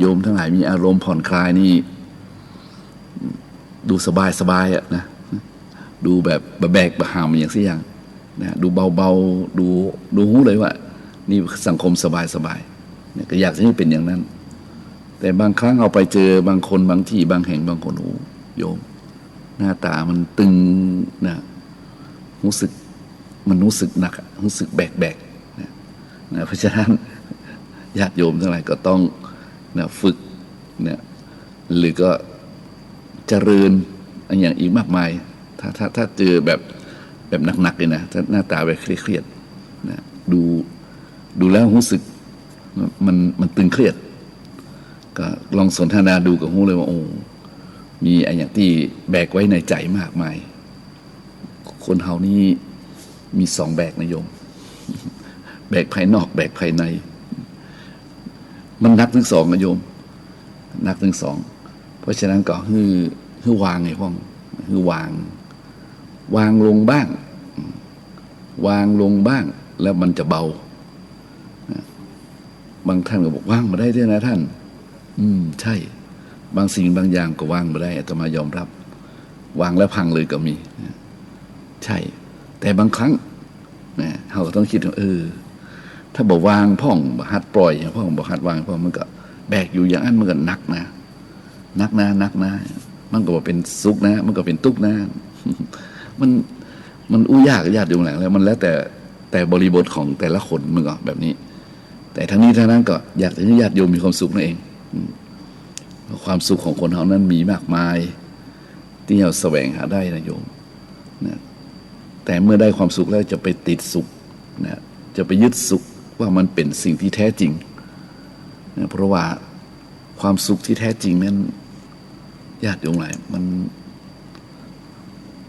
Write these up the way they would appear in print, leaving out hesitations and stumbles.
โยมทั้งหลายมีอารมณ์ผ่อนคลายนี่ดูสบายสบายอะนะดูแบบแบกบะหามอย่างสิอย่างนะดูเบาๆดูหูเลยว่านี่สังคมสบายสบายเนี่ยก็อยากให้เป็นอย่างนั้นแต่บางครั้งเอาไปเจอบางคนบางที่บางแห่งบางคนโอ้โยมหน้าตามันตึงนะรู้สึกมันรู้สึกหนักรู้สึกแบกนะเพราะฉะนั้นญาติโยมทั้งหลายก็ต้องนะฝึกนะหรือก็เจริญอย่างอีกมากมายถ้าเจอแบบหนักๆเลยนะถ้าหน้าตาแบบเครียดๆนะดูแล้วรู้สึกมันตึงเครียดก็ลองสนทนาดูกับหูเลยว่าโอ้มีอะไรอย่างที่แบกไว้ในใจมากมายคนเฮานี่มีสองแบกนะโยมแบกภายนอกแบกภายในมันนักทั้งสองนะโยมนักทั้งสองเพราะฉะนั้นก็คือวางไงพ่องคือวางลงบ้างวางลงบ้างแล้วมันจะเบาบางท่านก็บอกวางมาได้ด้วยนะท่านใช่บางสิ่งบางอย่างก็วางมาได้อาตมายอมรับวางแล้วพังเลยก็มีใช่แต่บางครั้งนะเราก็ต้องคิดว่าถ้าบอกวางพ่องบอกหัดปล่อยพ่องบอกหัดวางพ่องมันก็แบกอยู่อย่างนั้นมันก็หนักนะมันก็บอกเป็นสุขนะมันก็เป็นทุกข์นะมันอู้ยากญาติโยมแหละแล้วมันแล้วแต่บริบทของแต่ละคนมันก็แบบนี้แต่ทั้งนี้ทั้งนั้นก็อยากให้ญาติโยมมีความสุขนั่นเองความสุขของคนเรานั้นมีมากมายที่เราแสวงหาได้นะโยมนะแต่เมื่อได้ความสุขแล้วจะไปติดสุขนะจะไปยึดสุขว่ามันเป็นสิ่งที่แท้จริงนะเพราะว่าความสุขที่แท้จริงนั้นญาติโยมหลายมัน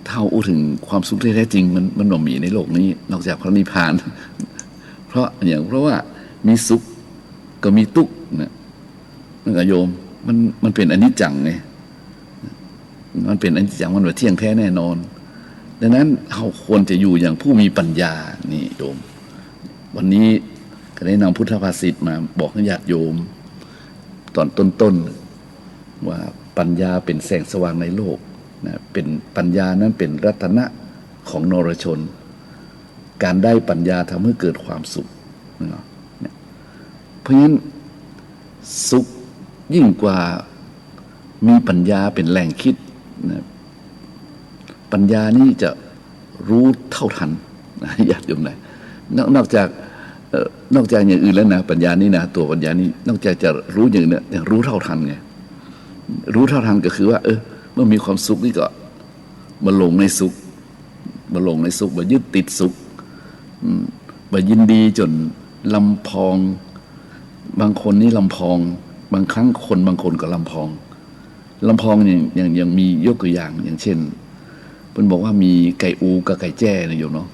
เท่าถึงความสุขที่แท้จริงมันหน่อมีในโลกนี้นอกจากพระนิพพานเพราะว่ามีสุขก็มีทุกข์นะนั่นก็โยมมันเป็นอนิจจังไงมันเป็นอนิจจังมันว่าเที่ยงแท้แน่นอนดังนั้นเราควรจะอยู่อย่างผู้มีปัญญานี่โยมวันนี้ก็ได้นำพุทธภาษิตมาบอกให้ญาติโยมตอนต้นๆว่าปัญญาเป็นแสงสว่างในโลกนะเป็นปัญญานั้นเป็นรัตนะของนรชนการได้ปัญญาทำให้เกิดความสุขนะเพราะฉะนั้นสุขยิ่งกว่ามีปัญญาเป็นแหล่งคิดนะปัญญานี่จะรู้เท่าทันนะญาติโยมนะนอกจากอย่างอื่นแล้วนะปัญญานี่นะตัวปัญญานี่นอกจากจะรู้อย่างนี้ยังรู้เท่าทันไงรู้เท่าทันก็คือว่าเมื่อมีความสุขนี่ก็มาหลงในสุขมายึดติดสุขมายินดีจนลำพองบางคนนี่ลำพองบางครั้งบางคนก็ลำพองอย่างมียกตัวอย่างอย่างเช่นเพิ่นบอกว่ามีไก่อูกับไก่แจ้นะโยมเนาะ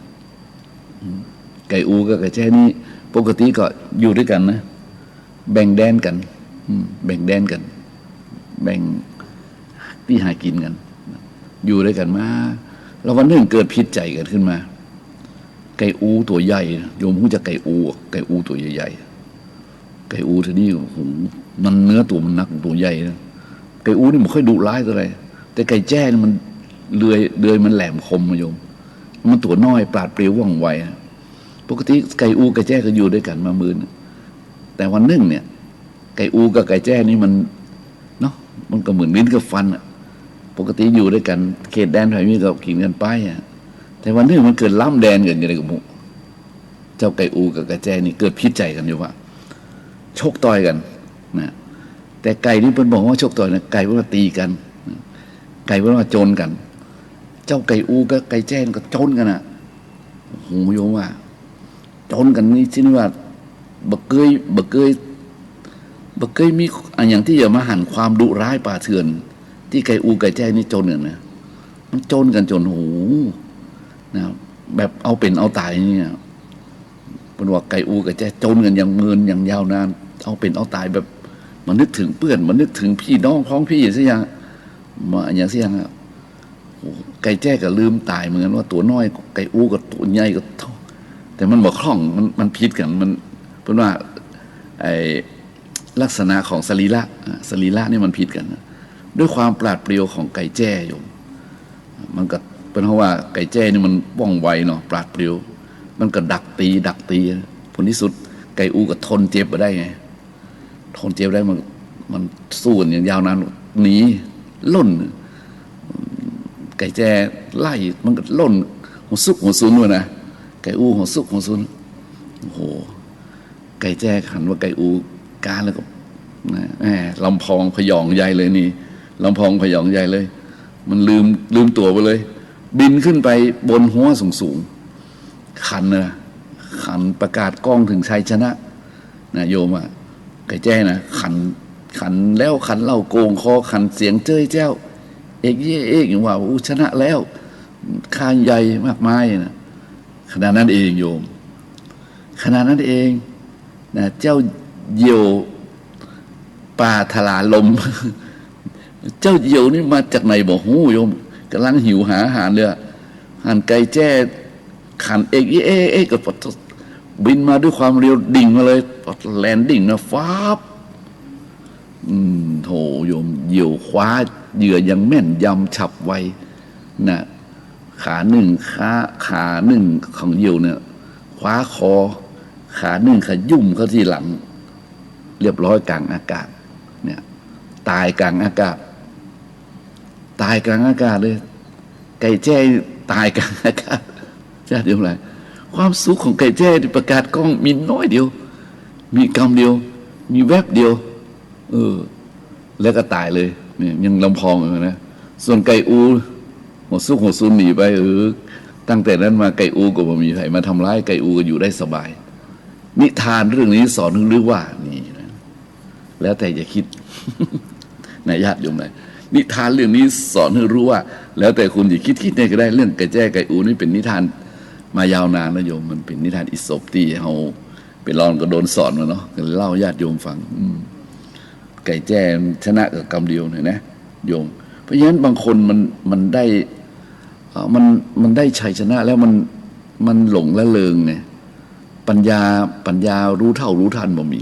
ไก่อูกับไก่แจ้นี่ปกติก็อยู่ด้วยกันนะแบ่งแดนกันแบ่งที่หากินกันอยู่ด้วยกันมาแล้ววันหนึ่งเกิดพิษใจกันขึ้นมาไก่อูตัวใหญ่โยมรู้จักไก่อูตัวใหญ่ๆไก่อูทีนี้โอ้โหมันเนื้อตัวมันนักตัวใหญ่นะไก่อูนี่มันค่อยดุร้ายตัวอะไรแต่ไก่แจ้นี่มันเลื่อยมันแหลมคมโยมมันตัวน้อยปราดเปรียวว่องไวปกติไก่อูไก่แจ้ก็อยู่ด้วยกันมามื้อแต่วันหนึ่งเนี่ยไก่อูกับไก่แจ้นี่มันเนาะมันก็เหมือนลิ้นกับฟันปกติอยู่ด้วยกันเขตแดนไผ่มีก็กินกันไปแต่วันหนึ่งมันเกิดล้ำแดนกันอย่างไรกับหมู่เจ้าไก่อูกับไก่แจ้นี่เกิดพิษใจกันอยู่ว่าชกต่อยกันนะแต่ไก่นี่เพิ่นบอกว่าชกต่อยนะไก่ว่าตีกันไก่ว่าโจรกันเจ้าไก่อูกับไก่แจ้ก็โจรกันโหโยมว่าโจรกันนี่ชื่อว่าบักเกยมีอันอย่างที่จะมาหั่นความดุร้ายป่าเถื่อนที่ไก่อูไก่แจ้นี่โจรกันนะมันโจรกันจนโหนะแบบเอาเป็นเอาตายนี่เป็นว่าไก่อูไก่แจ้โจรกันอย่างเมินอย่างยาวนานเอาเป็นเอาตายแบบมันนึกถึงเพื่อนมันนึกถึงพี่น้องพ้องพี่สิอย่างมาอย่างสิอย่างไก่แจ้ก็ลืมตายเหมือนว่าตัวน้อยไก่อูกับตัวใหญ่ก็แต่มันบอกคล่องมันพิษกันมันเป็นว่าไอ้ ลักษณะของสรีระนี่มันผิดกันนะด้วยความปราดเปรียวของไก่แจ้โยมมันก็เป็นเพราะว่าไก่แจ้นี่มันว่องไวเนาะปราดเปรียวมันก็ดักตีผลที่สุดไก่อูก็ทนเจ็บมาได้ไงทนเจ็บได้มันสู้กันอย่างยาวนานหนีล่นไก่แจ้ไล่มันก็ล่นหัวซุกหัวซุนด้วยนะไก่อูหัวซุกหัวซุนโอ้โหไก่แจ้ขันว่าไก่อูการแล้วก็ลำพองพยองใหญ่เลยนี่ลำพองพยองใหญ่เลยมันลืมตัวไปเลยบินขึ้นไปบนหัวสูงขันนะขันประกาศกล้องถึงชัยชนะนะโยมอ่ะไก่แจ้นะขันแล้วขันเล่าโกงคอขันเสียงเจ้ยเจ้าเอกอย่างว่าชนะแล้วข้าใหญ่มากมายนะขนาดนั้นเองโยมขนาดนั้นเองนะเจ้าเหยี่ยวป่าทลาลมเจ้าเหยี่ยวนี่มาจากไหนบอกหูโยมกำลังหิวหาอาหารเลยหันไก่แจ้ขันเอกก็บินมาด้วยความเร็วดิ่งมาเลยแลนดิ่งนะฟ้าบโถโยมเหยี่ยวคว้าเหยื่อยังแม่นยำฉับไวนะขาหนึ่งของเหยี่ยวเนี่ยคว้าคอขาหนึ่งขยุ่มเข้าที่หลังเรียบร้อยกลางอากาศเนี่ยตายกลางอากาศเลยไก่แจ้ตายกลางอากาศจะเดี๋ยวอะไรความสุขของไก่แจ้ที่ประกาศกล้องมีน้อยเดียวมีกำเดียวมีแวบเดียวแล้วก็ตายเลยเนี่ยยังลำพองอยู่นะส่วนไก่อูหัวซุกหัวซุนหนีไปตั้งแต่นั้นมาไก่อูก็ไม่มีใครมาทำร้ายไก่อูก็อยู่ได้สบายนิทานเรื่องนี้สอนหรือว่านี่นะแล้วแต่จะคิด นายญาติโยมไหนนิทานเรื่องนี้สอนให้รู้ว่าแล้วแต่คุณจะคิดเนี่ยก็ได้เรื่องไก่แจ้ไก่อูนี่เป็นนิทานมายาวนานนะโยมมันเป็นนิทานอิศปที่เราไปลองก็โดนสอนมาเนาะก็เล่าญาติโยมฟังไก่แจ้ชนะกับกำเดียวเนี่ยนะโยมเพราะฉะนั้นบางคนมันได้มันได้ชัยชนะแล้วมันหลงละเลงไงปัญญารู้เท่ารู้ทันบ่มี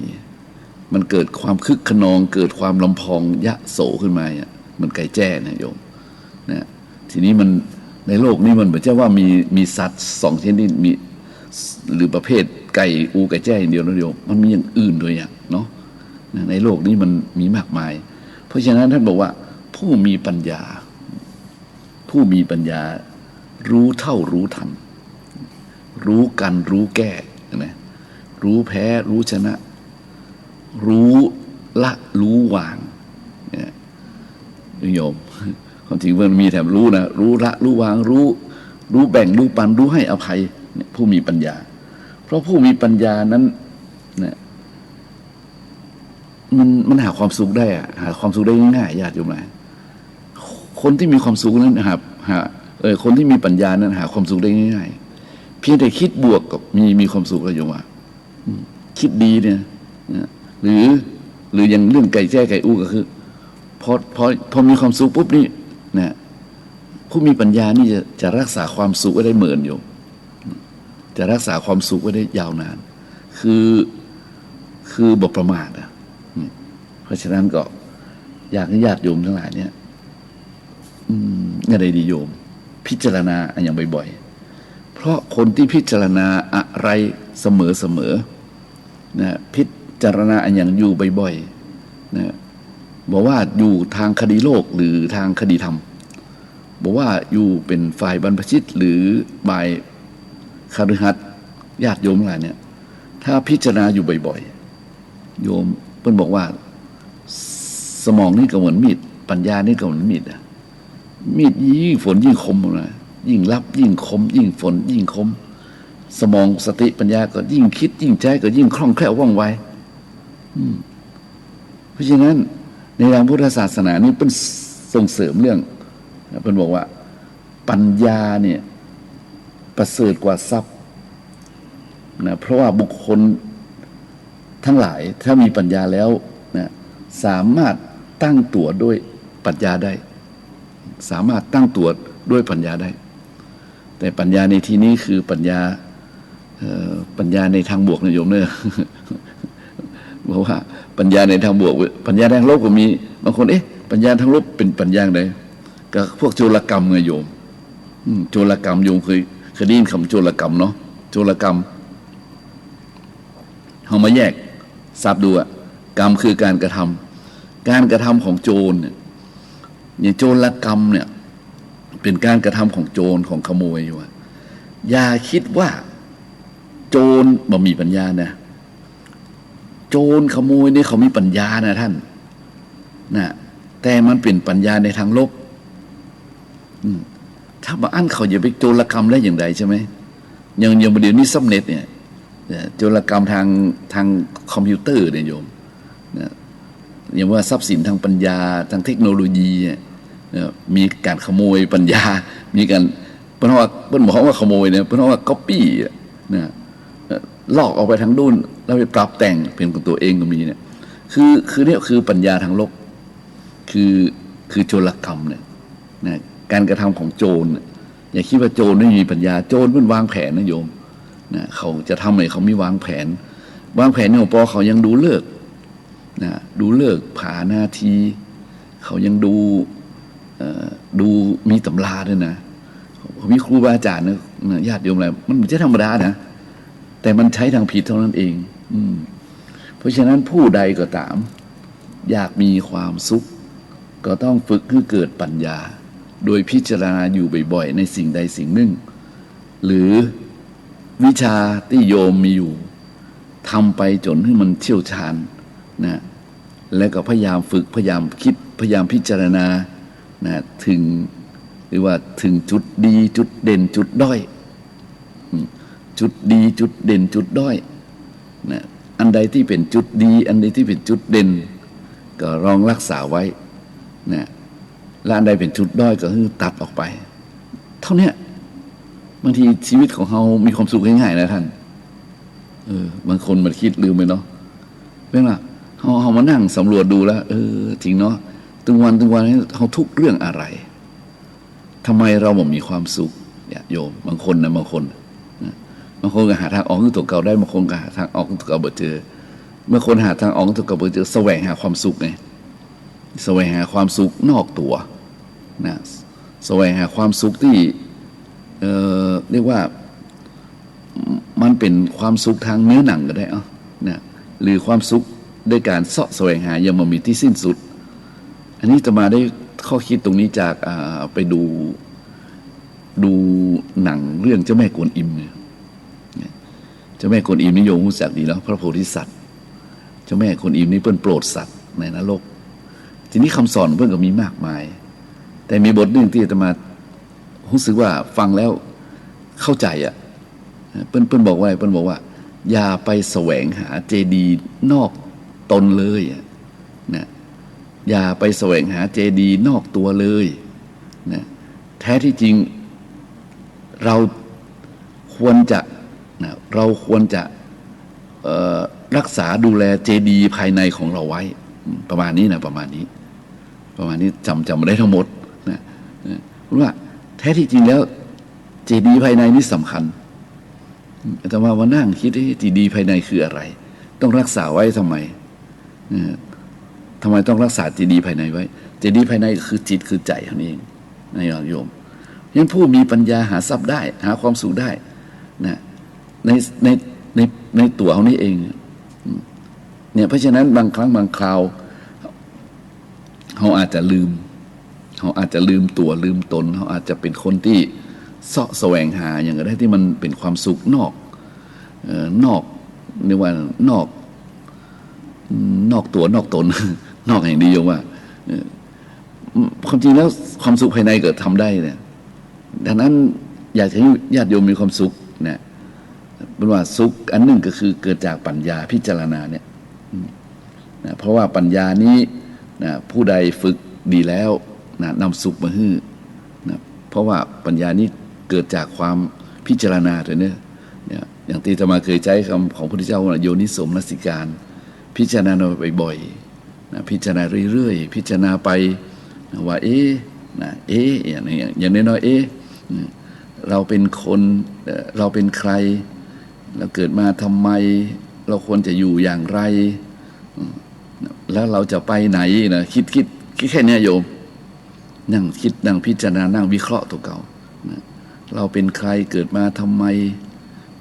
มันเกิดความคึกขนองเกิดความลำพองยะโสขึ้นมาอ่ะมันไก่แจ้นะโยมนะทีนี้มันในโลกนี้มันเหมือนจะว่ามีสัตว์สองชนิดมีหรือประเภทไก่อูไก่แจ้อย่างเดียวนะโยมมันมีอย่างอื่นด้วยอย่างเนาะในโลกนี้มันมีมากมายเพราะฉะนั้นท่านบอกว่าผู้มีปัญญารู้เท่ารู้ทันรู้กันรู้แก้นะรู้แพ้รู้ชนะรู้ละรู้วางเนี่ยโยมความจริงมันมีแถมรู้นะรู้ละรู้วางรู้แบ่งรู้ปันรู้ให้อภัยเนี่ยผู้มีปัญญาเพราะผู้มีปัญญานั้นเนี่ยมันหาความสุขได้อะหาความสุขได้ง่ายๆญาติโยมนะคนที่มีความสุขนั้นหาคนที่มีปัญญานั้นหาความสุขได้ง่ายๆเพียงแต่คิดบวกกับมีความสุขแล้วโยมว่าคิดดีเนี่ยหรืออย่างเรื่องไก่แจ้ไก่อูก็คือพอมีความสุขปุ๊บนี่นะผู้มีปัญญานี่จะรักษาความสุขไว้ได้เหมือนโยมจะรักษาความสุขไว้ได้ยาวนานคือบ่ประมาทอ่ะเพราะฉะนั้นก็อยากให้ญาติโยมทั้งหลายเนี่ยอะไรดีโยมพิจารณาอย่างบ่อยๆเพราะคนที่พิจารณาอะไรเสมอนะพิจารณาอย่างอยู่บ่อยๆนะบอกว่าอยู่ทางคดีโลกหรือทางคดีธรรมบอกว่าอยู่เป็นฝ่ายบรรพชิตหรือฝ่ายคฤหัสถ์ญาติโยมหลายเนี่ยถ้าพิจารณาอยู่บ่อยๆโยมเพิ่นบอกว่าสมองนี่ก็เหมือนมีดปัญญานี่ก็เหมือนมีดอะมีดยิ่งฝนยิ่งคมนะยิ่งลับยิ่งคมยิ่งฝนยิ่งคมสมองสติปัญญาก็ยิ่งคิดยิ่งใจก็ยิ่งคล่องแคล่วว่องไวเพราะฉะนั้นในทางพุทธศาสนานี่เป็นส่งเสริมเรื่องเป็นบอกว่าปัญญาเนี่ยประเสริฐกว่าทรัพย์นะเพราะว่าบุคคลทั้งหลายถ้ามีปัญญาแล้วนะสามารถตั้งตัวด้วยปัญญาได้สามารถตั้งตัวด้วยปัญญาได้แต่ปัญญาในที่นี้คือปัญญาในทางบวกนะโยมเนี่ย เพราะว่าปัญญาในทางบวกปัญญาทางลบก็มีบางคนปัญญาทางลบเป็นปัญญาใดก็พวกโจรกรรมไงโยมโจรกรรมโยมเคยได้ยินคำโจรกรรมเนาะโจรกรรมเอามาแยกทราบดูอะกรรมคือการกระทำของโจรเนี่ยอย่างโจรกรรมเนี่ยเป็นการกระทำของโจรของขโมยอยู่อะอย่าคิดว่าโจรบ่มีปัญญานะโจรขโมยนี่เขามีปัญญานะท่านนะแต่มันเป็นปัญญาในทางลบถ้ามาอั้นเขาอย่าไปโจรกรรมได้อย่างไรใช่ไหมอย่างประเดี๋ยวนี้ซับเน็ตเนี่ยโจรกรรมทางคอมพิวเตอร์เนี่ยโยมนะอย่างว่าทรัพย์สินทางปัญญาทางเทคโนโลยีมีการขโมยปัญญามีการเพิ่นบอกว่าขโมยเนี่ยเพิ่นว่าก๊อปปี้นะลอกออกไปทางดุนแล้วไปปรับแต่งเป็นของตัวเองก็มีเนี่ยคือเนี่ยคือปัญญาทางลบคือโจรกรรมเนี่ยนะการกระทำของโจรอย่าคิดว่าโจรไม่มีปัญญาโจรมันวางแผนนะโยมนะเขาจะทำอะไรเขาไม่วางแผนเนี่ยพอเขายังดูเลิกนะดูเลิกผ่านาทีเขายังดูมีตำราด้วยนะมีครูบาอาจารย์นะญาติโยมอะไรมันไม่ใช่ธรรมดานะแต่มันใช้ทางผิดเท่านั้นเองเพราะฉะนั้นผู้ใดก็ตามอยากมีความสุขก็ต้องฝึกให้เกิดปัญญาโดยพิจารณาอยู่บ่อยๆในสิ่งใดสิ่งหนึ่งหรือวิชาที่โยมมีอยู่ทำไปจนให้มันเชี่ยวชาญนะแล้วก็พยายามฝึกพยายามคิดพยายามพิจารณานะถึงหรือว่าถึงจุดดีจุดเด่นจุดด้อยจุดดีจุดเด่นจุดด้อยนะอันใดที่เป็นจุดดีอันใดที่เป็นจุดเด่นก็ลองรักษาไว้นะและอันใดเป็นจุดด้อยก็คือตัดออกไปเท่านี้บางทีชีวิตของเรามีความสุขง่ายๆนะท่านบางคนมันคิดลืมไปเนาะเป็นว่าเรามานั่งสำรวจดูแล้วจริงเนาะทุกวันเราทุกเรื่องอะไรทำไมเราบ่มีความสุขโยมบางคนก็หาทางออกจากตัวเก่าได้บางคนก็หาทางออกจากตัวเก่าบ่เจอเมื่อคนหาทางออกจากตัวเก่าบ่เจอแสวงหาความสุขไงแสวงหาความสุขนอกตัวนะแสวงหาความสุขที่เรียกว่ามันเป็นความสุขทางเนื้อหนังก็ได้นะหรือความสุขด้วยการเสาะแสวงหายังไม่มีที่สิ้นสุดอันนี้จะมาได้ข้อคิดตรงนี้จากไปดูหนังเรื่องเจ้าแม่กวนอิมเนี่ยเจ้าแม่กวนอิมนิยมรู้จักดีแล้วพระโพธิสัตว์เจ้าแม่กวนอิมนี่เพิ่นโปรดสัตว์ในนรกทีนี้คำสอนเพิ่นก็มีมากมายแต่มีบทหนึ่งที่อาตมารู้สึกว่าฟังแล้วเข้าใจเพิ่นบอกว่าอย่าไปแสวงหาเจดีย์นอกตนเลยนะอย่าไปแสวงหาเจดีย์นอกตัวเลยนะแท้ที่จริงเราควรจะรักษาดูแลเจดีย์ภายในของเราไว้ประมาณนี้จำไม่ได้ทั้งหมดนะเพราะว่าแท้ที่จริงแล้วเจดีย์ภายในนี่สำคัญแต่ว่านั่งคิดเจดีย์ภายในคืออะไรต้องรักษาไว้ทำไมต้องรักษาเจดีย์ภายในไว้เจดีย์ภายในคือจิตคือใจนั่นเองนายโยมยังผู้มีปัญญาหาทรัพย์ได้หาความสุขได้นะในตัวเขานี่เองเนี่ยเพราะฉะนั้นบางครั้งบางคราวเขาอาจจะลืมตัวลืมตนเขาอาจจะเป็นคนที่เสาะแสวงหาอย่างไรที่มันเป็นความสุขนอกเรียกว่านอกตัวนอกตน นอกแห่งดีโยมว่าความจริงแล้วความสุขภายในเกิดทำได้เนี่ยดังนั้นอยากให้ญาติโยมมีความสุขเนี่ยเป็นว่าสุขอันหนึ่งก็คือเกิดจากปัญญาพิจารณาเนี่ยนะเพราะว่าปัญญานี้นะผู้ใดฝึกดีแล้วนะนำสุขมาให้นะเพราะว่าปัญญานี้เกิดจากความพิจารณาตัวเนี่ยอย่างที่อาตมาเคยใช้คำของพระพุทธเจ้าว่าโยนิโสมนสิการพิจารณาบ่อยๆนะพิจารณาเรื่อยๆพิจารณาไปว่าอย่างน้อยเราเป็นคนเราเป็นใครเราเกิดมาทำไมเราควรจะอยู่อย่างไร แล้วเราจะไปไหนนะคิดแค่นี้โยมนั่งคิดนั่งพิจารณานั่งวิเคราะห์ตัวเก่านะเราเป็นใครเกิดมาทำไม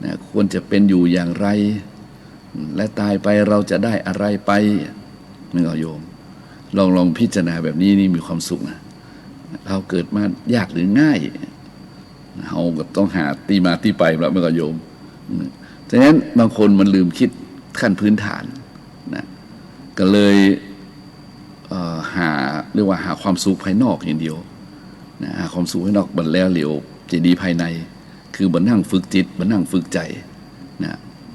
นะควรจะเป็นอยู่อย่างไรและตายไปเราจะได้อะไรไปนึกเอาโยมลองพิจารณาแบบนี้นี่มีความสุขนะเราเกิดมายากหรือง่ายเราก็ต้องหาตีมาที่ไปแล้วไม่ก็โยมฉะนั้นบางคนมันลืมคิดขั้นพื้นฐานนะก็เลยหาเรียกว่าหาความสุขภายนอกอย่างเดียวนะหาความสุขภายนอกบันแล้วเหลียวจะดีภายในคือบันนั่งฝึกจิตบันนั่งฝึกใจนะ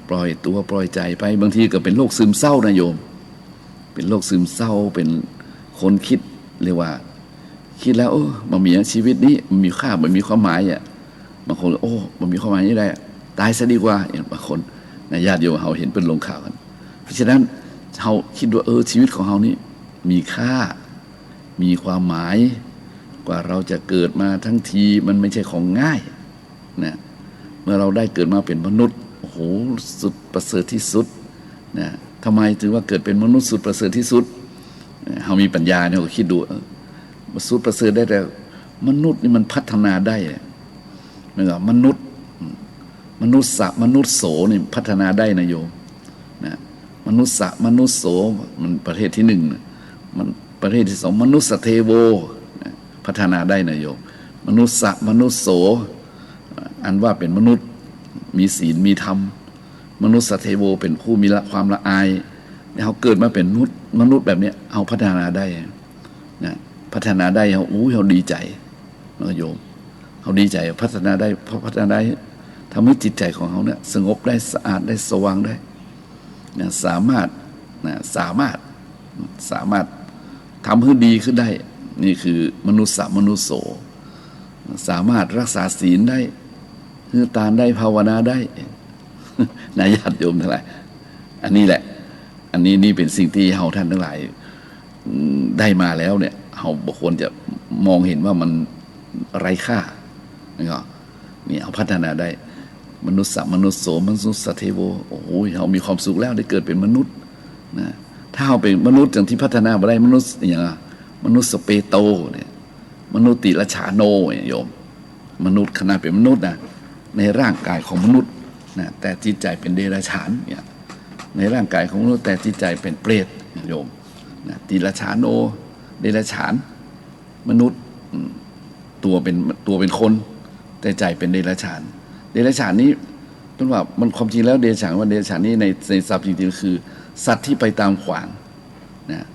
ปล่อยตัวปล่อยใจไปบางทีก็เป็นโรคซึมเศร้านะโยมเป็นโรคซึมเศร้าเป็นคนคิดเรียกว่าคิดแล้วมันมีชีวิตนี้มันมีค่ามันมีความหมายอ่ะบางคนมันมีความหมายนี่ได้ตายซะดีกว่าอย่างบางคนในญาติโยมเราเห็นเป็นลงข่าวกันเพราะฉะนั้นเราคิดว่าชีวิตของเรานี่มีค่ามีความหมายกว่าเราจะเกิดมาทั้งทีมันไม่ใช่ของง่ายนะเมื่อเราได้เกิดมาเป็นมนุษย์โอ้โหสุดประเสริฐที่สุดนะทำไมถึงว่าเกิดเป็นมนุษย์สุดประเสริฐที่สุดเรามีปัญญาเนี่ยเราคิดดูสุดประเสริฐได้แต่มนุษย์นี่มันพัฒนาได้นะครับมนุษย์โสนี่พัฒนาได้นะโยมนะมนุษย์โสมันประเภทที่หนึ่งมันประเภทที่สองมนุษย์เทโวพัฒนาได้นะโยมมนุษย์โสอันว่าเป็นมนุษย์มีศีลมีธรรมมนุษย์เทโวเป็นผู้มีความละอายเขาเกิดมาเป็นมนุษย์แบบนี้เอาพัฒนาได้นะพัฒนาได้เขาดีใจนะโยมเขาดีใจพัฒนาได้เพราะพัฒนาได้ทำให้จิตใจของเขาเนี่ยสงบได้สะอาดได้สว่างได้นะสามารถทำให้ดีขึ้นได้นี่คือมนุษย์โสสามารถรักษาศีลได้คือตานได้ภาวนาได้นายญาติโยมทั้งหลายอันนี้แหละอันนี้นี่เป็นสิ่งที่เราท่านทั้งหลายได้มาแล้วเนี่ยเราบุคคลจะมองเห็นว่ามันไร้ค่านี่เอาพัฒนาได้มนุษย์โสมนุษย์เทโวโอ้โหเรามีความสุขแล้วได้เกิดเป็นมนุษย์นะถ้าเราเป็นมนุษย์อย่างที่พัฒนาไปได้มนุษย์อย่างมนุษย์สเปโตเนี่ยมนุษย์ติรชาโนโยมมนุษย์ขณะเป็นมนุษย์นะในร่างกายของมนุษย์นะแต่จิตใจเป็นเดรัจฉานเนี่ยในร่างกายของมนุษย์แต่จิตใจเป็นเปรตโยมนะติรชาโนเดรัจฉานมนุษย์ตัวเป็นคนแต่ใจเป็นเดรัจฉานเดรัจฉานนี้ต้นว่ามันความจริงแล้วเดรัจฉานนี้ในศัพท์จริงๆคือสัตว์ที่ไปตามขวางนะ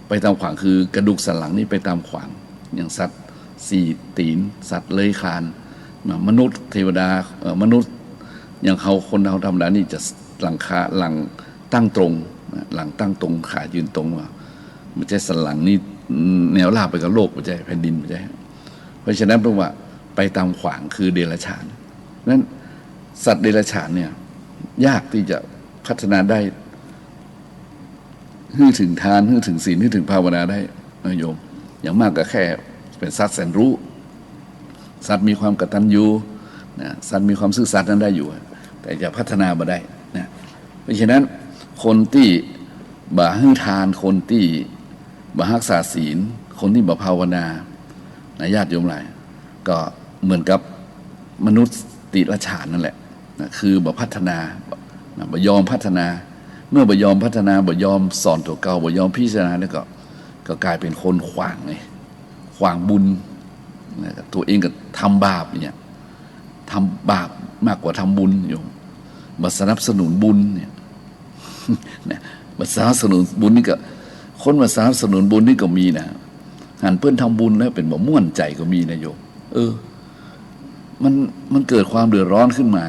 ไปตามขวางคือกระดูกสันหลังนี่ไปตามขวางอย่างสัตว์สี่ตีนสัตว์เลื้อยคลานมนุษย์เทวดามนุษย์อย่างคนเราธรรมดานี่จะหลังตั้งตรงหลังตั้งตรงขายืนตรงว่าไม่ใช่สันหลังนี่แนวราบไปกับโลกไม่ใช่แผ่นดินไม่ใช่เพราะฉะนั้นแปลว่าไปตามขวางคือเดรัจฉานนั้นสัตว์เดรัจฉานเนี่ยยากที่จะพัฒนาได้ให้ถึงทานให้ถึงศีลให้ถึงภาวนาได้นะโยมอย่างมากก็แค่เป็นสัตว์แสนรู้สัตว์มีความกตัญญูนะสัตว์มีความซื่อสัตย์นั้นได้อยู่แต่จะพัฒนามาได้นะเพราะฉะนั้นคนที่บ่ให้ทานคนที่บ่รักษาศีลคนที่บ่ภาวนานะญาติโยมหลายก็เหมือนกับมนุษย์ติรฉานนั่นแหละนะคือบ่พัฒนาบ่ยอมพัฒนาเมื่อบ่ยอมพัฒนาบ่ยอมสอนตัวเก่าบ่ยอมพิจารณาแล้วก็กลายเป็นคนขวางไงขวางบุญนะตัวเองก็ทำบาปเนี่ยทำบาปมากกว่าทำบุญโยมบ่สนับสนุนบุญเนี่ยนะบ่สนับสนุนบุญนี่ก็คนมาสนับสนุนบุญนี่ก็มีนะหันเพิ่นทำบุญแล้วเป็นบ่ม่วนใจก็มีนะโยมมันเกิดความเดือดร้อนขึ้นมา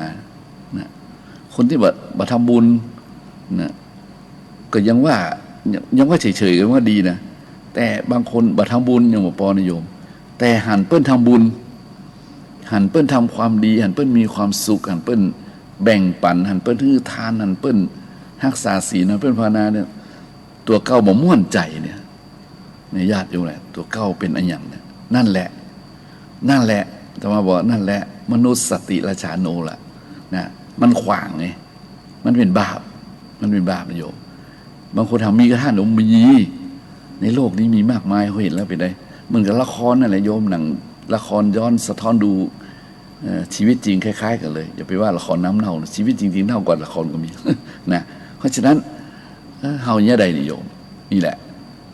นะคนที่บ่ทำบุญนะก็ยังว่าเฉยๆกันว่าดีนะแต่บางคนบ่ทำบุญยังบ่พอนะโยมแต่หันเปิ้นทำบุญหันเปิ้นทำความดีหันเปิ้นมีความสุขหันเปิ้นแบ่งปันหันเปิ้นให้ทานหันเปิ้นรักษาศีลหันเปิ้นภาวนาเนี่ยตัวเก้าบ่ม่วนใจเนี่ยในญาติโยมแหละตัวเก้าเป็นอันหยังเนี่ยนั่นแหละแต่มาบอกนั่นแหละมนุษย์สติราชาโนล่ะนะมันขวางไงมันเป็นบาปนะโยม บางคนทำมีกระทั่งมีในโลกนี้มีมากมายเขาเห็นแล้วไปได้เหมือนกับละครนั่นแหละโยมหนังละครย้อนสะท้อนดูชีวิตจริงคล้ายๆกันเลยอย่าไปว่าละครน้ำเน่าชีวิตจริงๆเน่ากว่าละครก็มี นะเพราะฉะนั้นเฮาเนี่ยใดนิยมนี่แหละ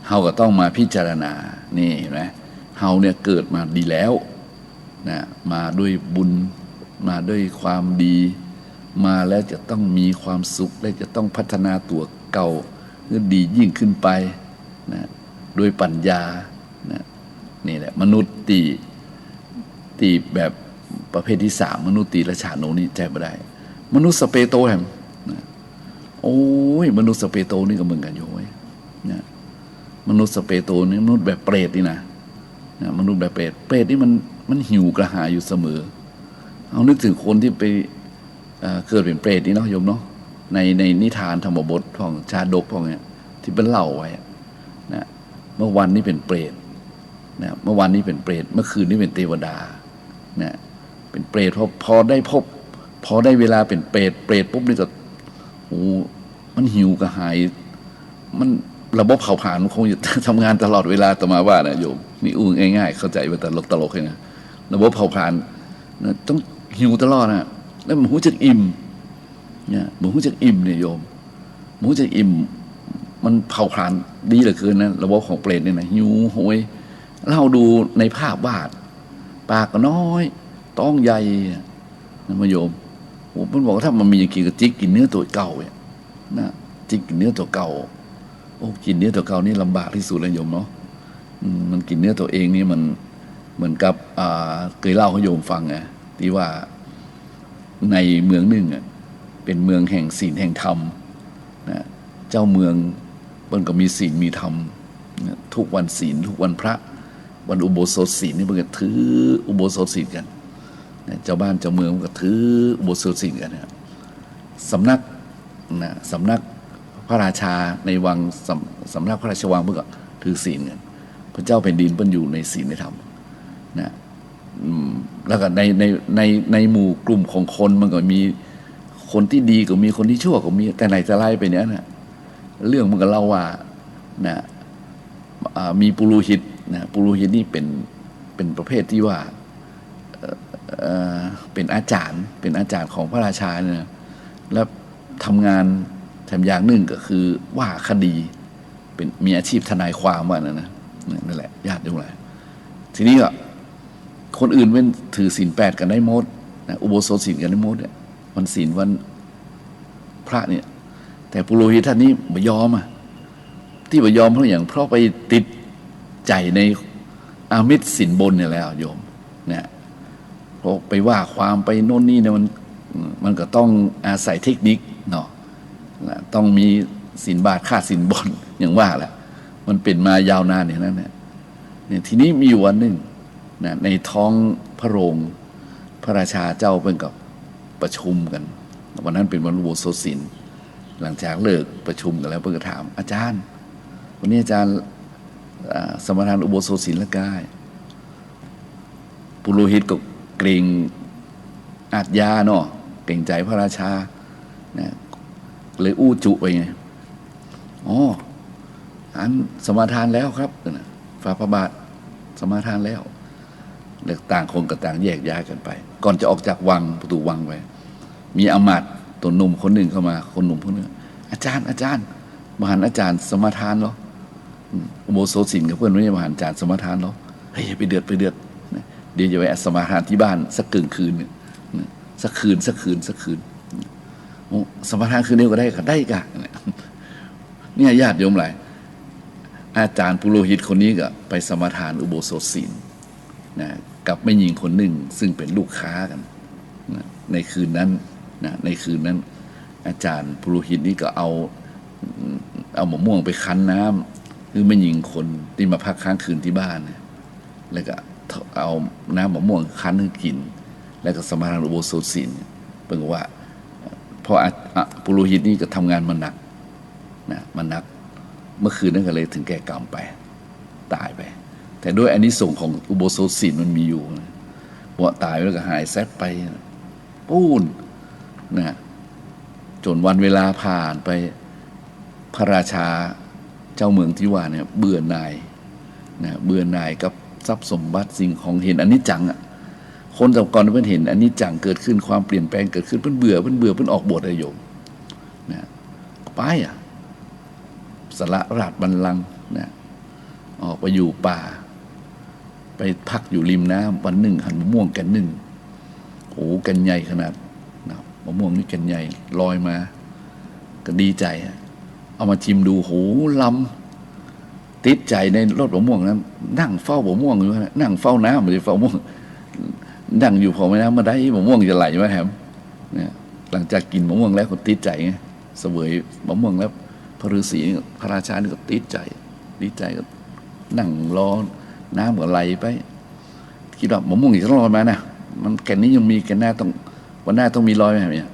เฮาก็ต้องมาพิจารณานี่เห็นไหมเฮาเนี่ยเกิดมาดีแล้วนะมาด้วยบุญมาด้วยความดีมาแล้วจะต้องมีความสุขและจะต้องพัฒนาตัวเก่าให้ดียิ่งขึ้นไปนะโดยปัญญานะนี่แหละมนุษย์ตีแบบประเภทที่สามมนุษย์ตีละชาโนนี่ใจไม่ได้มนุษย์สเปโตแฮมนะโอ้ยมนุษย์สเปโตนี่ก็เหมือนกันโย้ยนะมนุษย์สเปโตนี่มนุษย์แบบเปรตนี่นะมนุษย์แบบเปรตนี่มันหิวกระหายอยู่เสมอเอานึกถึงคนที่ไปเกิดเป็นเปรตนี่เนาะโยมเนาะในนิทานธรรมบทของชาดกพวกเนี้ยที่เป็นเล่าไว้นะเมื่อวันนี้เป็นเปรตนะเมื่อวันนี้เป็นเปรตเมื่อคืนนี้เป็นเทวดานะเป็นเปรตพอได้พบพอได้เวลาเป็นเปรตปุ๊บนี่ก็โอ้มันหิวกระหายมันระบบเผาผลาญมันคงจะทำงานตลอดเวลาต่อมาว่านะโยมนี่อู้ง่ายๆเข้าใจว่าตลกเลยนะระบบเผาผลาญต้องหิวตลอดนะแล้วมันหูจักอิ่มเนี่ยมันหูจักอิ่มเนี่ยโยมมันหูจักอิ่มมันเผาผลาญดีเหลือเกินนะระบบของเปรตเนี่ยนะหิวโหยเราดูในภาพวาดปากก็น้อยต้องใหญ่นะโยมผมบอกว่าถ้ามันมีอย่างกินกับจิกกินเนื้อตัวเก่าเนี่ยนะจิกกินเนื้อตัวเก่าโอ้กินเนื้อตัวเก่านี่ลำบากที่สุดเลยโยมเนาะมันกินเนื้อตัวเองนี่มันเหมือนกับเคยเล่าให้โยมฟังไงที่ว่าในเมืองหนึ่งเป็นเมืองแห่งศีลแห่งธรรมนะเจ้าเมืองมันก็มีศีลมีธรรมทุกวันศีลทุกวันพระวันอุโบสถศีลนี่มันก็ถืออุโบสถศีลกันเจ้าบ้านเจ้าเมืองมันก็ถืออุโบสถศีลกันนะสำนักพระราชาในวังสำนักพระราชวังมันก็ถือศีลกันพระเจ้าแผ่นดินมันอยู่ในศีลในธรรมนะแล้วก็ในหมู่กลุ่มของคนมันก็มีคนที่ดีก็มีคนที่ชั่วก็มีแต่ไหนจะไล่ไปเนี้ยนะเรื่องมันก็เล่าว่านะมีปุโรหิตนะปุโรหิตนี่เป็นประเภทที่ว่าเป็นอาจารย์ของพระราชาเนี่ยแล้วทำงานแถมอย่างหนึ่งก็คือว่าคดีเป็นมีอาชีพทนายความว่านั่นแหละญาติโยมหลายทีนี้ก็คนอื่นเว้นถือศีล8กันได้หมดนะอุโบสถศีลกันได้หมดเนี่ยวันศีลวันพระเนี่ยแต่ปุโรหิตท่านนี้ไม่ยอมที่ไม่ยอมเพราะไปติดใจในอามิสสินบนเนี่ยแล้วโยมเนี่ยเพราะไปว่าความไปโน่นนี่เนี่ยมันก็ต้องอาศัยเทคนิคเนาะต้องมีสินบาทค่าสินบนอย่างว่าแหละมันเป็นมายาวนานอย่างนั้นเนี่ยทีนี้มีอยู่วันหนึ่งนะในท้องพระโรงพระราชาเจ้าเป็นกับประชุมกันวันนั้นเป็นวันอุโบสถศีลหลังจากเลิกประชุมกันแล้วเพิ่งถามอาจารย์วันนี้อาจารย์สมทานอุโบสถศีลละกายปุโรหิตก็เกรงอาจยาเนาะเกรงใจพระราชานะเลยอู้จุไปไงอ๋ออันสมาทานแล้วครับฝ่าพระบาทสมาทานแล้วเลือกต่างคนกับต่างแยกย้ายกันไปก่อนจะออกจากวังประตูวังไปมีอมาตย์ตัวหนุ่มคนหนึ่งเข้ามาคนหนุ่มคนนึงอาจารย์มหาอาจารย์สมาทานเหรออุโบสถศีลกับเพื่อนไม่ใช่มหาอาจารย์สมาทานเหรอเฮ้ยไปเดือดเดี๋ยวจะไปสมาทานที่บ้านสักกึ่งคืนสักคืนสมาทานคืนนี้ก็ได้กันเนี่ยญาติโยมหลายอาจารย์ปุโรหิตคนนี้ก็ไปสมาทานอุโบสถศีลนะกับแม่หญิงคนหนึ่งซึ่งเป็นลูกค้ากันนะในคืนนั้นอาจารย์ปุโรหิตนี่ก็เอามะม่วงไปคั้นน้ำคือแม่หญิงคนที่มาพักค้างคืนที่บ้านนะแล้วก็เอาน้ำมะม่วงคั้นให้กินแล้วก็สมาทานอุโบสถศีลเป็นว่าพอปุโรหิตนี่ก็ทำงานมันหนักเมื่อคืนนั้นก็เลยถึงแก่กรรมไปตายไปแต่ด้วยอานิสงส์ของอุโบสถศีลมันมีอยู่ว่าตายแล้วก็หายแซดไปปูนนะจนวันเวลาผ่านไป พระราชาเจ้าเมืองที่ว่าเนี่ยเบื่อหน่ายนะเบื่อหน่ายกับทรัพย์สมบัติสิ่งของเห็นอนิจจังอ่ะคนแต่ก่อนเพิ่นเห็นอนิจจังเกิดขึ้นความเปลี่ยนแปลงเกิดขึ้นเพิ่นเบื่อเพิ่นออกบวชเลยโยมนะไปสละราชบัลลังก์นะออกไปอยู่ป่าไปพักอยู่ริมน้ำวันหนึ่งหันมะม่วงแก่นหนึ่งโอ้แก่นใหญ่ขนาดนะมะม่วงนี่แก่นใหญ่ลอยมาก็ดีใจเอามาชิมดูโหลำติดใจในรถมะม่วงนั้นนั่งเฝ้ามะม่วงอยู่นั่งเฝ้าน้ำไม่ได้เฝ้ามะม่วงนั่งอยู่พอไม่น้ำมาได้มะม่วงจะไหลมาแถมเนี่ยหลังจากกินมะม่วงแล้วก็ติดใจไงเสวยมะม่วงแล้วพระฤาษีพระราชานี่ก็ติดใจดีใจก็นั่งรอน้ำก็ไหลไปคิดว่ามะม่วงอีกต้องลอยมานะมันแก่นนี้ยังมีแก่นหน้าต้องวันหน้าต้องมีลอยไหมเนี่ย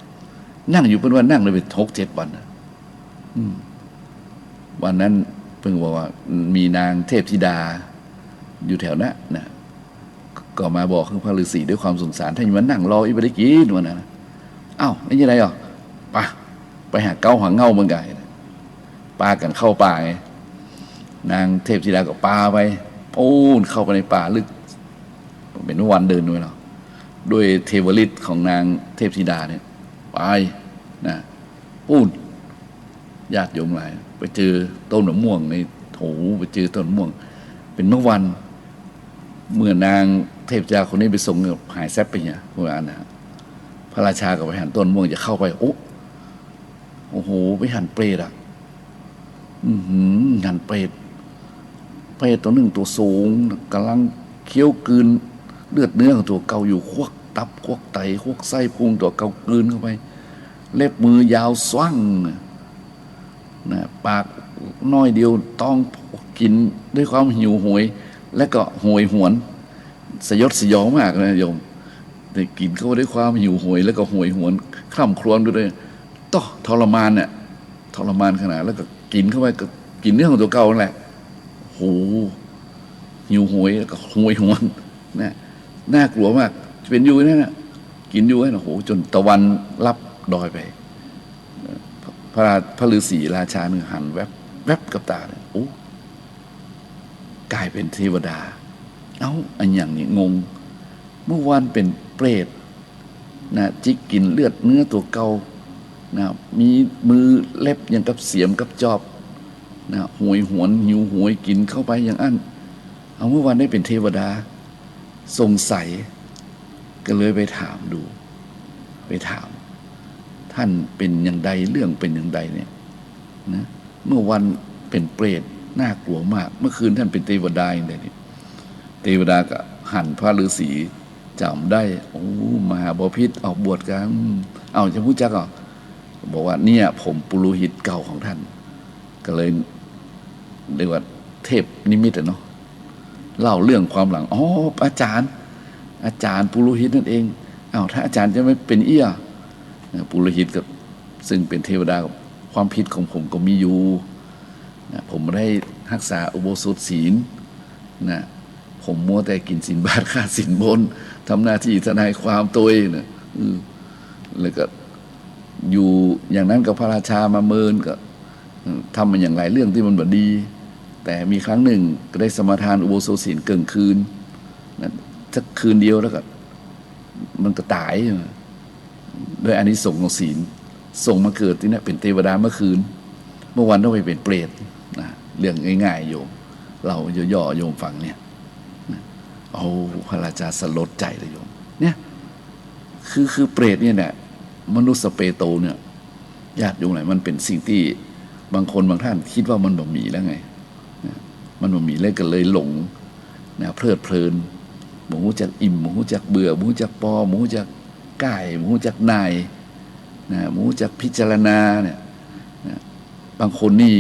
นั่งอยู่เป็นวันนั่งเลยไป6-7 วันวันนั้นเพิ่งบอกว่ามีนางเทพธิดาอยู่แถวนั้นนะก็มาบอกคือพระฤาษีด้วยความสงสารท่านมันนั่งรออีกไปได้กินวันนั้นอ้าวนี่ยังไงอ่ะไปหาเก้าหาเง่าเมืองไก่ปากันเข้าป่าไงนางเทพธิดาก็ปาไปโอ้เข้าไปในป่าลึกเป็นวันเดินด้วยเนาะด้วยเทวฤทธิ์ของนางเทพธิดาเนี่ยไปนะปูนญาติโยมหลายไปเจอต้นมะม่วงในโถไปเจอต้นมะม่วงเป็นเมื่อวันเมื่อนางเทพธิดาคนนี้ไปส่งหายแซบไปเนี่ยพวกนั้นนะพระราชาก็ไปหันต้นมะม่วงจะเข้าไปโอ้โหไปหันเปรตอ่ะหันเปรตตัวหนึ่งตัวสูงกำลังเคี้ยวกลืนเลือดเนื้อของตัวเกาอยู่ควักตับควักไตควักไส้พุงตัวเกากลืนเข้าไปเล็บมือยาวสว่างนะปากน้อยเดียวต้องกินด้วยความหิวโหยและก็โหยหวนสยดสยองมากนะโยมแต่กินเข้าด้วยความหิวโหยแล้วก็โหยหวนคร่ำครวญด้วยต้องทรมานเนี่ยทรมานขนาดแล้วก็กินเข้าไปก็กินเนื้อของตัวเก่านั่นแหละโหหิวโหยแล้วก็โหยหวนนะน่ากลัวมากเป็นอยู่นั่นน่ะกินอยู่นั่นโหจนตะวันรับดอยไปพระฤาษีราชาเนี่ยหันแวบกับตาเนี่ยโอ้กลายเป็นเทวดาอันอย่างนี้งงเมื่อวานเป็นเปรตนะจิกกินเลือดเนื้อตัวเก่านะมีมือเล็บอย่างกับเสียมกับจอบนะหวยหวนหิวหวยกินเข้าไปอย่างอั้นเมื่อวานได้เป็นเทวดาสงสัยก็เลยไปถามดูไปถามท่านเป็นอย่างใดเรื่องเป็นอย่างใดเนี่ยนะเมื่อวันเป็นเปรตน่ากลัวมากเมื่อคืนท่านเป็นเทวดาอย่างไรเนี่ยเทวดาก็หันพระฤาษีจำได้โอ้มหาบพิตรออกบวชกันจะพูดจักบอกว่าเนี่ยผมปุโรหิตเก่าของท่านก็เลยเรียกว่าเทพนิมิตเนาะเล่าเรื่องความหลังอาจารย์ปุโรหิตนั่นเองถ้าอาจารย์จะไม่เป็นเอี้ยปุโรหิตกับซึ่งเป็นเทวดาความผิดของผมก็มีอยู่นะผมไม่ได้รักษาอุโบสถศีลนะผมมัวแต่กินสินบาตค่าสินบนทำหน้าที่ทนายความตัวเองนะแล้วก็อยู่อย่างนั้นกับพระราชามาเมินก็ทำมันอย่างไรเรื่องที่มันบ่ดี แต่มีครั้งหนึ่งก็ได้สมาทานอุโบสถศีลเกินคืนนะสักคืนเดียวแล้วก็มันก็ตายด้วยอานิสงส์ของศีลส่งมาเกิดที่นี่เป็นเทวดาเมื่อคืนเมื่อวันต้องไปเป็นเปรตนะเรื่องง่ายๆโยมเราย่อๆโยมฟังเนี่ยพระราชาสลดใจเลยโยมเนี่ยคือเปรตเนี่ยแหละมนุษย์สเปโตเนี่ยญาติโยมไหนมันเป็นสิ่งที่บางคนบางท่านคิดว่ามันบ่มีแล้วไงมันบ่มีเลยก็เลยหลงนะเพลิดเพลินหมูจากอิ่มหมูจากเบื่อหมูจากปอหมูจากก่ายหมูจากนายนะหมูจากพิจารณาเนี่ยนะบางคนนี่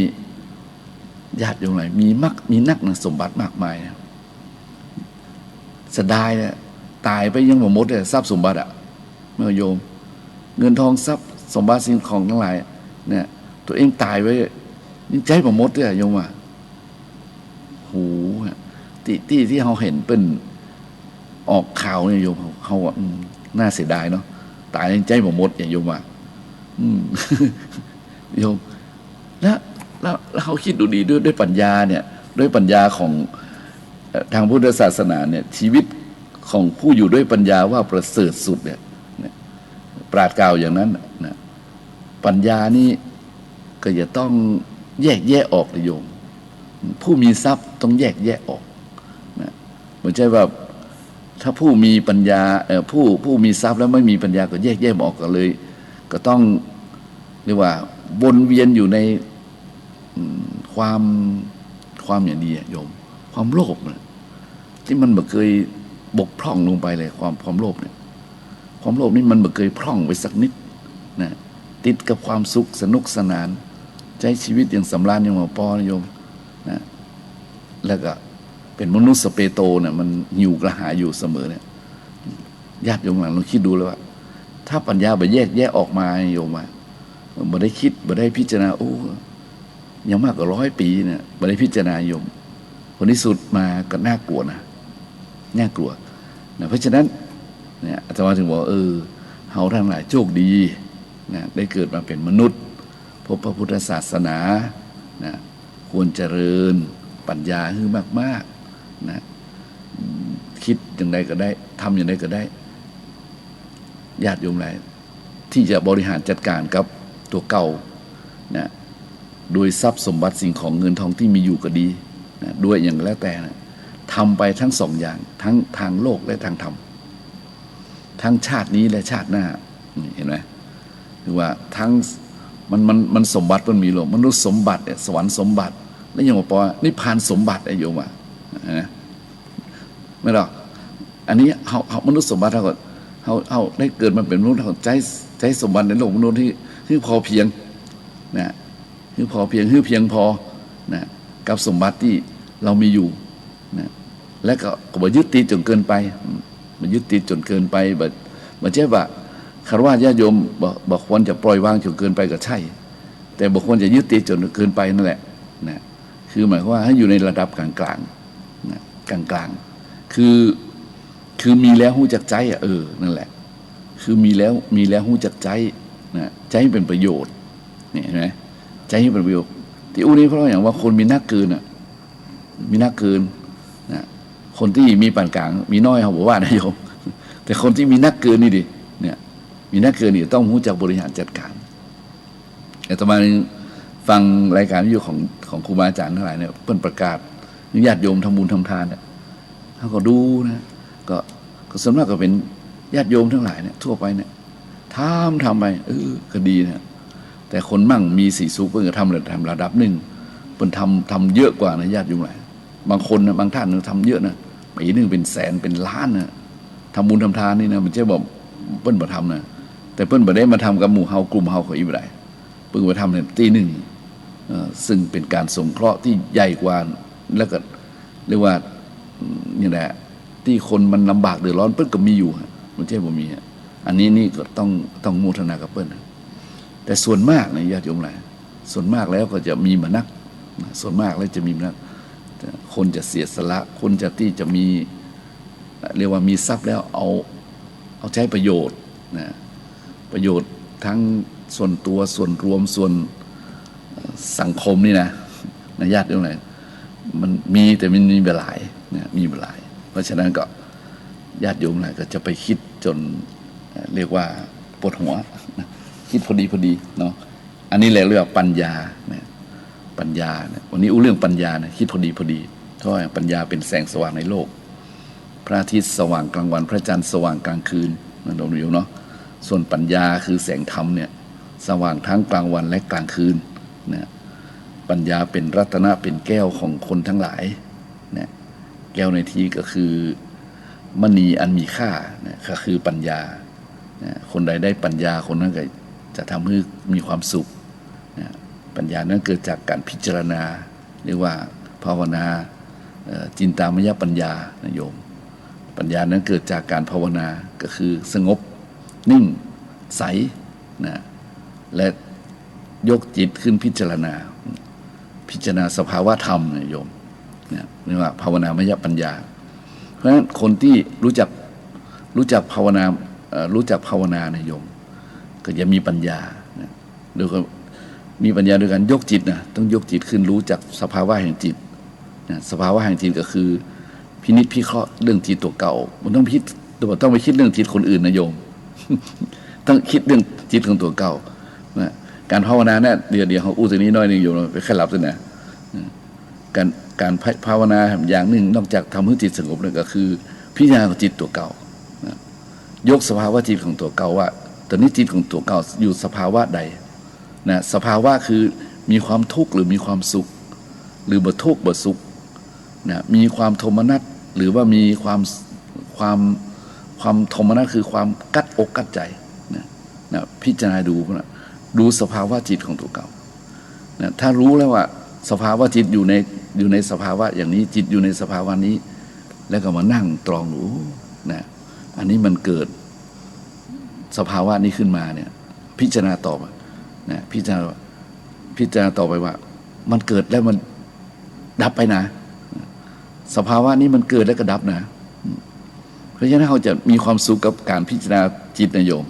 ญาติโยมไหนมีนักนะสมบัติมากมายนะสดายเนี่ยตายไปยังหมดเลยทรัพย์สมบัติเมื่อโยมเงินทองทรัพย์สมบัติสิ่งของทั้งหลายเนี่ยตัวเองตายไว้ยังใจหมดเลยโยมหูที่เขาเห็นเป็นออกข่าวเนี่ยโยมเขาน่าเสียดายเนาะตายยังใจหมดอย่างโยมโยมแล้ว แล้วเขาคิดดูดีด้วยปัญญาเนี่ยด้วยปัญญาของทางพุทธศาสนาเนี่ยชีวิตของผู้อยู่ด้วยปัญญาว่าประเสริฐสุดเนี่ยปราชญ์กล่าวอย่างนั้นนะปัญญานี่ก็จะต้องแยกแยะออกนะโยมผู้มีทรัพย์ต้องแยกแยะออกนะไม่ใช่ว่าถ้าผู้มีปัญญาผู้มีทรัพย์แล้วไม่มีปัญญาก็แยกแยะออกกันเลยก็ต้องเรียกว่าวนเวียนอยู่ในความอย่างดีโยมความโลภนะที่มันไม่เคยบกพร่องลงไปเลยความโลภเนี่ยความโลภนี่มันไม่เคยพร่องไปสักนิดนะติดกับความสุขสนุกสนานใช้ชีวิตอย่างสำราญอย่างหมอปอนะโยมนะแล้วก็เป็นมนุษย์สเปโตเนี่ยมันหิวกระหายอยู่เสมอเนี่ยญาติโยมหลังลองคิดดูเลยว่าถ้าปัญญาไปแยกออกมาโยมบ่ได้คิดบ่ได้พิจารณาโอ้ยังมากกว่า100 ปีเนี่ยบ่ได้พิจารณาโยมผลที่สุดมาก็น่ากลัวนะน่ากลัวนะเพราะฉะนั้นเนี่ยอาจารย์ถึงบอกเฮาทั้งหลายโชคดีนะได้เกิดมาเป็นมนุษย์พบพระพุทธศาสนานะควรเจริญปัญญาให้มากๆนะคิดอย่างไรก็ได้ทำอย่างไรก็ได้ญาติโยมหลายที่จะบริหารจัดการกับตัวเก่านะโดยทรัพย์สมบัติสิ่งของเงินทองที่มีอยู่ก็ดีนะด้วยอย่างแล้วแต่นะทำไปทั้งสองอย่างทั้งทางโลกและทางธรรมทั้งชาตินี้และชาติหน้าเห็นไหมคือว่าทั้งมันสมบัติมันมีโลกมนุษย์สมบัติสวรรค์สมบัติแล้วยังบอกว่านิพพานสมบัติไอ้โยมนะไม่หรอกอันนี้เขามนุษย์สมบัติเขาได้เกิดมาเป็นมนุษย์เขาใจสมบัติในโลกมนุษย์ที่พอเพียงนะคือพอเพียงคือเพียงพอนะกับสมบัติที่เรามีอยู่นะและก็บ่ยึดติดจนเกินไปมันยึดติดจนเกินไปแบบใช่ว่าคารวะญาติโยมบอกควรจะปล่อยวางจนเกินไปก็ใช่แต่บอกควรจะยึดติดจนเกินไปนั่นแหละนะคือหมายความว่าให้อยู่ในระดับกลางๆนะกลางๆคือมีแล้วหู้จักใจนั่นแหละคือมีแล้วหู้จักใจนะใจให้เป็นประโยชน์นี่เห็นไหมใจให้เป็นประโยชน์ที่อู้นี้เพราะอย่างว่าคนมีนักเกินมีนักเกินนะคนที่มีปานกลางมีน้อยเขาบอกว่านะโยมแต่คนที่มีนักเกินนี่ดิเนี่ยมีนักเกินนี่ต้องรู้จักบริหารจัดการแต่ต่อมาฟังรายการวิทยุของครูบาอาจารย์ทั้งหลายเนี่ยเพิ่นประกาศญาติโยมทำบุญทำทานเนี่ยเขาก็ดูนะก็ส่วนมากก็เป็นญาติโยมทั้งหลายเนี่ยทั่วไปเนี่ยทำไปก็ดีนะแต่คนมั่งมีสีสุขเพิ่นก็ทำระดับหนึ่งเพิ่นทำเยอะกว่านะญาติโยมหลายบางคนนะบางท่านทำเยอะนะปีนึงเป็นแสนเป็นล้านนะทำบุญทำทานนี่นะมันใช่บอกเพิ่นบ่ทำนะแต่เพิ่นบ่ได้มาทำกับหมู่เฮากลุ่มเฮาเขาอีกบ่ได้เพิ่นมาทำในตีหนึ่งซึ่งเป็นการสงเคราะห์ที่ใหญ่กว่าแล้วก็เรียกว่านี่แหละที่คนมันลำบากเดือดร้อนเพิ่นก็มีอยู่มันใช่บ่มีอันนี้นี่ก็ต้องโมทนากับเพิ่นแต่ส่วนมากนะญาติโยมหลายส่วนมากแล้วก็จะมีมานักส่วนมากแล้วจะมีมานักคนจะเสียสละคนจะที่จะมีเรียกว่ามีทรัพย์แล้วเอาใช้ประโยชน์นะประโยชน์ทั้งส่วนตัวส่วนรวมส่วนสังคมนี่นะญาติโยมหลายมันมีแต่มันมีหลายนะมีหลายเพราะฉะนั้นก็ญาติโยมหลายก็จะไปคิดจนเรียกว่าปวดหัวนะคิดพอดีเนาะอันนี้แหละเรียกว่าปัญญานะปัญญานะวันนี้อู้เรื่องปัญญานะคิดพอดีเพราะปัญญาเป็นแสงสว่างในโลกพระอาทิตย์สว่างกลางวันพระจันทร์สว่างกลางคืนนั่นเราอยู่เนาะส่วนปัญญาคือแสงธรรมเนี่ยสว่างทั้งกลางวันและกลางคืนนะปัญญาเป็นรัตนะเป็นแก้วของคนทั้งหลายนะแก้วในที่ก็คือมณีอันมีค่านะก็คือปัญญานะคนใดได้ปัญญาคนนั้นก็จะทำให้มีความสุขนะปัญญานั้นเกิดจากการพิจารณาเรียกว่าภาวนาจินตามยปัญญานะโยมปัญญานั้นเกิดจากการภาวนาก็คือสงบนิ่งใสนะและยกจิตขึ้นพิจารณาสภาวะธรรมนะโยมเนี่ยเรียกว่าภาวนามยปัญญาเพราะฉะนั้นคนที่รู้จักภาวนานะโยมก็จะมีปัญญานะโดย มีปัญญาโดยการยกจิตนะต้องยกจิตขึ้นรู้จักสภาวะแห่งจิตนะสภาวะแห่งจิตก็คือพินิจพิเคราะห์เรื่องจิตตัวเก่ามันต้องพิจต้องไปคิดเรื่องจิตคนอื่นนะโยม ต้องคิดเรื่องจิตของตัวเก่านะการภาวนาเนี่ยเดี๋ยวเขาอู้ตรงนี้น้อยนึงโยมไปแค่หลับซะนะการภาวนาอย่างหนึ่งนอกจากทำให้จิตสงบเนี่ยก็คือพิจารณาจิตตัวเก่านะยกสภาวะจิตของตัวเก่าว่าตอนนี้จิตของตัวเก่าอยู่สภาวะใดนะสภาวะคือมีความทุกข์หรือมีความสุขหรือบ่ทุกข์บ่สุขนะมีความโทมนัสหรือว่ามีความโทมนัสคือความกัดอกกัดใจนะพิจารณาดูสภาวะจิตของตัวเก่านะถ้ารู้แล้วว่าสภาวะจิตอยู่ในสภาวะอย่างนี้จิตอยู่ในสภาวะนี้แล้วก็มานั่งตรองดูนะอันนี้มันเกิดสภาวะนี้ขึ้นมาเนี่ยพิจารณาต่อนะพิจารณาต่อไปว่ามันเกิดแล้วมันดับไปนะสภาวะนี้มันเกิดแล้วก็ดับนะเพราะฉะนั้นเราจะมีความสุขกับการพิจารณาจิตนะโยม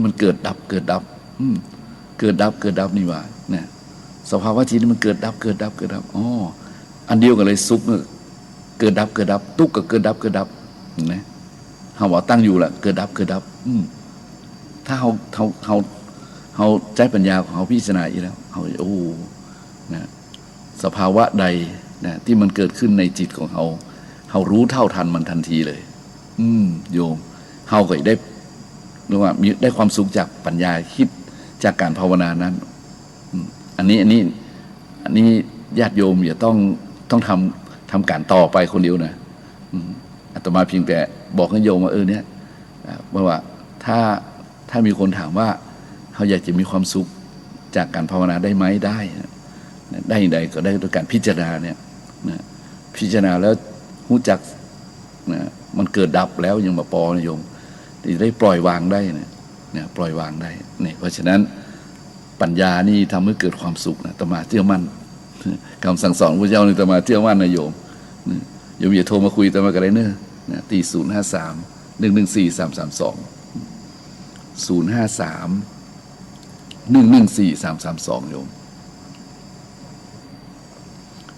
มันเกิดดับเกิดดับเกิดดับนี่ว่าเนี่ยสภาวะจิตมันเกิดดับอ๋ออันเดียวกันเลยสุขเกิดดับทุกข์ก็เกิดดับนะเฮาว่าตั้งอยู่ล่ะเกิดดับถ้าเฮาใจปัญญาของเฮาพิจารณาอีกแล้วเฮานะสภาวะใดนะที่มันเกิดขึ้นในจิตของเฮารู้เท่าทันมันทันทีเลยโยมเฮาก็ได้เรียกว่ามีได้ความสุขจากปัญญาคิดจากการภาวนานั้นอันนี้ญาติโยมอย่าต้องทำการต่อไปคนเดียวนะอาตมาเพียงแต่บอกให้โยมว่าเนี่ยว่าถ้ามีคนถามว่าเขาอยากจะมีความสุขจากการภาวนาได้ไหมได้อย่างใดก็ได้ด้วยการพิจารณาเนี่ยนะพิจารณาแล้วรู้จักนะมันเกิดดับแล้วยังมาปอนะโยมจะได้ปล่อยวางได้นะปล่อยวางได้เนี่ยเพราะฉะนั้นปัญญานี่ทำให้เกิดความสุขนะอาตมาเชื่อมั่นคำสั่งสอนพระเจ้านี่อาตมาเชื่อมั่นนะโยมอย่าโทรมาคุยอาตมากันเลยเนอะตี053-114-332 โยม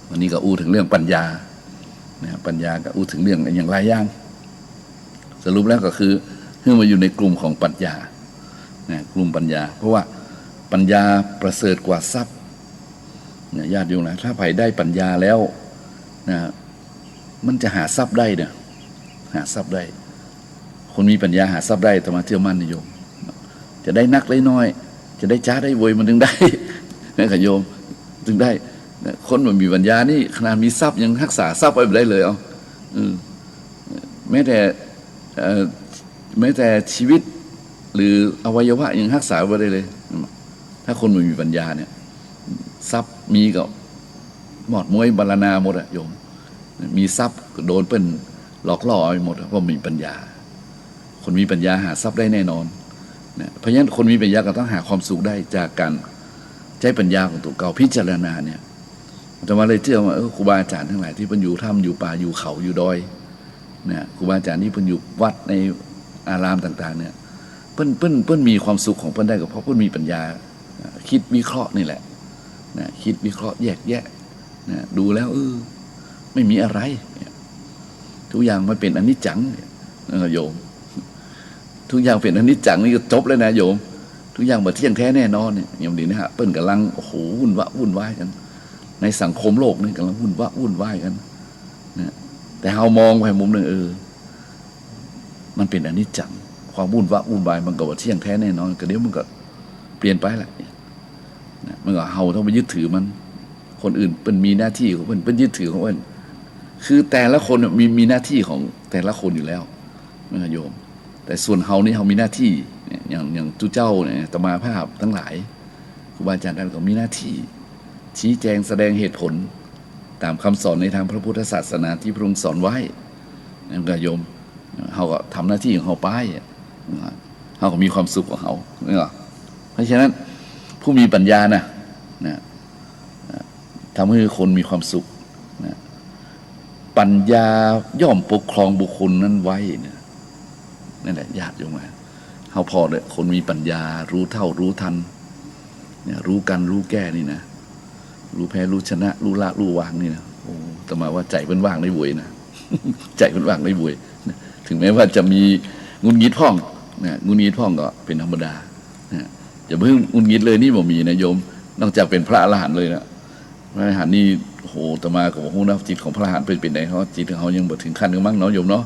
วันนี้ก็อู้ถึงเรื่องปัญญาปัญญาก็อู้ถึงเรื่องอย่างไรย่างสรุปแล้วก็คือเมื่อมาอยู่ในกลุ่มของปัญญากลุ่มปัญญาเพราะว่าปัญญาประเสริฐกว่าทรัพย์ญาติโยมนะถ้าใครได้ปัญญาแล้วนะมันจะหาทรัพย์ได้เนี่ยหาทรัพย์ได้คนมีปัญญาหาทรัพย์ได้ธรรมะเชื่อมั่นโยมจะได้นักได้น้อยจะได้จ้าได้โวยมันถึงได้นะโยมถึงได้คนมันมีปัญญานี่ขนาดมีทรัพย์ยังรักษาทรัพย์ไว้ได้เลยแม้แต่ชีวิตหรืออวัยวะยังรักษาไว้ได้เลยถ้าคนมันมีปัญญาเนี่ยทรัพย์มีก็หมดมวยบรรณาหมดอะโยมมีทรัพย์โดนเป็นหลอกล่อไปหมดเพราะมีปัญญาคนมีปัญญาหาทรัพย์ได้แน่นอนนะเพราะฉะนั้นคนมีปัญญาก็ต้องหาความสุขได้จากการใช้ปัญญาของตัวเก่าพิจารณาเนี่ยแต่ว่าเลยเชื่อว่าครูบาอาจารย์ทั้งหลายที่เพิ่นอยู่ถ้ำอยู่ป่าอยู่เขาอยู่ดอยนะครูบาอาจารย์ที่เพิ่นอยู่วัดในอารามต่างๆเนี่ยเพิ่นมีความสุขของเพิ่นได้ก็เพราะเพิ่นมีปัญญาคิดวิเคราะห์นี่แหละนะคิดวิเคราะห์แยกแยะนะดูแล้วไม่มีอะไรทุกอย่างมันเป็นอนิจจังโยมทุกอย่างเป็นอนิจจังนี่ก็จบแล้วนะโยมทุกอย่างบ่เที่ยงแท้แน่นอนเนี่ยอย่างนี้นะฮะเปิ้นกำลังโอ้โหวุ่นวายกันในสังคมโลกนี่กำลังวุ่นวายกันนะแต่เรามองไปมุมหนึ่งมันเป็นอนิจจังความวุ่นวายมันก็บ่เที่ยงแท้แน่นอนก็เดี๋ยวมันก็เปลี่ยนไปแหละนะมันก็เราต้องไปยึดถือมันคนอื่นเป็นมีหน้าที่ของเป็นยึดถือของเป็นคือแต่ละคนมีหน้าที่ของแต่ละคนอยู่แล้วนะโยมแต่ส่วนเฮานี่เฮามีหน้าที่อย่างจุเจ้าเนี่ยตมาภาพทั้งหลายครูบาอาจารย์ท่านก็มีหน้าที่ชี้แจงแสดงเหตุผลตามคำสอนในทางพระพุทธศาสนาที่พระองค์สอนไว้นั่นก็โยมเฮาก็ทำหน้าที่ของเฮาไปเฮาก็มีความสุขของเฮาเพราะฉะนั้นผู้มีปัญญานะทำให้คนมีความสุขนะปัญญาย่อมปกครองบุคคลนั้นไว้เนี่ยนั่นแหละญาติโยมเฮาพอเลยคนมีปัญญารู้เท่ารู้ทัน เนี่ยรู้กันรู้แก้นี่นะรู้แพ้รู้ชนะรู้ละรู้วางนี่นะโอ้แต่มาว่าใจเป็นว่างได้บุยนะใจเป็นว่างได้บุยนะถึงแม้ว่าจะมีงุนงิดพ่องนะงุนงิดพ่องก็เป็นธรรมดานะอย่าเพิ่งงุนงิดเลยนี่บ่มีนะโยมนอกจากเป็นพระอรหันต์เลยนะพระอรหันต์นี่โหแต่มากับโหนะจิตของพระอรหันต์เป็นไงเขาจิตของเขายังบ่ถึงขั้นกันมั้งเนาะโยมเนาะ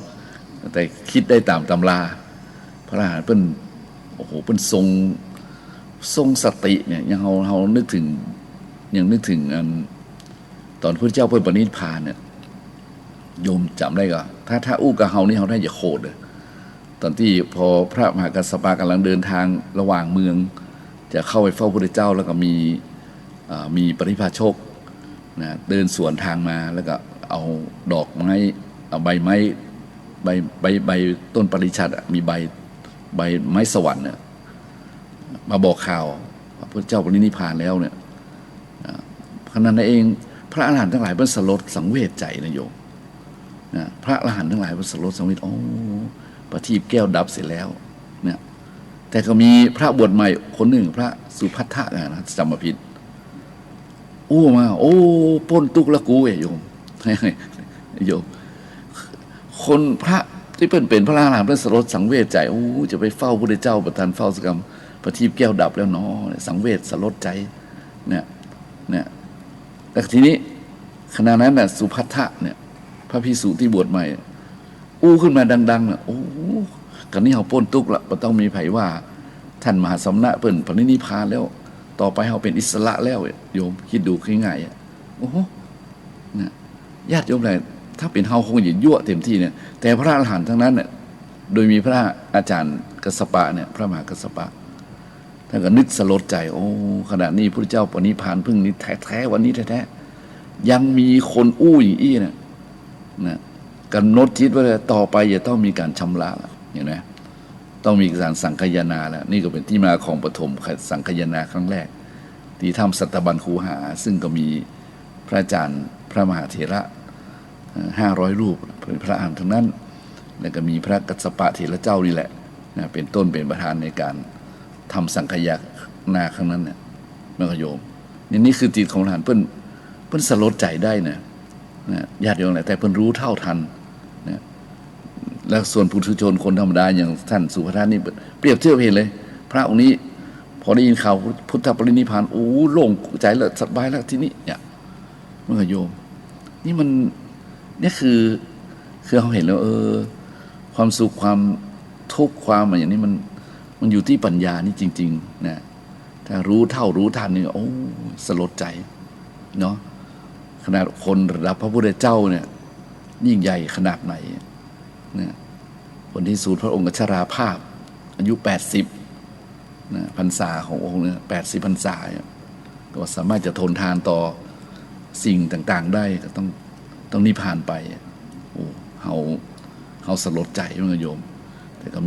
แต่คิดได้ตามตำราพระอรหันต์เป็นโอ้โหเป็นทรงสติเนี่ยยังเรานึกถึงยังนึกถึงตอนพระเจ้าเพิ่นปณิพพานเนี่ยโยมจำได้ก็ถ้าอู้กับเฮานี่เฮาได้อย่าโคตรเลยตอนที่พอพระมหากัสสปะกำลังเดินทางระหว่างเมืองจะเข้าไปเฝ้าพระเจ้าแล้วก็มีปริพาชกนะเดินสวนทางมาแล้วก็เอาดอกไม้เอาใบไม้ใบต้นปริชัดมีใบไม้สวรรค์เนี่ยมาบอกข่าวว่าพระเจ้าปรินิพพานแล้วเนี่ยขณะนั้นเองพระอรหันต์ทั้งหลายเป็นสลดสังเวชใจนะโยมนะพระอรหันต์ทั้งหลายเป็นสลดสังเวชโอ้ประทีปแก้วดับเสร็จแล้วเนี่ยแต่ก็มีพระบวชใหม่คนหนึ่งพระสุภัททะนะจำมาผิดอู้มาโอ้ป้นตุกละกูโยมโยมคนพระที่เป็นพระอรหันต์เป็นสลดสังเวชใจโอ้จะไปเฝ้าพระเจ้าประทานเฝ้าสกรรมประทีปแก้วดับแล้วเนาะสังเวชสลดใจเนี่ยแต่ทีนี้ขณะนั้นน่ะสุภัททะเนี่ยพระภิกษุที่บวชใหม่อู้ขึ้นมาดังๆน่ะโอ้กันนี้เฮาป้นตุกละบ่ต้องมีไผว่าท่านมหาสมณะเพิ่นปรินิพพานแล้วต่อไปเฮาเป็นอิสระแล้วโยมคิดดูง่ายๆโอ้โหนะญาติโยมหลายถ้าเป็นเฮาคงจะยั่วเต็มที่เนี่ยแต่พระอรหันต์ทั้งนั้นเนี่ยโดยมีพระอาจารย์กัสสปะเนี่ยพระมหากัสสปะท่านก็นึกสลดใจโอ้ขณะนี้พระเจ้าปณิพพานเพิ่งนี้แท้ๆวันนี้แท้ๆยังมีคนอู้อย่างอี้นะกำหนดทิศว่าต่อไปจะต้องมีการชำระเห็นไหมต้องมีการสังคายนาแล้วนี่ก็เป็นที่มาของปฐมสังคายนาครั้งแรกที่ทำสัตบัญคูหาซึ่งก็มีพระอาจารย์พระมหาเถระ500 รูปเป็นพระอรหันต์ทั้งนั้นแล้วก็มีพระกัสสปะเถระเจ้านี่แหละนะเป็นต้นเป็นประธานในการทำสังคายนาครั้งนั้นเนี่ยแม่โยมนี่คือจิตของหลานเพิ่นสลดใจได้นะญาติโยมแหละแต่เพิ่นรู้เท่าทันนะแล้วส่วนปุถุชนคนธรรมดาอย่างท่านสุภัททะนี่เปรียบเทียบเห็นเลยพระองค์นี้พอได้ยินข่าวพุทธปรินิพพานโอ้โล่งใจแล้วสบายแล้วที่นี่เนี่ยแม่โยมนี่มันนี่คือเขาเห็นแล้วความสุขความทุกข์ความอะไรอย่างนี้มันอยู่ที่ปัญญานี่จริงๆนะถ้ารู้เท่ารู้ทันนี่โอ้สลดใจเนาะขนาดคนระดับพระพุทธเจ้าเนี่ยยิ่งใหญ่ขนาดไหนเนี่ยคนที่สูตรพระองค์ชราภาพอายุ80นะพรรษาขององค์เนี่ย80 พรรษาก็สามารถจะทนทานต่อสิ่งต่างๆได้ก็ต้องนิพพานไปโอ้เขาสลดใจมั้งโยมแต่ก็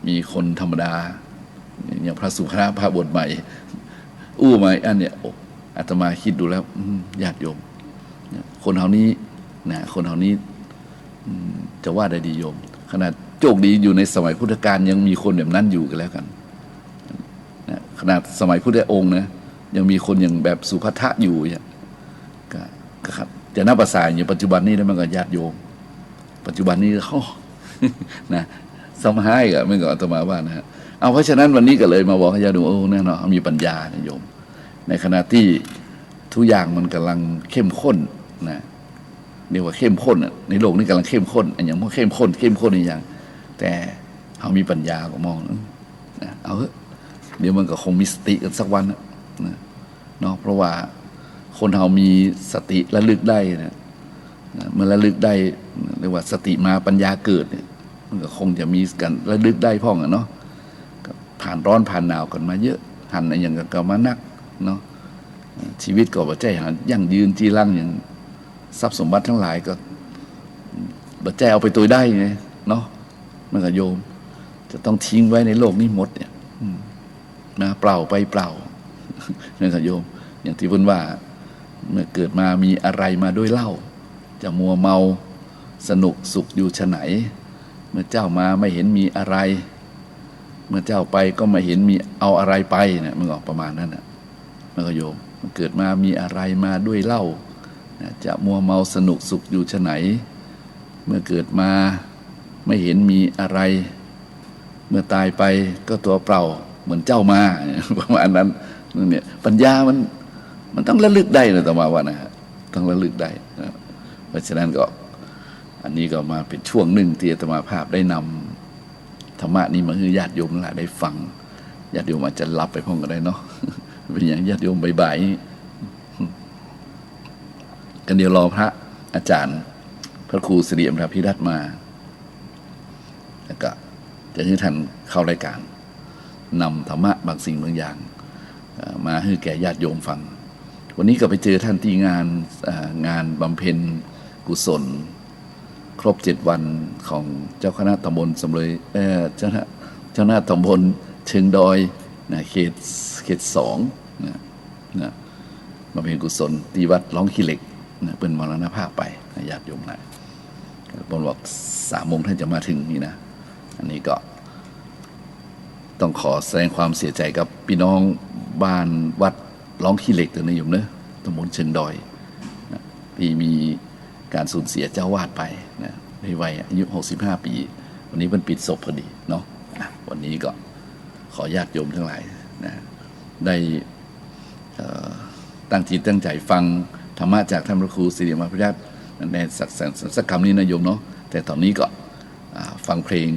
มีคนธรรมดาอย่างพระสุภาพระบทใหม่อู้มาอันเนี้ยอาตมาคิดดูแล้วญาติโยมคนเหล่านี้นะคนเหล่านี้จะว่าได้ดีโยมขนาดโชคดีอยู่ในสมัยพุทธกาลยังมีคนแบบนั้นอยู่กันแล้วกันนะขนาดสมัยพุทธองค์นะยังมีคนอย่างแบบสุภัททะอยู่เนี่ยก็ครับจะนับภาษาอย่างปัจจุบันนี้แล้วมันก็ญาติโยมปัจจุบันนี้เขานะสมัยก็ไม่ก็อาตมาว่านะฮะเอาเพราะฉะนั้นวันนี้ก็เลยมาบอกให้ญาติโยมแน่นอนมีปัญญานะโยมในขณะที่ทุกอย่างมันกำลังเข้มข้นนะเรียกว่าเข้มข้นในโลกนี้กำลังเข้มข้นอันอย่างพวกเข้มข้นอีกอย่างแต่เขามีปัญญาก็มองนะเอาเถอะเดี๋ยวมันก็คงมีสติกันสักวันนะเนาะเพราะว่าคนเรามีสติระลึกได้นะเมื่อระลึกได้เรียกว่าสติมาปัญญาเกิดเนี่ยมันก็คงจะมีกันระลึกได้พ่องเนาะผ่านร้อนผ่านหนาวกันมาเยอะหันอะไรอย่างก็มานักเนาะชีวิตก็บ่ใจหันยั่งยืนจีรังอย่างทรัพย์สมบัติทั้งหลายก็บ่ใจเอาไปตัวได้ไงเนาะมันก็โยมจะต้องทิ้งไว้ในโลกนี้หมดเนี่ยนะเปล่าไปเปล่านั่นก็โยมอย่างที่เพิ่นว่าเมื่อเกิดมามีอะไรมาด้วยเล่าจะมัวเมาสนุกสุขอยู่ฉไหนเมื่อเจ้ามาไม่เห็นมีอะไรเมื่อเจ้าไปก็ไม่เห็นมีเอาอะไรไปเนี่ยมันออกประมาณนั้นนะ แล้วก็โยมเกิดมามีอะไรมาด้วยเหล้าจะมัวเมาสนุกสุขอยู่ชะไหนเมื่อเกิดมาไม่เห็นมีอะไรเมื่อตายไปก็ตัวเปล่าเหมือนเจ้ามาประมาณนั้นเนี่ยปัญญามันต้องระลึกได้นะต่อมาว่านะฮะต้องระลึกได้นะเพราะฉะนั้นก็อันนี้ก็มาเป็นช่วงหนึ่งที่อาตมาภาพได้นำธรรมะนี้มาให้ญาติโยมหลายได้ฟังญาติโยมอาจจะรับไปพ้องกันได้เนาะเป็นอย่างญาติโยมบ่ายๆกันเดี๋ยวรอพระอาจารย์พระครูสิริอมรพิรัตน์มาแล้วก็จะให้ท่านเข้ารายการนำธรรมะบางสิ่งบางอย่างมาให้แก่ญาติโยมฟังวันนี้ก็ไปเจอท่านที่งานบำเพ็ญกุศลครบ7 วันของเจ้าคณะตำบลสำเลยเจ้าคณะตำบลเชิงดอยนะเขต2นะบำเพ็ญกุศลที่วัดร้องขี้เหล็กนะเป็นมรณภาพไปนะญาติโยมนะบนบอก3 โมงท่านจะมาถึงนี่นะอันนี้ก็ต้องขอแสดงความเสียใจกับพี่น้องบ้านวัดร้องขี้เหล็กตัวนี้อยู่เนอะตำบลเชิงดอยนะที่มีการสูญเสียเจ้าวาดไปนะในวัยอายุ65 ปีวันนี้เป็นปิดศพพอดีเนาะวันนี้ก็ขอญาติโยมทั้งหลายนะได้ตั้งจิตตั้งใจฟังธรรมะจากท่านพระครูสิริมาพิรัตน์ในสักคำนี้นะโยมเนาะแต่ตอนนี้ก็ฟังเพลง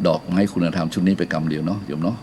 ดอกไม้คุณธรรมชุดนี้ไปกำเดียวเนาะโยมเนาะ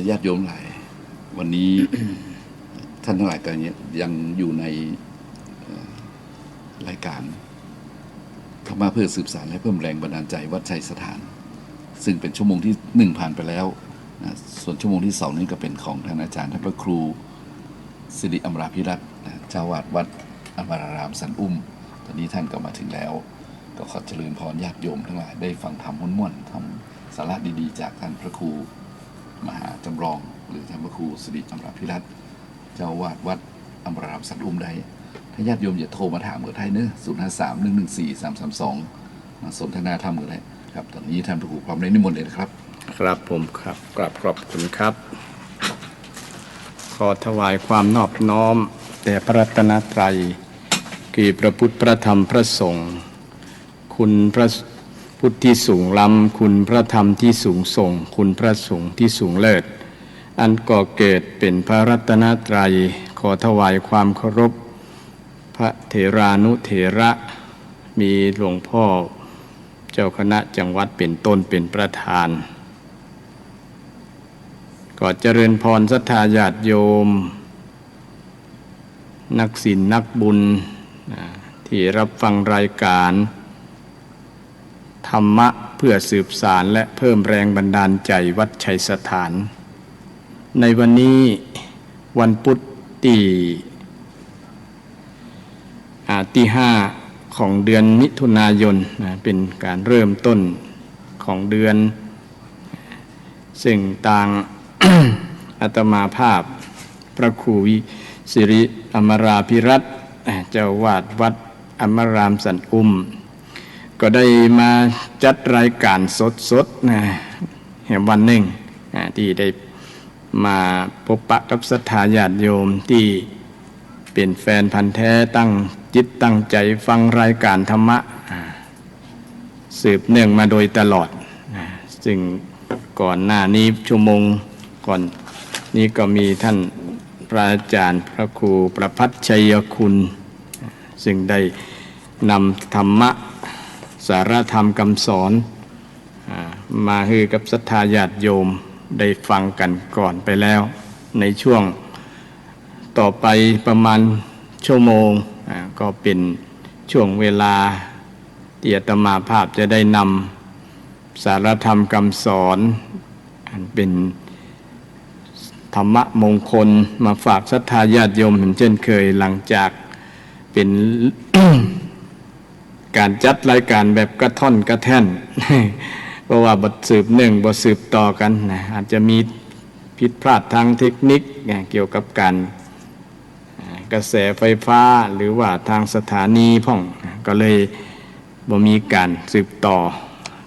ญาติโยมหลายวันนี้ ท่านทั้งหลายก็ยังอยู่ในรายการธรรมะเพื่อสืบสานและเพิ่มแรงบันดาลใจวัดชัยสถาน ซึ่งเป็นชั่วโมงที่1ผ่านไปแล้วนะส่วนชั่วโมงที่2นี้ก็เป็นของท่านอาจารย์ท่านพระครูสิริอมราภิรัตน์เจ้าวาดวัดอมรารามสันอุ้มตอนนี้ท่านก็มาถึงแล้วก็ขอเจริญพรญาติโยมทั้งหลายได้ฟังธรรมม่วนๆทำสาระดีๆจากท่านพระครูมหาจำลองหรือท่านพระครูสิริอมราภิรัตน์เจ้าวาดวัดอมรารามสันอุ้มได้ถ้าญาติโยมอย่าโทรมาถามเบอร์ไทยเนอะ053-114-332มาสนทนาธรรมกันเลยครับตอนนี้ท่านพระครูพร้อมในนิมนต์เลยนะครับครับผมครับกราบขอบคุณครับขอถวายความนอบน้อมแด่พระรัตนตรัยคือพระพุทธพระธรรมพระสงฆ์คุณพระพุทธที่สูงล้ำคุณพระธรรมที่สูงส่งคุณพระสงฆ์ที่สูงเลิศอันก่อเกิดเป็นพระรัตนตรัยขอถวายความเคารพพระเถรานุเถระมีหลวงพ่อเจ้าคณะจังหวัดเป็นต้นเป็นประธานก็เจริญพรศรัทธาญาติโยมนักศีลนักบุญที่รับฟังรายการธรรมะเพื่อสืบสานและเพิ่มแรงบันดาลใจวัดชัยสถานในวันนี้วันพุธที่5ของเดือนมิถุนายนเป็นการเริ่มต้นของเดือนซึ่งต่าง อาตมาภาพพระครูวิสิริอมราภิรัตน์เจ้าวาดวัดอมรามสันอุ้มก็ได้มาจัดรายการสดๆแห่งวันหนึ่งที่ได้มาพบปะกับศรัทธาญาติโยมที่เป็นแฟนพันธุ์แท้ตั้งจิตตั้งใจฟังรายการธรรมะสืบเนื่องมาโดยตลอดซึ่งก่อนหน้านี้ชั่วโมงก่อนนี้ก็มีท่านพระอาจารย์พระครูประภัชชัยคุณซึ่งได้นำธรรมะสารธรรมคำสอนมาให้กับศรัทธาญาติโยมได้ฟังกันก่อนไปแล้วในช่วงต่อไปประมาณชั่วโมงก็เป็นช่วงเวลาที่อาตมาภาพจะได้นำสารธรรมคำสอนเป็นธรรมะมงคลมาฝากศรัทธาญาติโยมเหมือนเช่นเคยหลังจากเป็น การจัดรายการแบบกระท่อนกระแท่น เพราะว่าบทสืบหนึ่งบทสืบต่อกันอาจจะมีผิดพลาดทางเทคนิคเกี่ยวกับการกระแสไฟฟ้าหรือว่าทางสถานีพ่องก็เลยบ่มีการสืบต่อ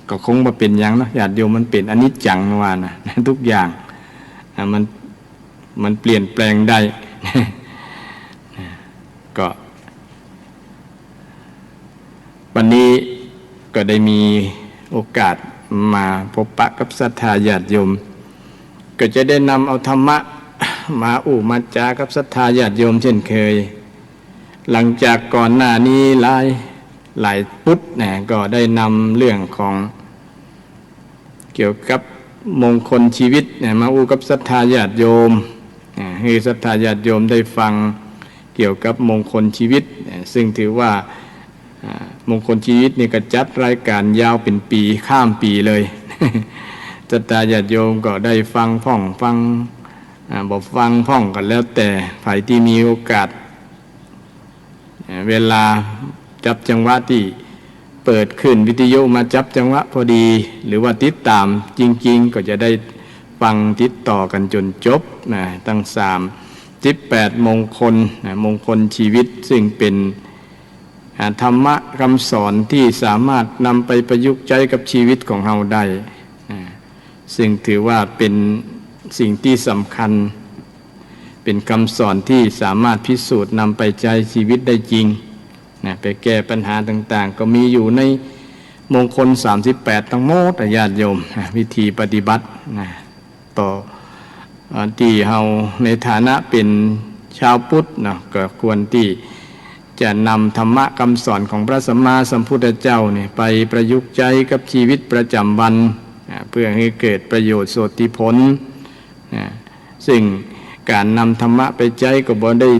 ก็คงมาเป็นอย่างนะญาติโยมมันเป็นอนิจจังว่านะทุกอย่างมันเปลี่ยนแปลงได้ ก็วันนี้ก็ได้มีโอกาสมาพบปะกับศรัทธาญาติโยมก็จะได้นำเอาธรรมะมามาจากับศรัทธาญาติโยมเช่นเคยหลังจากก่อนหน้านี้หลายพุทธก็ได้นำเรื่องของเกี่ยวกับมงคลชีวิตมากับศรัทธาญาติโยมให้ศรัทธาญาติโยมได้ฟังเกี่ยวกับมงคลชีวิตซึ่งถือว่ามงคลชีวิตนี่ก็จัดรายการยาวเป็นปีข้ามปีเลย ศรัทธาญาติโยมก็ได้ฟังพ่องฟังบอกฟังพ่องกันแล้วแต่ฝ่ายที่มีโอกาสเวลาจับจังหวะที่เปิดขึ้นวิทยุมาจับจังหวะพอดีหรือว่าติดตามจริงๆก็จะได้ฟังติดต่อกันจนจบตั้ง38มงคลมงคลชีวิตซึ่งเป็นธรรมะคำสอนที่สามารถนำไปประยุกต์ใช้กับชีวิตของเราได้ซึ่งถือว่าเป็นสิ่งที่สำคัญเป็นคำสอนที่สามารถพิสูจน์นำไปใช้ชีวิตได้จริงไปแก้ปัญหาต่างๆก็มีอยู่ในมงคล38ทั้งหมดญาติโยมวิธีปฏิบัติต่อที่เราในฐานะเป็นชาวพุทธก็ควรที่จะนำธรรมะคำสอนของพระสัมมาสัมพุทธเจ้าไปประยุกต์ใช้กับชีวิตประจำวัน เพื่อให้เกิดประโยชน์โสติผลซึ่งการนำธรรมะไปใช้ก็บ่ได้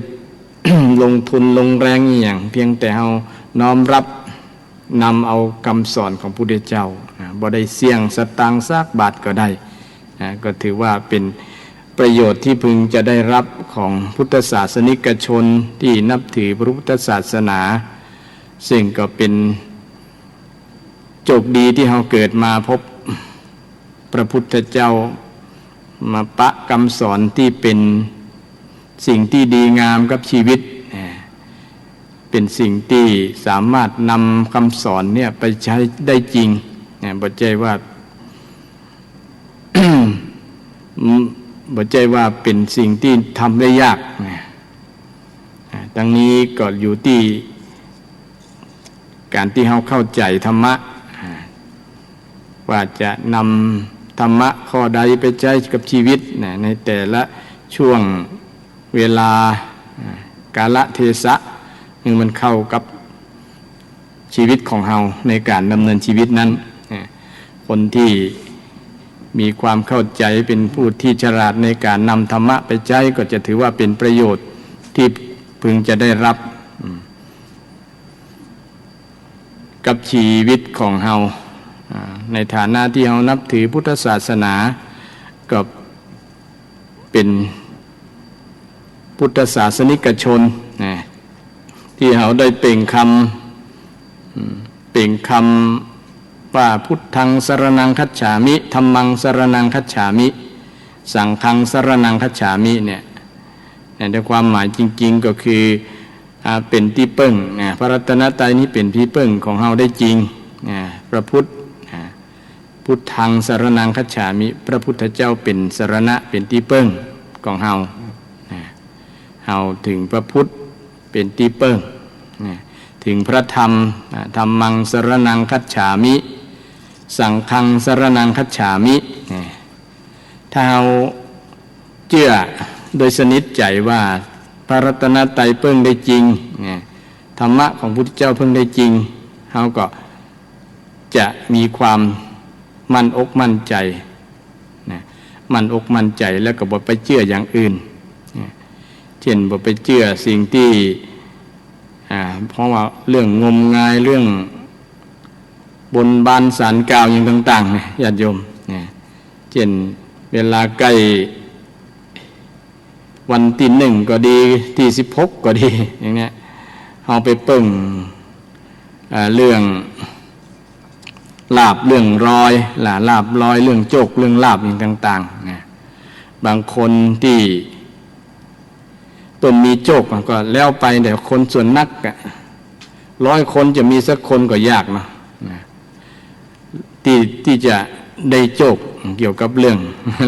ลงทุนลงแรงอย่างเพียงแต่เราน้อมรับนำเอาคำสอนของพระพุทธเจ้าบ่ได้เสี่ยงสตางค์สักบาทก็ได้ก็ถือว่าเป็นประโยชน์ที่พึงจะได้รับของพุทธศาสนิกชนที่นับถือพระพุทธศาสนาซึ่งก็เป็นโชคดีที่เราเกิดมาพบพระพุทธเจ้ามาปะคำสอนที่เป็นสิ่งที่ดีงามกับชีวิตเป็นสิ่งที่สามารถนำคำสอนเนี่ยไปใช้ได้จริงบ่ใจว่า บ่ใจว่าเป็นสิ่งที่ทำได้ยากทั้งนี้ก็อยู่ที่การที่เราเข้าใจธรรมะว่าจะนำธรรมะข้อใดไปใช้กับชีวิตในแต่ละช่วงเวลากาลเทศะมันเข้ากับชีวิตของเราในการดำเนินชีวิตนั้นคนที่มีความเข้าใจเป็นผู้ที่ฉลาดในการนำธรรมะไปใช้ก็จะถือว่าเป็นประโยชน์ที่พึงจะได้รับกับชีวิตของเราในฐานะที่เรานับถือพุทธศาสนาก็เป็นพุทธศาสนิกชนที่เราได้เปล่งคำว่าพุทธังสรณังคัจฉามิธัมมังสรณังคัจฉามิสังฆังสรณังคัจฉามิเนี่ยในความหมายจริงๆก็คือเป็นที่พึ่งพระรัตนตรัยนี้เป็นที่พึ่งของเราได้จริงพระพุทธพุทธังสรณังคัจฉามิพระพุทธเจ้าเป็นสรณะเป็นที่พึ่งของเราถึงพระพุทธเป็นที่พึ่งถึงพระธรรมธัมมังสรณังคัจฉามิสังฆังสรณังคัจฉามิถ้าเราเชื่อโดยสนิทใจว่าพระรัตนตรัยเพิ่งได้จริงธรรมะของพระพุทธเจ้าเพิ่งได้จริงเราก็จะมีความมั่นอกมั่นใจมั่นอกมั่นใจแล้วก็บ่ไปเชื่ออย่างอื่นเช่นบ่ไปเชื่อสิ่งที่เพราะว่าเรื่องงมงายเรื่องบนบานสารกล่าวอย่างต่างๆญาติโยมเช่นเวลาใกล้วันที่1ก็ดีที่16ก็ดีอย่างเงี้ยเอาไปเปิ้งเรื่องลาบเรื่องรอยลาบรอยเรื่องโจกเรื่องลาบอย่างต่างๆบางคนที่ต้นมีโจกก็แล้วไปแต่คนส่วนนัก100 คนจะมีสักคนก็ยากนะที่จะได้โจกเกี่ยวกับเรื่อง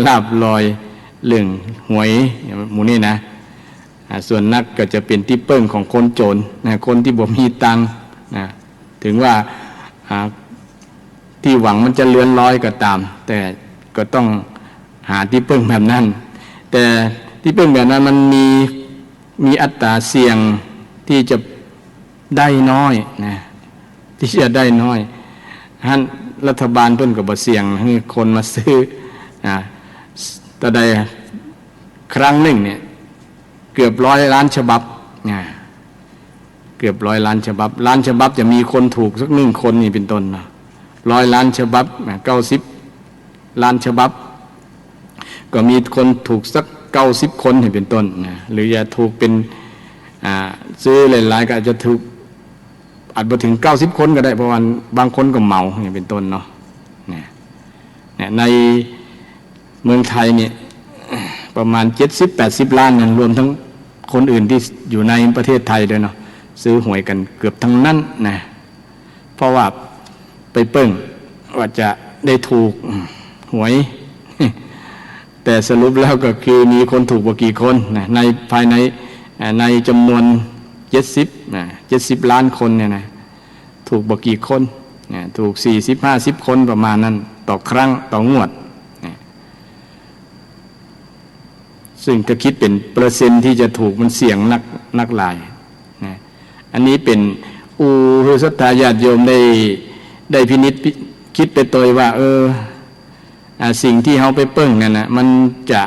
ลาบลอยเรื่องหวยหมู่นี้นะส่วนนักก็จะเป็นที่เปิ้งของคนโจรคนที่บ่มีตังค์ถึงว่าที่หวังมันจะเลื่อนลอยก็ตามแต่ก็ต้องหาที่เปิ้งแบบนั้นแต่ที่เปิ้งแบบนั้นมันมีอัตราเสี่ยงที่จะได้น้อยที่จะได้น้อยรัฐบาลเพิ่นก็บ่เสี่ยงให้คนมาซื้อแต่ใดครั้งหนึ่งเนี่ยเกือบ100 ล้านฉบับเกือบ100 ล้านฉบับล้านฉบับจะมีคนถูกสัก1 คนนี่เป็นต้นนะ100 ล้านฉบับ90 ล้านฉบับก็มีคนถูกสัก90 คนนี่เป็นต้นหรือจะถูกเป็นซื้อหลายๆก็อาจจะถูกอาจไปถึง90 คนก็ได้เพราะว่าบางคนก็เหมาอย่างเป็นต้นเนาะในเมืองไทยเนี่ยประมาณ70-80 ล้านรวมทั้งคนอื่นที่อยู่ในประเทศไทยด้วยเนาะซื้อหวยกันเกือบทั้งนั้นนะเพราะว่าไปเปิ้งว่าจะได้ถูกหวย แต่สรุปแล้วก็คือมีคนถูกบ่กี่คนในภายในจำนวน70 ล้านคนเนี่ยนะถูกบ่กี่คนถูก40-50 คนประมาณนั้นต่อครั้งต่องวดซึ่งถ้าคิดเป็นเปอร์เซ็นต์ที่จะถูกมันเสี่ยงนักหลายอันนี้เป็นศรัทธาญาติโยมได้พินิจคิดไปตัวว่า สิ่งที่เฮาไปเปิ้งนั่นนะมันจะ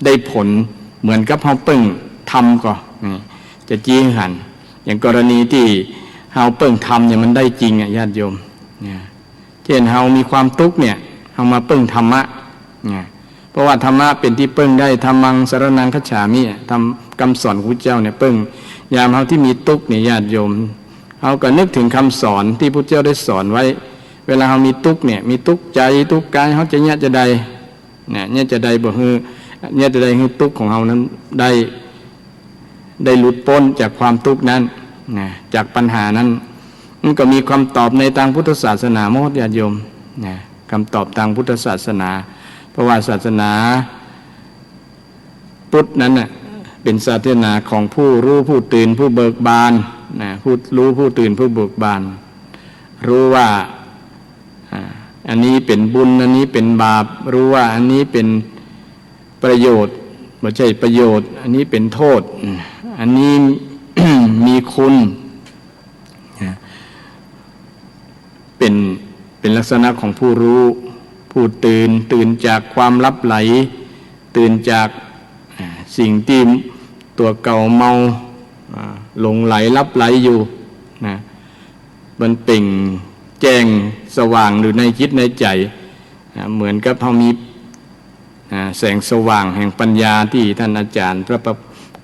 ได้ผลเหมือนกับเฮาเปิ้งทำก็จะจี้หันอย่างกรณีที่เฮาเปิ้งทำเนี่ยมันได้จริงญาติโยมเช่นเฮามีความทุกข์เนี่ยเฮามาเปิ้งธรรมะเพราะว่าธรรมะเป็นที่เปิ้งได้ธรรมังสรณังคัจฉามิทำคำสอนของพระเจ้าเนี่ยเปิ้งยามเฮาที่มีทุกข์เนี่ยญาติโยมเฮาก็นึกถึงคำสอนที่พระเจ้าได้สอนไว้เวลาเฮามีทุกข์เนี่ยมีทุกข์ใจทุกข์กายเฮาจะเนี่ยจะใดเนี่ยจะใดบ่ฮือเนี่ยจะใดฮือทุกข์ของเฮานั้นได้หลุดพ้นจากความทุกข์นั้นจากปัญหานั้นมันก็มีคำตอบในทางพุทธศาสนาหมดญาติโยมคำตอบทางพุทธศาสนาเพราะว่าศาสนาพุทธนั้นน่ะเป็นศาสนาของผู้รู้ผู้ตื่นผู้เบิกบานผู้รู้ผู้ตื่นผู้เบิกบานรู้ว่าอันนี้เป็นบุญอันนี้เป็นบาปรู้ว่าอันนี้เป็นประโยชน์ไม่ใช่ประโยชน์อันนี้เป็นโทษอันนี้ มีคุณเป็นลักษณะของผู้รู้ผู้ตื่นจากความลับไหลตื่นจากสิ่งที่ตัวเก่าเมาหลงไหลลับไหลอยู่มันเปล่งแจ้งสว่างอยู่ในจิตในใจเหมือนกับเขามีแสงสว่างแห่งปัญญาที่ท่านอาจารย์พระ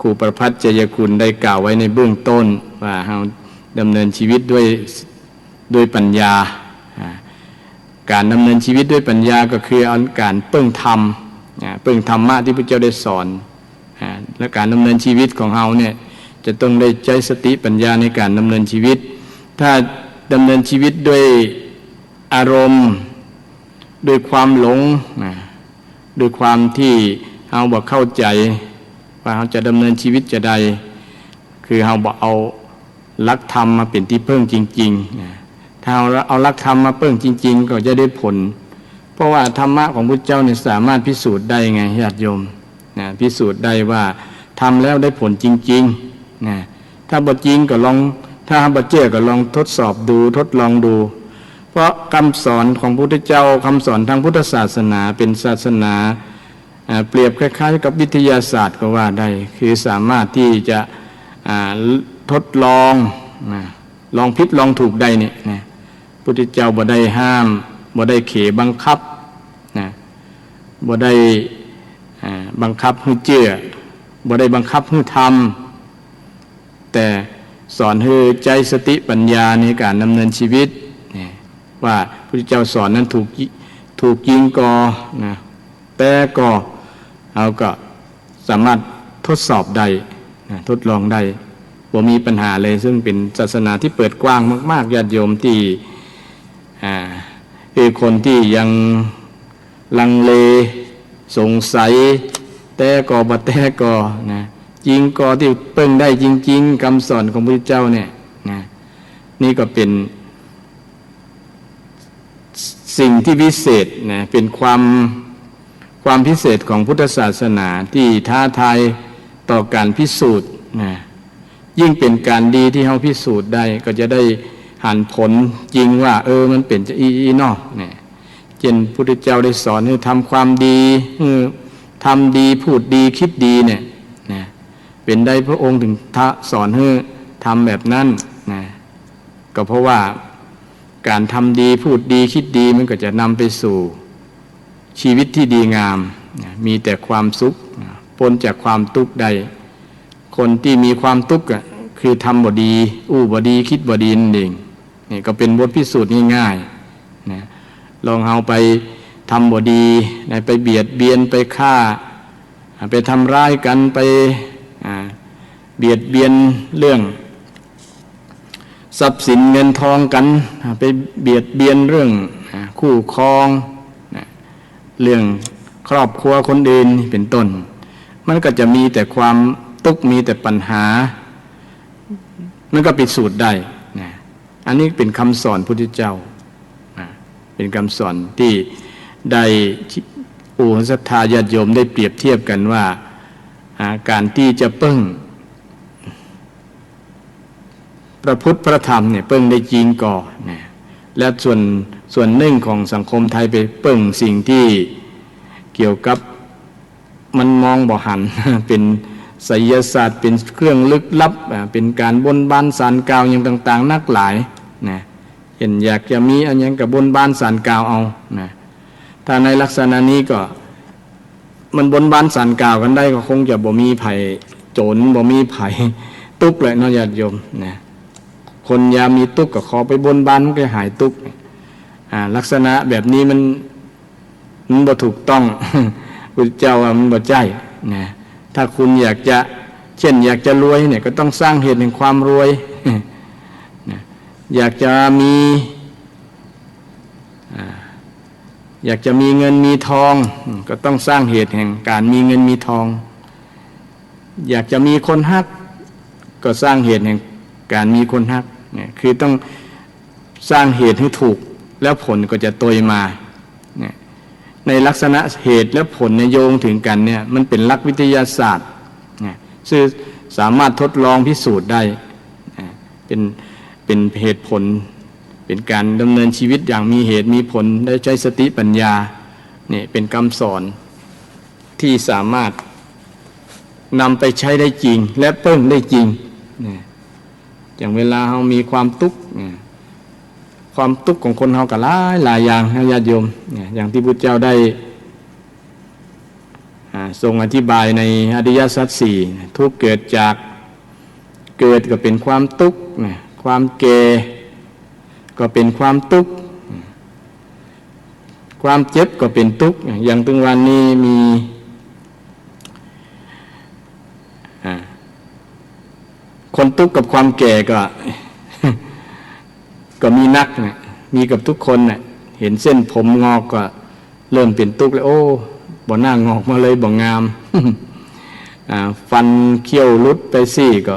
ครูประภัสจยคุณได้กล่าวไว้ในเบื้องต้นว่าเราดำเนินชีวิตด้วยปัญญาการดำเนินชีวิตด้วยปัญญาก็คือเอาการเปิ้งธรรมเปิ้งธรรมะที่พระเจ้าได้สอนและการดำเนินชีวิตของเราเนี่ยจะต้องได้ใช้สติปัญญาในการดำเนินชีวิตถ้าดำเนินชีวิตด้วยอารมณ์ด้วยความหลงด้วยความที่เราบ่เข้าใจว่าเราจะดำเนินชีวิตจะใดคือเราบ่เอาหลักธรรมมาเป็นที่พึ่งจริงๆถ้าเราเอาหลักธรรมมาพึ่งจริงๆก็จะได้ผลเพราะว่าธรรมะของพระเจ้าเนี่ยสามารถพิสูจน์ได้ไงญาติโยมพิสูจน์ได้ว่าทำแล้วได้ผลจริงๆถ้าบ่จริงก็ลองถ้าบ่เชื่อก็ลองทดสอบดูทดลองดูเพราะคำสอนของพระพุทธเจ้าคำสอนทางพุทธศาสนาเป็นศาสนาเปรียบคล้ายๆกับวิทยาศาสตร์ก็ว่าได้คือสามารถที่จะทดลองลองผิดลองถูกได้เนี่ยพระพุทธเจ้าบ่ได้ห้ามบ่ได้เขบังคับบ่ได้บังคับให้เชื่อบ่ได้บังคับให้ทำแต่สอนให้ใจสติปัญญาในการดำเนินชีวิตว่าพระพุทธเจ้าสอนนั้นถูกจริงก็แต่ก็เราก็สามารถทดสอบได้ทดลองได้บ่มีปัญหาเลยซึ่งเป็นศาสนาที่เปิดกว้างมากๆญาติโยมที่คือคนที่ยังลังเลสงสัยแต่ก็บ่แต่ก็จริงก็ที่เปิ้งได้จริงๆคำสอนของพระพุทธเจ้าเนี่ยนี่ก็เป็นสิ่งที่พิเศษเป็นความพิเศษของพุทธศาสนาที่ท้าทายต่อการพิสูจน์ยิ่งเป็นการดีที่เราพิสูจน์ได้ก็จะได้หันผลจริงว่ามันเป็นจะอีเนาะเช่นพุทธเจ้าได้สอนให้ทำความดีทำดีพูดดีคิดดีเนี่ยเป็นได้พระองค์ถึงสอนให้ทำแบบนั้นก็เพราะว่าการทำดีพูดดีคิดดีมันก็จะนำไปสู่ชีวิตที่ดีงามมีแต่ความสุขพ้นจากความทุกข์ใดคนที่มีความทุกข์คือทำบ่ดีบ่ดีคิดบ่ดีนั่นเองนี่ก็เป็นบทพิสูจน์ง่ายๆลองเอาไปทำบ่ดีไปเบียดเบียนไปฆ่าไปทำร้ายกันไปเบียดเบียนเรื่องทรัพย์สินเงินทองกันไปเบียดเบียนเรื่องคู่ครองเรื่องครอบครัวคนอื่นเป็นต้นมันก็จะมีแต่ความทุกข์มีแต่ปัญหามันก็พิสูจน์ได้อันนี้เป็นคำสอนพุทธเจ้าเป็นคำสอนที่ได้ศรัทธาญาติโยมได้เปรียบเทียบกันว่าการที่จะเปิ้งพระพุทธพระธรรมเนี่ยเปิ้งได้จริงก่อและ ส่วนหนึ่งของสังคมไทยไปเปิ่งสิ่งที่เกี่ยวกับมันมองบ่หัน เป็นไสยศาสตร์เป็นเครื่องลึกลับเป็นการบนบานสารกล่าวอย่างต่างๆนักหลายนะเห็นอยากจะมีอันยังกับบนบานสารกล่าวเอานะถ้าในลักษณะนี้ก็มันบนบานสารกล่าวกันได้ก็คงจะบ่มีไผโจรบ่มีไผตุกเลยเนาะญาติโยมนะคนยามมีตุกก็ขอไปบนบานมันก็หายตุกลักษณะแบบนี้มันบ่ถูกต้อง พุทธเจ้าว่ามันบ่ใช่นะถ้าคุณอยากจะเช่นอยากจะรวยเนี่ยก็ต้องสร้างเหตุแห่งความรวย นะอยากจะมีเงินมีทองก็ต้องสร้างเหตุแห่งการมีเงินมีทอง อยากจะมีคนฮักก็สร้างเหตุแห่งการมีคนฮักเนี่ยคือต้องสร้างเหตุให้ถูกแล้วผลก็จะโตยมาเนี่ยในลักษณะเหตุและผลในโยงถึงกันเนี่ยมันเป็นหลักวิทยาศาสตร์เนี่ยซึ่งสามารถทดลองพิสูจน์ได้เป็นเหตุผลเป็นการดำเนินชีวิตอย่างมีเหตุมีผลได้ใช้สติปัญญาเนี่ยเป็นคำสอนที่สามารถนำไปใช้ได้จริงและเพิ่มได้จริงเนี่ยอย่างเวลาเรามีความทุกข์ความทุกข์ของคนเราก็หลายอย่างนะญาติโยมอย่างที่พุทธเจ้าได้ทรงอธิบายในอริยสัจสี่ทุกข์เกิดจากเกิดก็เป็นความทุกข์ความแก่ก็เป็นความทุกข์ความเจ็บก็เป็นทุกข์อย่างถึงวันนี้มีคนทุกข์กับความแก่ก็ ก็มีนักนะมีกับทุกคนนะเห็นเส้นผมงอกก็เริ่มเป็นทุกข์แล้วโอ้บ่หน้างอกมาเลยบ่งาม ฟันเขี้ยวรุดไปซี่ก็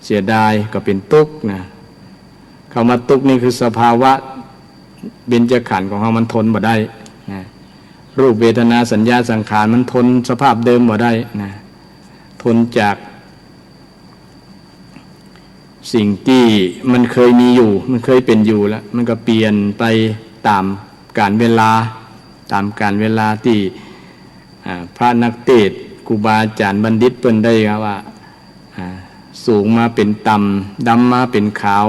เสียดายก็เป็นทุกข์นะคำว่าทุกข์นี่คือสภาวะเบญจขันธ์ของเรามันทนบ่ได้นะรูปเวทนาสัญญาสังขารมันทนสภาพเดิมบ่ได้นะทนจากสิ่งที่มันเคยมีอยู่มันเคยเป็นอยู่แล้วมันก็เปลี่ยนไปตามกาลเวลาที่พระนักเทศน์ครูบาอาจารย์บัณฑิตเพิ่นได้ว่าสูงมาเป็นต่ำดำมาเป็นขาว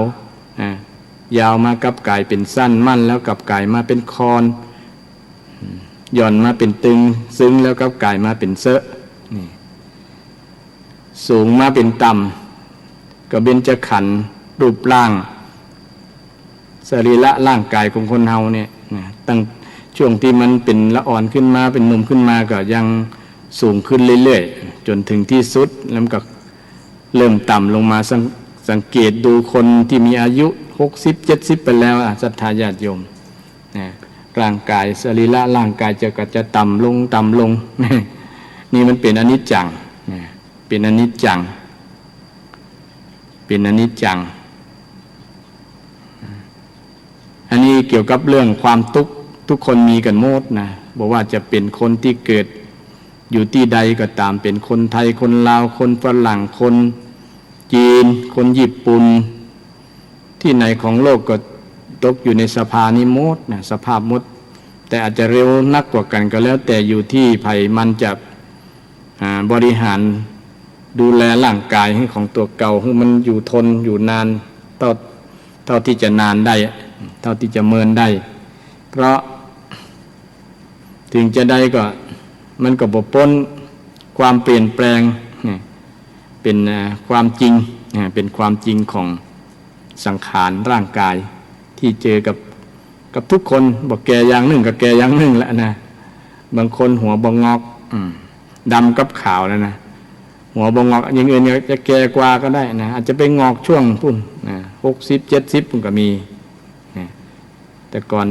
ยาวมากับกายเป็นสั้นมั่นแล้วกับกายมาเป็นคอนหย่อนมาเป็นตึงซึ้งแล้วกับกายมาเป็นเซอะนี่สูงมาเป็นต่ำก็เบญจขันธ์รูปร่างสรีระร่างกายของคนเฮาเนี่ยตั้งช่วงที่มันเป็นละอ่อนขึ้นมาเป็นหนุ่มขึ้นมาก็ยังสูงขึ้นเรื่อยๆจนถึงที่สุดแล้วก็เริ่มต่ำลงมาสังเกตดูคนที่มีอายุ60-70ไปแล้วศรัทธาญาติโยมร่างกายสรีระร่างกายจะต่ำลงนี่มันเป็นอนิจจังเป็นอนิจจังอันนี้เกี่ยวกับเรื่องความทุกข์ทุกคนมีกันหมดนะบอกว่าจะเป็นคนที่เกิดอยู่ที่ใดก็ตามเป็นคนไทยคนลาวคนฝรั่งคนจีนคนญี่ปุ่นที่ไหนของโลกก็ตกอยู่ในสภานี้หมดนะสภาพหมดแต่อาจจะเร็วนักกว่ากันก็แล้วแต่อยู่ที่ไผมันจะบริหารดูแลร่างกายให้ของตัวเก่าให้มันอยู่ทนอยู่นานเท่าที่จะนานได้เท่าที่จะเมินได้เพราะถึงจะได้ก็มันก็บ่พ้นความเปลี่ยนแปลงเป็นความจริงเป็นความจริงของสังขารร่างกายที่เจอกับทุกคนบอกแก่อย่างหนึ่งกับแก่อย่างหนึ่งแล้วนะบางคนหัวบงอกดำกับขาวแล้วนะหัวบงอกอย่างอื่นจะแก่กว่าก็ได้นะอาจจะไปงอกช่วงพุ่น60-70พุ่นก็มีแต่ก่อน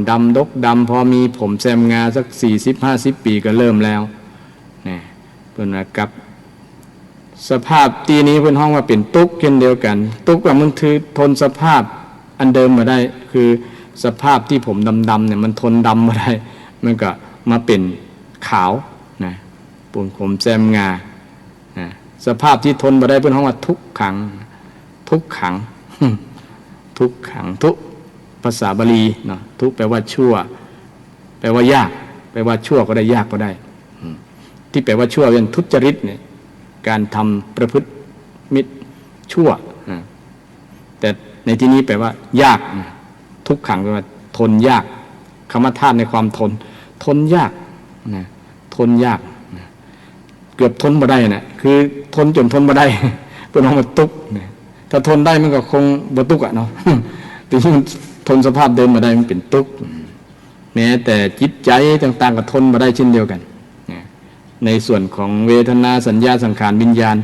ดำพอมีผมแซมงาสัก40-50 ปีก็เริ่มแล้วเพิ่นว่ากับสภาพตีนี้เพิ่นห้องว่าเป็นทุกข์เช่นเดียวกันทุกข์ว่ามันคือทนสภาพอันเดิมมาได้คือสภาพที่ผมดำเนี่ยมันทนดำมาได้มันก็มาเป็นขาวนะปุ่นผมแซมงาสภาพที่ทนมาได้เพิ่นห้องว่าทุกขัง ภาษาบาลีเนาะทุแปลว่าชั่วแปลว่ายากแปลว่าชั่วก็ได้ยากก็ได้ที่แปลว่าชั่วเป็นทุจริตเนี่ยการทำประพฤติมิตรชั่วแต่ในที่นี้แปลว่ายากทุกขังแปลว่าทนยากคำว่าธาตุในความทนยากนะทนยากนะเกือบทนบ่ได้นะคือทนจนทนบ่ได้เพื่อนเอามาตุกนะถ้าทนได้มันก็คงบ่ตุกเนาะแต่ที่มันทนสภาพเดิมมาได้มันเป็นตุกแม้แต่จิตใจต่างๆก็ทนมาได้เช่นเดียวกันในส่วนของเวทนาสัญญาสังขารวิญญาณ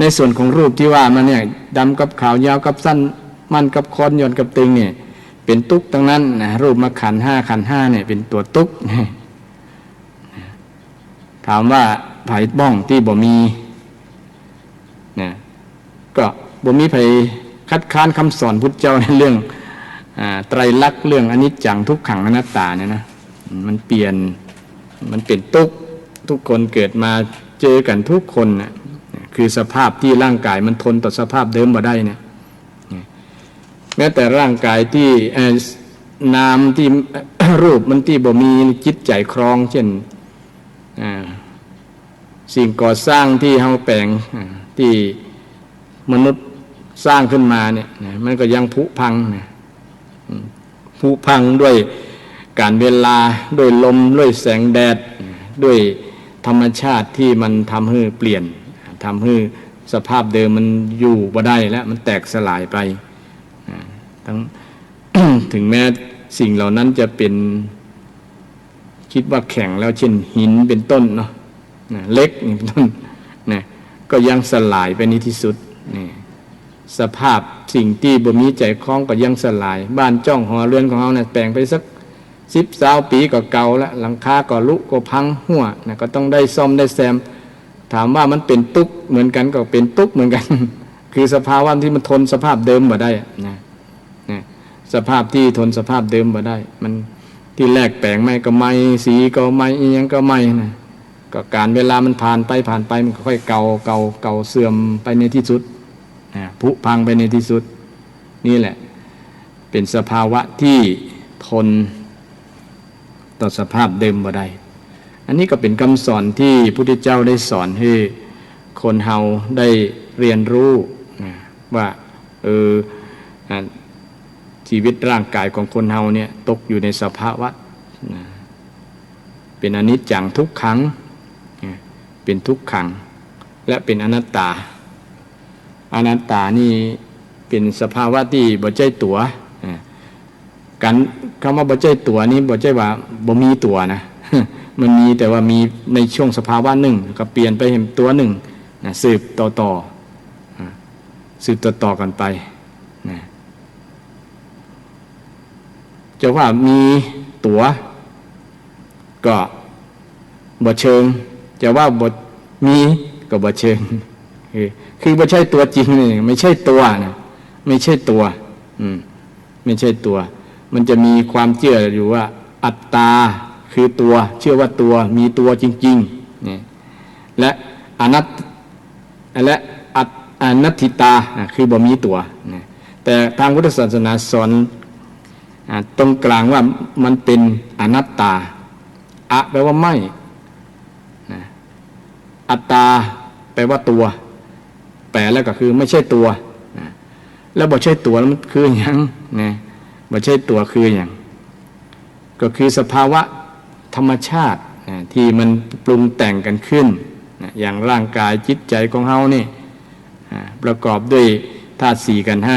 ในส่วนของรูปที่ว่ามันเนี่ยดำกับขาวยาวกับสั้นมันกับค้อนย้อนกับตึงเนี่ยเป็นตุกทั้งนั้นนะรูปมาขันธ์ห้าเนี่ยเป็นตัวตุกถามว่าไผ่บ้องที่บ่มีนะก็บ่มีไผ่คัดค้านคำสอนพุทธเจ้าในเรื่องไตรลักษณ์เรื่องอนิจจังทุกขังอนัตตาเนี่ยนะมันเปลี่ยนมันเป็นตุกทุกคนเกิดมาเจอกันทุกคนนะคือสภาพที่ร่างกายมันทนต่อสภาพเดิมบ่ได้เนี่ยแม้แต่ร่างกายที่นามที่ รูปมันที่บ่มีจิตใจครองเช่นสิ่งก่อสร้างที่เฮาแปลงที่มนุษย์สร้างขึ้นมาเนี่ยมันก็ยังผุพังผุพังด้วยการเวลาด้วยลมด้วยแสงแดดด้วยธรรมชาติที่มันทำให้เปลี่ยนทำให้สภาพเดิมมันอยู่บ่ได้แล้วมันแตกสลายไปทั้ง ถึงแม้สิ่งเหล่านั้นจะเป็นคิดว่าแข็งแล้วเช่นหินเป็นต้นเนาะเล็กนี่เป็นต้นนะก็ยังสลายไปในที่สุดนี่สภาพสิ่งที่บ่มีใจคล้องก็ยังสลายบ้านจ้องหอเรือนของเราเนี่ยแปลงไปสัก10-20 ปีก็เก่าแล้วหลังคาก็ลุก็พังหัวนะก็ต้องได้ซ่อมได้แซมถามว่ามันเป็นตุ๊กเหมือนกันก็เป็นตุ๊กเหมือนกัน คือสภาวะที่มันทนสภาพเดิมบ่ได้นะสภาพที่ทนสภาพเดิมบ่ได้มันที่แรกแปลงไม่ก็ไม่สีก็ไม่อีหยังก็ไม่นะก็การเวลามันผ่านไปมันค่อยเก่าเสื่อมไปในที่สุดผุพังไปในที่สุดนี่แหละเป็นสภาวะที่ทนต่อสภาพเดิมบ่ได้อันนี้ก็เป็นคำสอนที่พระพุทธเจ้าได้สอนให้คนเฮาได้เรียนรู้ว่าชีวิตร่างกายของคนเฮาเนี่ยตกอยู่ในสภาวะเป็นอนิจจังทุกขังเป็นทุกขังและเป็นอนัตตาอนัตตานี่เป็นสภาวะที่บ่ใช่ตัวการคำว่าบ่ใช่ตัวนี้บ่ใช่ว่าบ่มีตัวนะ มันมีแต่ว่ามีในช่วงสภาวะหนึ่งก็เปลี่ยนไปเป็นตัวหนึ่งสืบต่อกันไปจะว่ามีตัวก็บ่เชิงจะว่าบ่มีก็บ่เชิงคือบ่ใช่ตัวจริงนี่ไม่ใช่ตัวนะไม่ใช่ตัวไม่ใช่ตัวมันจะมีความเชื่ออยู่ว่าอัตตาคือตัวเชื่อว่าตัวมีตัวจริงๆนี่และอนัตถิตาคือบ่มีตัวนี่แต่ทางพุทธศาสนาสอนตรงกลางว่ามันเป็นอนัตตาอะแปลว่าไม่อัตตาแปลว่าตัวแปลแล้วก็คือไม่ใช่ตัวแล้วบ่ใช่ตัวแล้วมันคือหยังนะบ่ใช่ตัวคือหยังก็คือสภาวะธรรมชาติที่มันปรุงแต่งกันขึ้นอย่างร่างกายจิตใจของเฮานี่ประกอบด้วยธาตุ4กัน5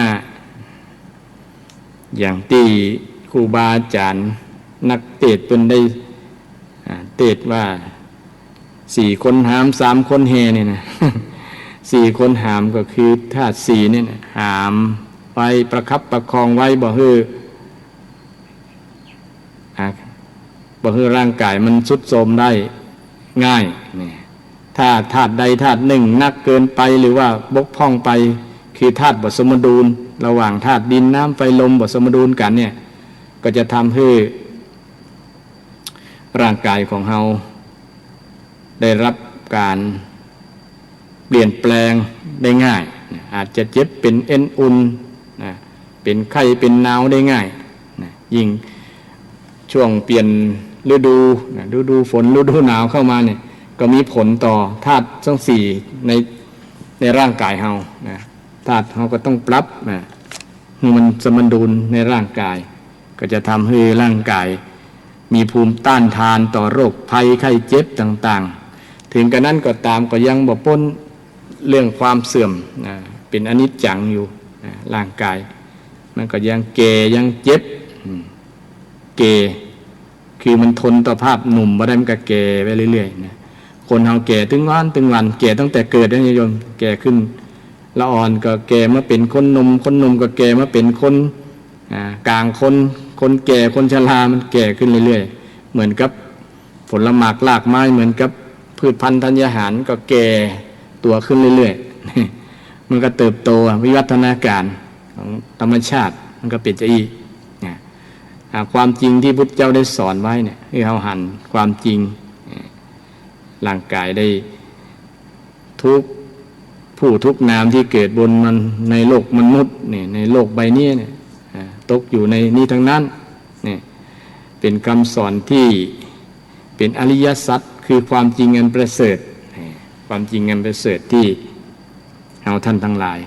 อย่างที่ครูบาอาจารย์นักเทศน์เพิ่นได้เทศน์ว่า4คนหาม3คนแห่นี่นะ 4คนหามก็คือธาตุ4นี่นะหามไว้ประคับประคองไว้บ่ให้ร่างกายมันทรุดโทรมได้ง่ายนี่ถ้าธาตุใดธาตุหนึ่งนักเกินไปหรือว่าบกพร่องไปคือธาตุบ่สมดุลระหว่างธาตุดินน้ำไฟลมบ่สมดุลกันเนี่ยก็จะทำให้ร่างกายของเฮาได้รับการเปลี่ยนแปลงได้ง่ายอาจจะเจ็บเป็นเอ็นอุ่นเป็นไข้เป็นหนาวได้ง่าย นะยิ่งช่วงเปลี่ยนฤดูนะฤดูฝนฤดูหนาวเข้ามาเนี่ยก็มีผลต่อธาตุทั้งสี่ในร่างกายเฮานะธาตุเฮาก็ต้องปรับนะให้มันสมดุลในร่างกายก็จะทำให้ร่างกายมีภูมิต้านทานต่อโรคภัยไข้เจ็บต่างๆถึงกระนั้นก็ตามก็ยังบ่พ้นเรื่องความเสื่อมนะเป็นอนิจจังอยู่นะร่างกายมันก็ยังแก่ยังเจ็บแก่คือมันทนต่อภาพหนุ่มบ่ได้มันก็แก่ไปเรื่อยๆนะคนเฮาแก่ถึงวันแก่ตั้งแต่เกิดนะโยมแก่ขึ้นละอ่อนก็แก่มาเป็นคนหนุ่มก็แก่มาเป็นคนกลางคนแก่คนชรามันแก่ขึ้นเรื่อยๆเหมือนกับผลหมากรากไม้เหมือนกับพืชพันธุ์ธัญญาหารก็แก่ตัวขึ้นเรื่อยๆมันก็เติบโตวิวัฒนาการของธรรมชาติมันก็เป็นจะอีความจริงที่พุทธเจ้าได้สอนไว้เนี่ยคือเอาหันความจริงร่างกายได้ทุกผู้ทุกนามที่เกิดบนมันในโลกมนุษย์เนี่ยในโลกใบนี้เนี่ยตกอยู่ในนี้ทั้งนั้นเนี่ยเป็นคำสอนที่เป็นอริยสัจคือความจริงอันประเสริฐความจริงอันประเสริฐที่เอาท่านทั้งหลาย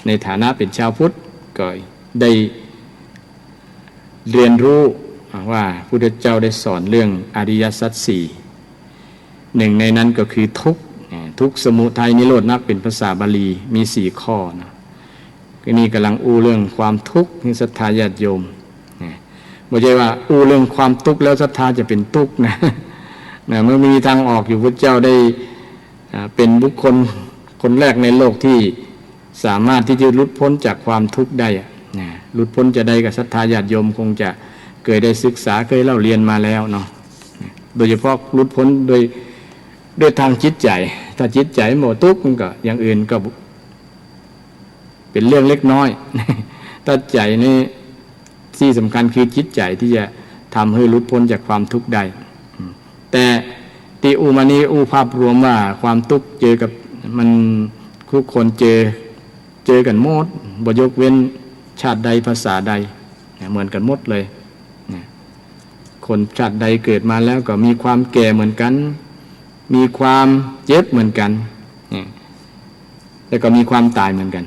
ในฐานะเป็นชาวพุทธก็ได้เรียนรู้ว่าพระพุทธเจ้าได้สอนเรื่องอริยสัจสี่หนึ่งในนั้นก็คือทุกข์สมุทัยนิโรธมรรคเป็นภาษาบาลีมี4ข้อนะนี่กำลังอู้เรื่องความทุกข์นี่ศรัทธาญาติโยมไม่ใช่ว่าอู้เรื่องความทุกข์แล้วศรัทธาจะเป็นทุกข์นะเมื่อมีทางออกอยู่พระเจ้าได้เป็นบุคคลคนแรกในโลกที่สามารถที่จะหลุดพ้นจากความทุกข์ได้หลุดพ้นจะได้กับศรัทธาญาติโยมคงจะเคยได้ศึกษาเคยเล่าเรียนมาแล้วเนาะโดยเฉพาะหลุดพ้นโดยทางจิตใจถ้าจิตใจหมดทุกข์มันก็อย่างอื่นก็เป็นเรื่องเล็กน้อยถ้าใจนี่ที่สำคัญคือจิตใจที่จะทำให้หลุดพ้นจากความทุกข์ได้แต่ที่อูมานี้อูภาพรวมว่าความทุกข์เจอกับมันทุกคนเจอกันหมดบ่ยกเว้นชาติใดภาษาใดเหมือนกันหมดเลยคนชาติใดเกิดมาแล้วก็มีความแก่เหมือนกันมีความเจ็บเหมือนกันแล้วก็มีความตายเหมือนกัน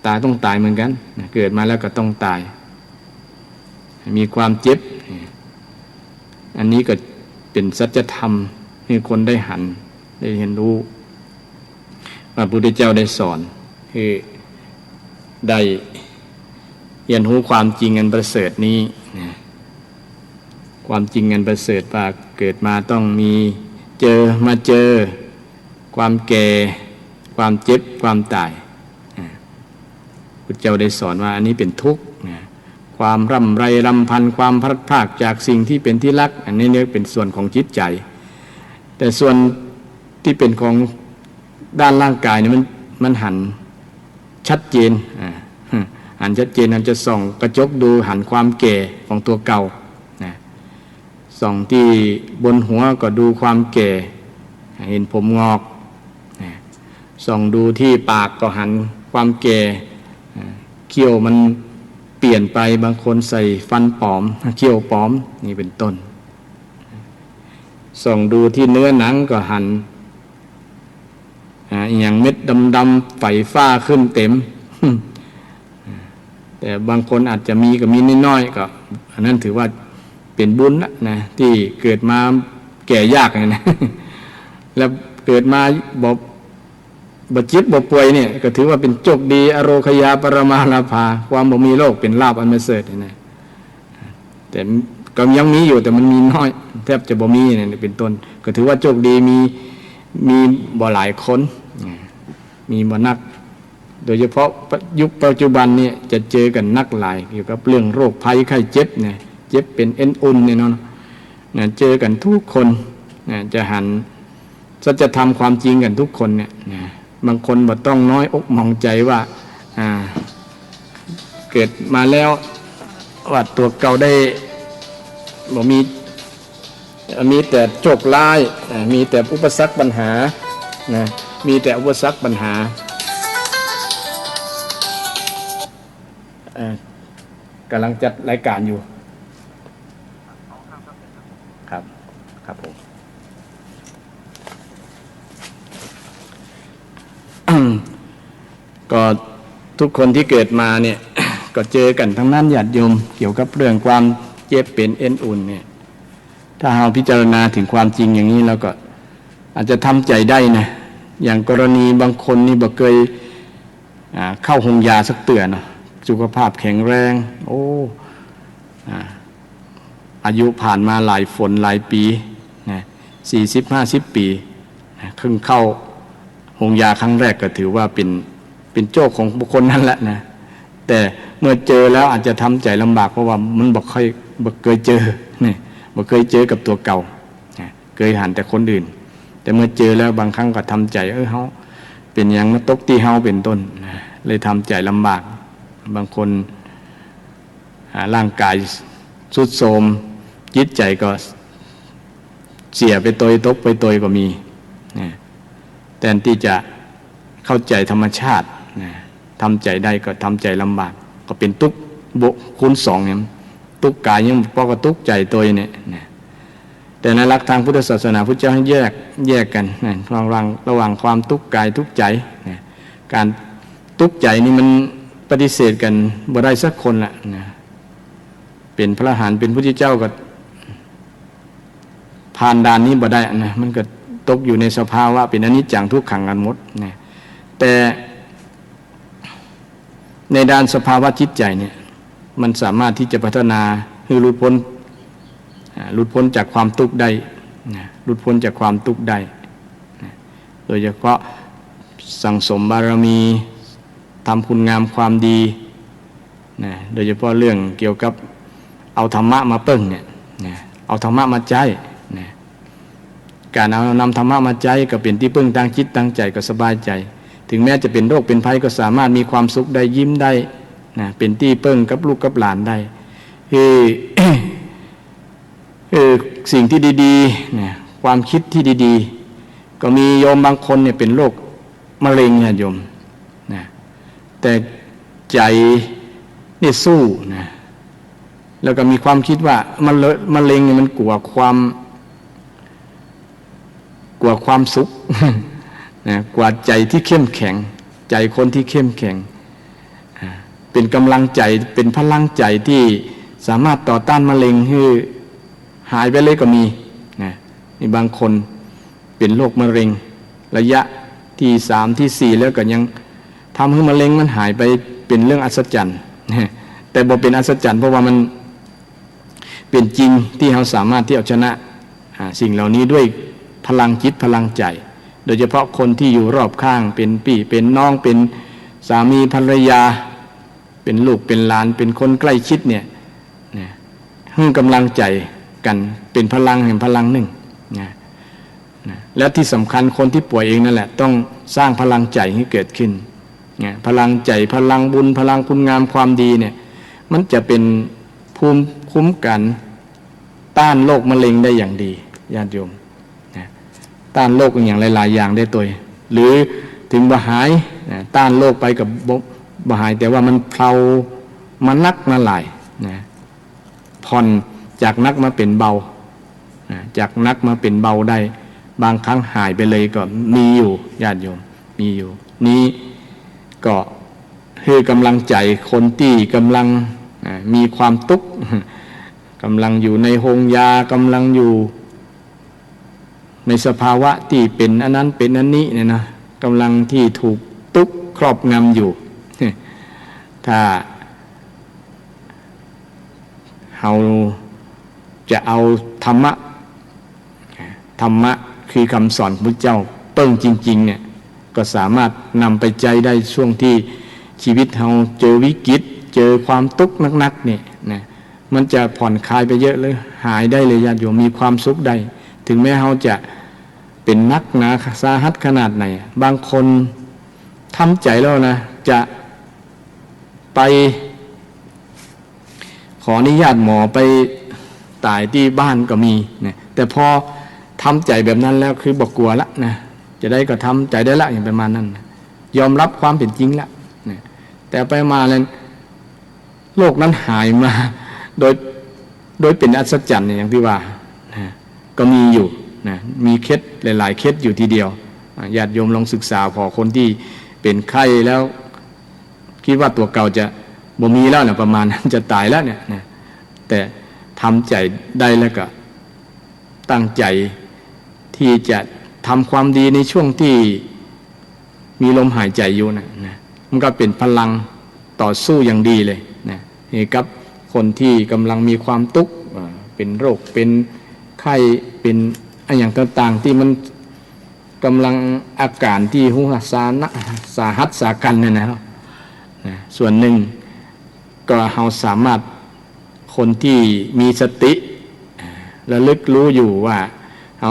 ตายต้องตายเหมือนกันเกิดมาแล้วก็ต้องตายมีความเจ็บอันนี้ก็เป็นสัจธรรมให้คนได้หันได้เห็นรู้ว่าพระพุทธเจ้าได้สอนคือได้เรียนรู้ความจริงอันประเสริฐนี้ความจริงอันประเสริฐว่าเกิดมาต้องมีเจอความแก่ความเจ็บความตายพุทธเจ้าได้สอนว่าอันนี้เป็นทุกข์ความร่ำไรรำพันความพลัดพรากจากสิ่งที่เป็นที่รักอันนี้เนี่ยเป็นส่วนของจิตใจแต่ส่วนที่เป็นของด้านร่างกายเนี่ยมันหันชัดเจนหันชัดเจนมันจะส่องกระจกดูหันความแก่ของตัวเก่าส่องที่บนหัวก็ดูความแก่เห็นผมงอกส่องดูที่ปากก็หันความแก่เขี้ยวมันเปลี่ยนไปบางคนใส่ฟันปลอมเขี้ยวปลอมนี่เป็นต้นส่องดูที่เนื้อหนังก็หันอย่างเม็ดดำๆไฝฟ้าขึ้นเต็มแต่บางคนอาจจะมีก็มีน้อยๆก็อันนั้นถือว่าเป็นบุญนะที่เกิดมาแก่ยากนะแล้วเกิดมาบ่เจ็บบ่ป่วยเนี่ยก็ถือว่าเป็นโชคดีอโรคยาปรมาลาภาความบ่มีโรคเป็นลาภอันประเสริฐนะแต่ก็ยังมีอยู่แต่มันมีน้อยแทบจะบ่มีเนี่ยเป็นต้นก็ถือว่าโชคดีมีบ่หลายคนมีบ่นักโดยเฉพาะยุคปัจจุบันเนี่ยจะเจอกันนักหลายเกี่ยวกับเรื่องโรคภัยไข้เจ็บเนี่ยเจ็บเป็นเอ็นอุ่นเนี่ยเนาะเจอกันทุกคนจะหันสัจธรรมความจริงกันทุกคนเนี่ยบางคนบ่ต้องน้อยอกมองใจว่าเกิดมาแล้วว่าตัวเก่าได้บ่มีแต่โชคร้ายมีแต่อุปสรรคปัญหามีแต่อุปสรรคปัญหา กำลังจัดรายการอยู่ครับครับผม ก็ทุกคนที่เกิดมาเนี่ย ก็เจอกันทั้งนั้นญาติโยมเกี่ยวกับเรื่องความเจ็บเป็นเอ็นอุ่นเนี่ยถ้าเราพิจารณาถึงความจริงอย่างนี้เราก็อาจจะทำใจได้นะอย่างกรณีบางคนนี่บ่เคยเข้าหงยาสักเตือนเนาะสุขภาพแข็งแรงโอ้อายุผ่านมาหลายฝนหลายปีนะ40-50 ปีนะเพิ่งเข้าหงยาครั้งแรกก็ถือว่าเป็นโชคของบุคคลนั้นแหละนะแต่เมื่อเจอแล้วอาจจะทำใจลำบากเพราะว่ามันบ่เคยเจอนี่บ่เคยเจอกับตัวเก่าเคยหันแต่คนอื่นแต่เมื่อเจอแล้วบางครั้งก็ทำใจเฮาเป็นอย่างมาตกที่เฮาเป็นต้นนะเลยทำใจลำบากบางคนร่างกายทรุดโทรมจิตใจก็เสียไปตกไปก็มีนะแทนที่จะเข้าใจธรรมชาตินะทำใจได้ก็ทำใจลำบากก็เป็นทุกข์คูณ2เนี่ยทุกข์กายยังพอก็ทุกข์ใจตัวเนี่ยนะแต่ในหลักทางพุทธศาสนาพุทธเจ้าให้แยกกันนะระหว่างความทุกข์กายทุกข์ใจนะการทุกข์ใจนี่มันปฏิเสธกันบ่ได้สักคนละนะเป็นพระอรหันต์เป็นพุทธเจ้าก็ผ่านด่านนี้บ่ได้นะมันก็ตกอยู่ในสภาวะเป็นอนิจจังทุกขังกันหมดนะแต่ในด้านสภาวะจิตใจเนี่ยมันสามารถที่จะพัฒนาให้หลุดพ้นจากความทุกข์ได้นะหลุดพ้นจากความทุกข์ได้นะโดยเฉพาะสั่งสมบารมีทำคุณงามความดีนะโดยเฉพาะเรื่องเกี่ยวกับเอาธรรมะมาเปิ้งเนี่ยนะเอาธรรมะมาใจนะการเอานำธรรมะมาใจก็เป็นที่พึ่งทางจิตทางใจก็สบายใจถึงแม้จะเป็นโรคเป็นภัยก็สามารถมีความสุขได้ยิ้มได้นะเป็นที่พึ่งกับลูกกับหลานได้คือ สิ่งที่ดีๆนะความคิดที่ดีๆก็มีโยมบางคนเนี่ยเป็นโรคมะเร็งนะโยมนะแต่ใจนี่สู้นะแล้วก็มีความคิดว่ามะเร็งเนี่ยมันกลัวความสุข นะกว่าใจที่เข้มแข็งใจคนที่เข้มแข็งเป็นกำลังใจเป็นพลังใจที่สามารถต่อต้านมะเร็งให้หายไปเลยก็มีนะนี่บางคนเป็นโรคมะเร็งระยะที่3ที่4แล้วก็ยังทำให้มะเร็งมันหายไปเป็นเรื่องอัศจรรย์นะแต่บ่เป็นอัศจรรย์เพราะว่ามันเป็นจริงที่เราสามารถที่จะชนะสิ่งเหล่านี้ด้วยพลังจิตพลังใจโดยเฉพาะคนที่อยู่รอบข้างเป็นพี่เป็นน้องเป็นสามีภรรยาเป็นลูกเป็นหลานเป็นคนใกล้ชิดเนี่ยให้กำลังใจกันเป็นพลังแห่งพลังหนึ่งนะและที่สำคัญคนที่ป่วยเองนั่นแหละต้องสร้างพลังใจให้เกิดขึ้นนะพลังใจพลังบุญพลังคุณงามความดีเนี่ยมันจะเป็นภูมิคุ้มกันต้านโรคมะเร็งได้อย่างดีญาติโยมต้านโรคอย่างหลายๆอย่างได้ตัวหรือถึงบ่หายต้านโรคไปกับบ่หายแต่ว่ามันเพลามันนักมาหลายนะผ่อนจากนักมาเป็นเบาจากนักมาเป็นเบาได้บางครั้งหายไปเลยก็มีอยู่ญาติโยมมีอยู่นี้ก็คือกำลังใจคนที่กำลังมีความทุกข์กำลังอยู่ในโรงยากำลังอยู่ในสภาวะที่เป็นอันนั้นเป็นอันนี้เนี่ยนะกำลังที่ถูกทุกข์ครอบงำอยู่ถ้าเราจะเอาธรรมะคือคำสอนของพระเจ้าเปิ้งจริงๆเนี่ยก็สามารถนำไปใจได้ช่วงที่ชีวิตเราเจอวิกฤตเจอความทุกข์นักๆเนี่ยนะมันจะผ่อนคลายไปเยอะเลยหายได้เลยญาติโยมมีความสุขได้ถึงแม้เราจะเป็นนักหนาสาหัสขนาดไหนบางคนทำใจแล้วนะจะไปขออนุญาตหมอไปตายที่บ้านก็มีนะแต่พอทำใจแบบนั้นแล้วคือบอกกลัวละนะจะได้ก็ทำใจได้ละอย่างประมาณนั้นนะยอมรับความเป็นจริงละนะแต่ไปมาแล้ว โรคนั้นหายมาโดยเป็นอัศจรรย์อย่างที่ว่านะก็มีอยู่นะมีเคสหลายๆเคสอยู่ทีเดียวญาติโยมลองศึกษาพอคนที่เป็นไข้แล้วคิดว่าตัวเก่าจะบ่มีแล้วนะประมาณนั้นจะตายแล้วเนี่ยนะแต่ทำใจได้แล้วก็ตั้งใจที่จะทำความดีในช่วงที่มีลมหายใจอยู่นะมันก็เป็นพลังต่อสู้อย่างดีเลยนะนี่กับคนที่กำลังมีความทุกข์เป็นโรคเป็นไข้เป็นอย่างต่างๆที่มันกำลังอาการที่หุหัสานะสาหัสสากันเนี่ยนะครับส่วนหนึ่งก็เราสามารถคนที่มีสติระลึกรู้อยู่ว่าเรา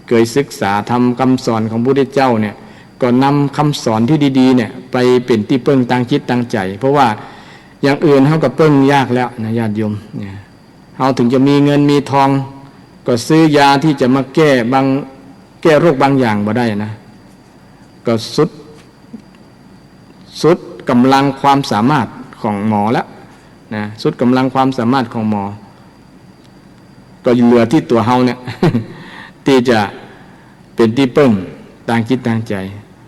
เคยศึกษาทำคำสอนของพระพุทธเจ้าเนี่ยก็นำคำสอนที่ดีๆเนี่ยไปเป็นที่เพิ่งตั้งจิตตั้งใจเพราะว่าอย่างอื่นเขาก็เพิ่งยากแล้วนะญาติโยมเนี่ยเขาถึงจะมีเงินมีทองก็ซื้อยาที่จะมาแก้โรคบางอย่างบ่ได้นะก็สุดกำลังความสามารถของหมอแล้วนะสุดกำลังความสามารถของหมอก็เหลือที่ตัวเฮาเนี่ย ที่จะเป็นที่พึ่งตั้งจิตตั้งใจ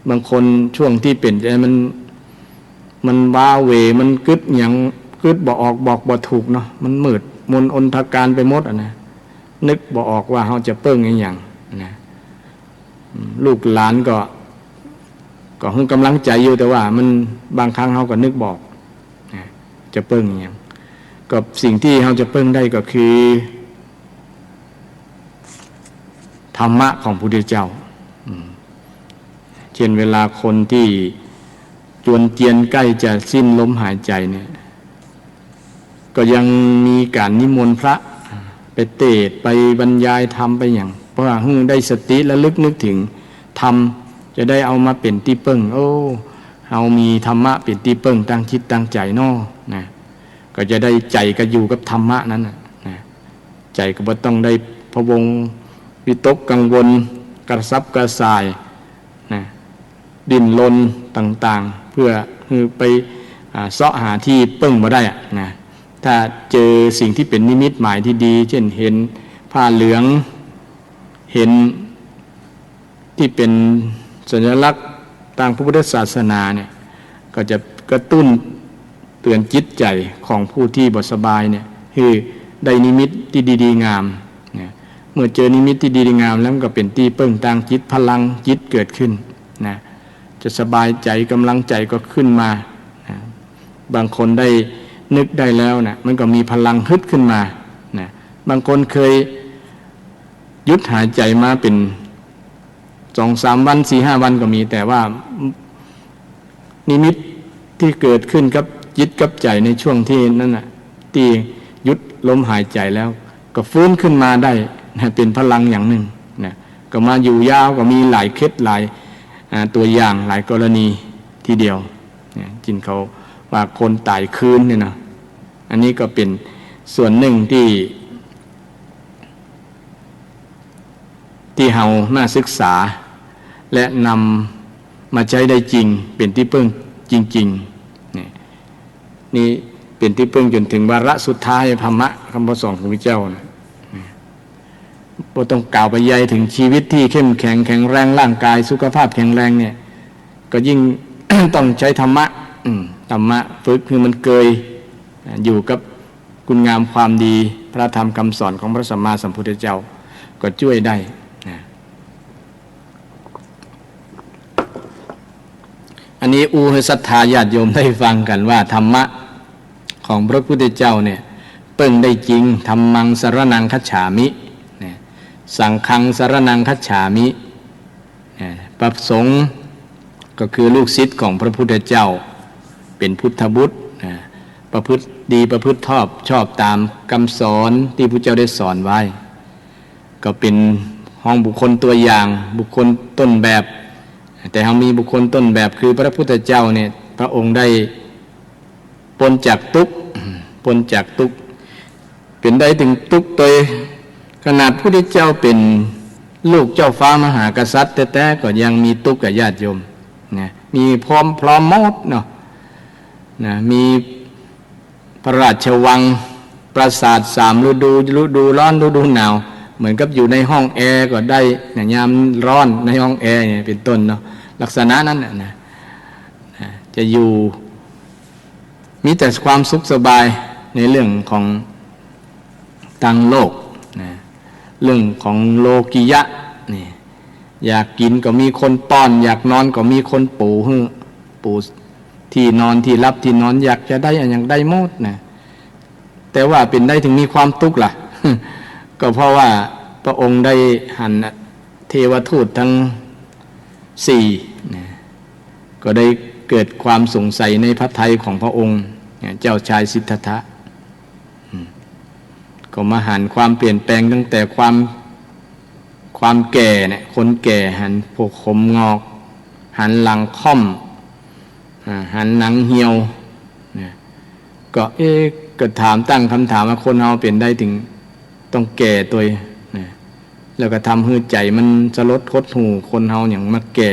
บางคนช่วงที่เป็นใจมันว้าเหวมันกึดอย่างกึดบ่ออกบอกบ่ถูกเนาะมันมืดมนอนทการไปหมดนะนึกบ่ออกว่าเฮาจะเปิ้งอย่างนะลูกหลานก็ให้กำลังใจอยู่แต่ว่ามันบางครั้งเฮาก็นึกบอกนะจะเปิ้งอย่างกับสิ่งที่เฮาจะเปิ้งได้ก็คือธรรมะของพระพุทธเจ้าเช่นเวลาคนที่จวนเจียนใกล้จะสิ้นลมหายใจเนี่ยก็ยังมีการนิมนต์พระไปเทศน์ไปบรรยายธรรมไปอย่างเพราะว่าได้สติและลึกนึกถึงธรรมจะได้เอามาเป็นที่เปิ้งโอ้เอามีธรรมะเป็นที่เปิ้งตั้งจิตตั้งใจเนาะนะก็จะได้ใจก็อยู่กับธรรมะนั้นนะใจก็บ่ต้องได้พะวงวิตกกังวลกระซับกระส่ายนะดิ้นรนต่างๆเพื่อไปเสาะหาที่เปิ้งมาได้นะถ้าเจอสิ่งที่เป็นนิมิตหมายที่ดีเช่นเห็นผ้าเหลืองเห็นที่เป็นสัญลักษณ์ทางพระพุทธศาสนาเนี่ยก็จะกระตุ้นเตือนจิตใจของผู้ที่บ่สบายเนี่ยคือได้นิมิตที่ดีๆงามเมื่อเจอนิมิตที่ดีงามแล้วก็เป็นที่เปิ้งตั้งจิตพลังจิตเกิดขึ้นนะจะสบายใจกำลังใจก็ขึ้นมานะบางคนได้นึกได้แล้วนะมันก็มีพลังฮึดขึ้นมานะบางคนเคยหยุดหายใจมาเป็น 2-3 วัน 4-5 วันก็มีแต่ว่านิมิตที่เกิดขึ้นกับจิตกับใจในช่วงที่นั้นน่ะที่หยุดลมหายใจแล้วก็ฟื้นขึ้นมาได้นะเป็นพลังอย่างหนึ่งนะก็มาอยู่ยาวก็มีหลายเคสหลายตัวอย่างหลายกรณีทีเดียวนะจินเขาว่าคนตายคืนเนี่ยนะอันนี้ก็เป็นส่วนหนึ่งที่เฮามาศึกษาและนำมาใช้ได้จริงเป็นที่พึ่งจริงๆนี่เป็นที่พึ่งจนถึงวาระสุดท้ายธรรมะคำสอนของพระเจ้านะบ่ต้องกล่าวไปใหญ่ถึงชีวิตที่เข้มแข็งแข็งแรงร่างกายสุขภาพแข็งแรงเนี่ยก็ยิ่ง ต้องใช้ธรรมะฝึกคือมันเกยอยู่กับคุณงามความดีพระธรรมคำสอนของพระสัมมาสัมพุทธเจ้าก็ช่วยได้นะอันนี้ให้ศรัทธาญาติโยมได้ฟังกันว่าธรรมะของพระพุทธเจ้าเนี่ยเปิ้งได้จริงธัมมังสรณังคัจฉามิสังฆังสรณังคัจฉามิพระสงฆ์ก็คือลูกศิษย์ของพระพุทธเจ้าเป็นพุทธบุตรประพฤติดีประพฤติชอบตามคำสอนที่พระเจ้าได้สอนไว้ก็เป็นห้องบุคคลตัวอย่างบุคคลต้นแบบแต่เรามีบุคคลต้นแบบคือพระพุทธเจ้าเนี่ยพระองค์ได้พ้นจากทุกข์เป็นได้ถึงทุกข์ตัวขนาดพระพุทธเจ้าเป็นลูกเจ้าฟ้ามหากษัตริย์แต่ก็ยังมีทุกข์กับญาติโยมนะมีพร้อมหมดเนาะนะมี พระราชวังปราสาท3 ฤดูฤดูร้อนฤดูหนาวเหมือนกับอยู่ในห้องแอร์ก็ได้ยามร้อนในห้องแอร์เนี่ยเป็นต้นเนาะลักษณะนั้นนะจะอยู่มีแต่ความสุขสบายในเรื่องของทางโลกนะเรื่องของโลกิยะนี่อยากกินก็มีคนป้อนอยากนอนก็มีคนปูที่นอนที่รับที่นอนอยากจะได้อย่างได้หมดนะแต่ว่าเป็นได้ถึงมีความทุกข์ล่ะ ก็เพราะว่าพระองค์ได้หันเทวทูตทั้ง4นะก็ได้เกิดความสงสัยในพระทัยของพระองค์เจ้าชายสิทธัตถะก็มาหันความเปลี่ยนแปลงตั้งแต่ความแก่เนี่ยคนแก่หันพวกผมงอกหันหลังค่อมหันหนังเหี่ยวก็ก็ถามตั้งคำถามว่าคนเราเปลี่ยนได้ถึงต้องแก่ตัวแล้วก็ทำให้ใจมันสลดหดหู่คนเฮาอย่างมาแก่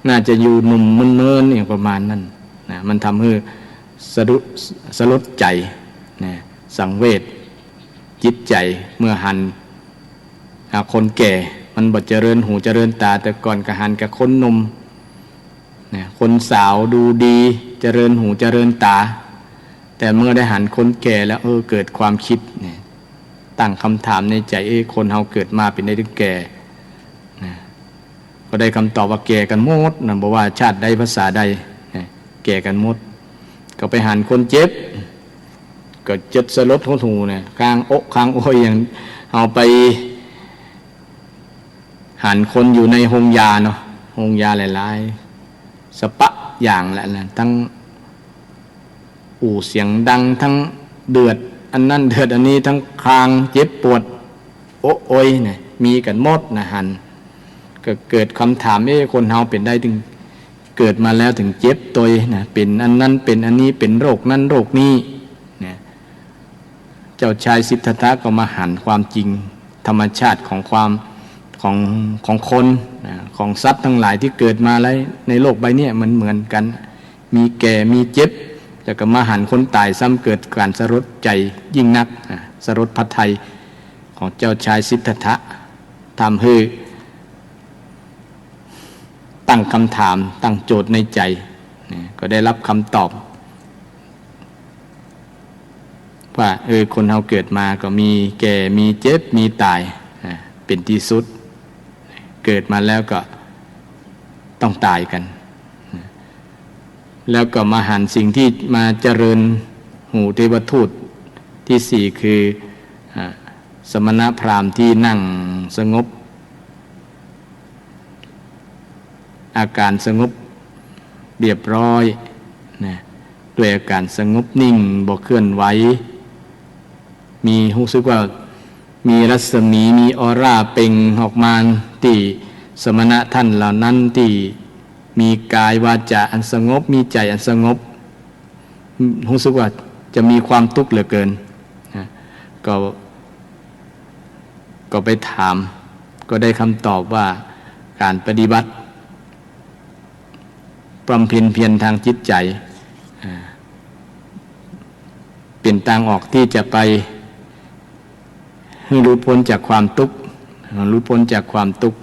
น่าจะอยู่หนุ่มมึนเมินอย่างประมาณนั้นนะมันทำให้สลดใจนะสังเวชจิตใจเมื่อหันคนแก่มันบ่เจริญหูเจริญตาแต่ก่อนก็หันกับคนหนุ่มนะคนสาวดูดีเจริญหูเจริญตาแต่เมื่อได้หันคนแก่แล้วเกิดความคิดเนี่ยตั้งคำถามในใจคนเฮาเกิดมาเป็นได้ถึงแก่นะก็ได้คำตอบว่าแก่กันหมดนะบอกว่าชาติใดภาษาใดแก่กันหมดก็ไปหันคนเจ็บก็เจ็บสลดหดหูเนี่ยข้างอกข้างโอยอย่างเอาไปหันคนอยู่ในโรงยาเนาะโรงยาหลายๆสปะอย่างแหละทั้งเสียงดังทั้งเดือดอันนั้นเดือดอันนี้ทั้งคางเจ็บปวดโอยเนี่ยมีกันหมดนะหันก็เกิดคำถามคนเฮาเป็นได้ถึงเกิดมาแล้วถึงเจ็บตัวนะเป็นอันนั้นเป็นอันนี้เป็นโรคนั้นโรคนี้เนี่ยเจ้าชายสิทธัตถะก็มาหันความจริงธรรมชาติของความของคนของสัตว์ทั้งหลายที่เกิดมาแล้วในโลกใบนี้มันเหมือนกันมีแก่มีเจ็บแล้วก็มาหันคนตายซ้ำเกิดการสลดใจยิ่งนักสลดพระทัยของเจ้าชายสิทธัตถะทำให้ตั้งคำถามตั้งโจทย์ในใจก็ได้รับคำตอบว่าคนเราเกิดมาก็มีแก่มีเจ็บมีตายเป็นที่สุดเกิดมาแล้วก็ต้องตายกันแล้วก็มาหันสิ่งที่มาเจริญหูเทวทูตที่4คือสมณพราหมณ์ที่นั่งสงบอาการสงบเรียบร้อยนะด้วยอาการสงบนิ่งบ่เคลื่อนไหวมีรู้สึกว่ามีรัศมีมีออร่าเปล่งออกมาที่สมณะท่านเหล่านั้นที่มีกายวาจาอันสงบมีใจอันสงบรู้สึกว่าจะมีความทุกข์เหลือเกินนะก็ไปถามก็ได้คำตอบว่าการปฏิบัติบำเพ็ญเพียรทางจิตใจเป็นทางออกที่จะไปให้รู้พ้นจากความทุกข์รู้พ้นจากความทุกข์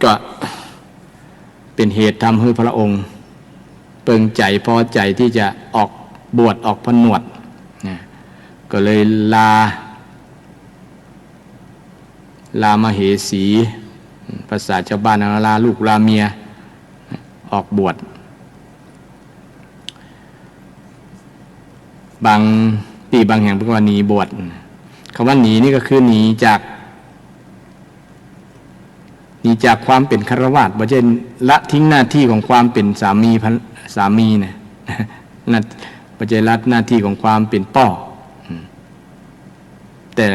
ก็เป็นเหตุทำให้พระองค์เปิงใจพอใจที่จะออกบวชออกผนวดก็เลยลามเหสีภาษาชาวบ้านลาลูกลาเมียออกบวชบางแห่งเรียกว่าหนีบวชคำว่าหนีนี่ก็คือหนีจากความเป็นฆราวาสบ่ใช่ละทิ้งหน้าที่ของความเป็นสามีนะบ่ใช่ละหน้าที่ของความเป็นพ่อแต่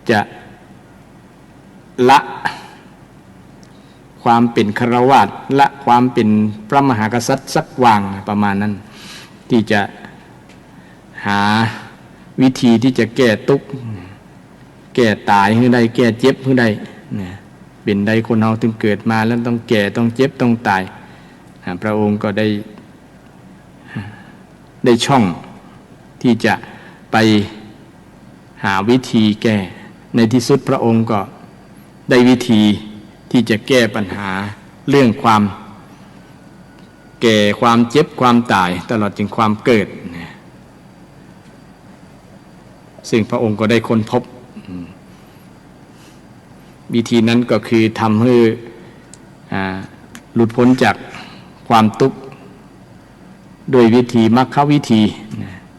จะละความเป็นฆราวาสละความเป็นพระมหากษัตริย์สักวางประมาณนั้นที่จะหาวิธีที่จะแก้ทุกข์แก้ตายให้ได้แก้เจ็บให้ได้เป็นใดคนเราถึงเกิดมาแล้วต้องแก่ต้องเจ็บต้องตายพระองค์ก็ได้ช่อง ที่จะไปหาวิธีแก้ในที่สุดพระองค์ก็ได้วิธีที่จะแก้ปัญหาเรื่องความแก่ความเจ็บความตายตลอดถึงความเกิดซึ่งพระองค์ก็ได้ค้นพบวิธีนั้นก็คือทำให้หลุดพ้นจากความทุกข์โดยวิธีมรรควิธี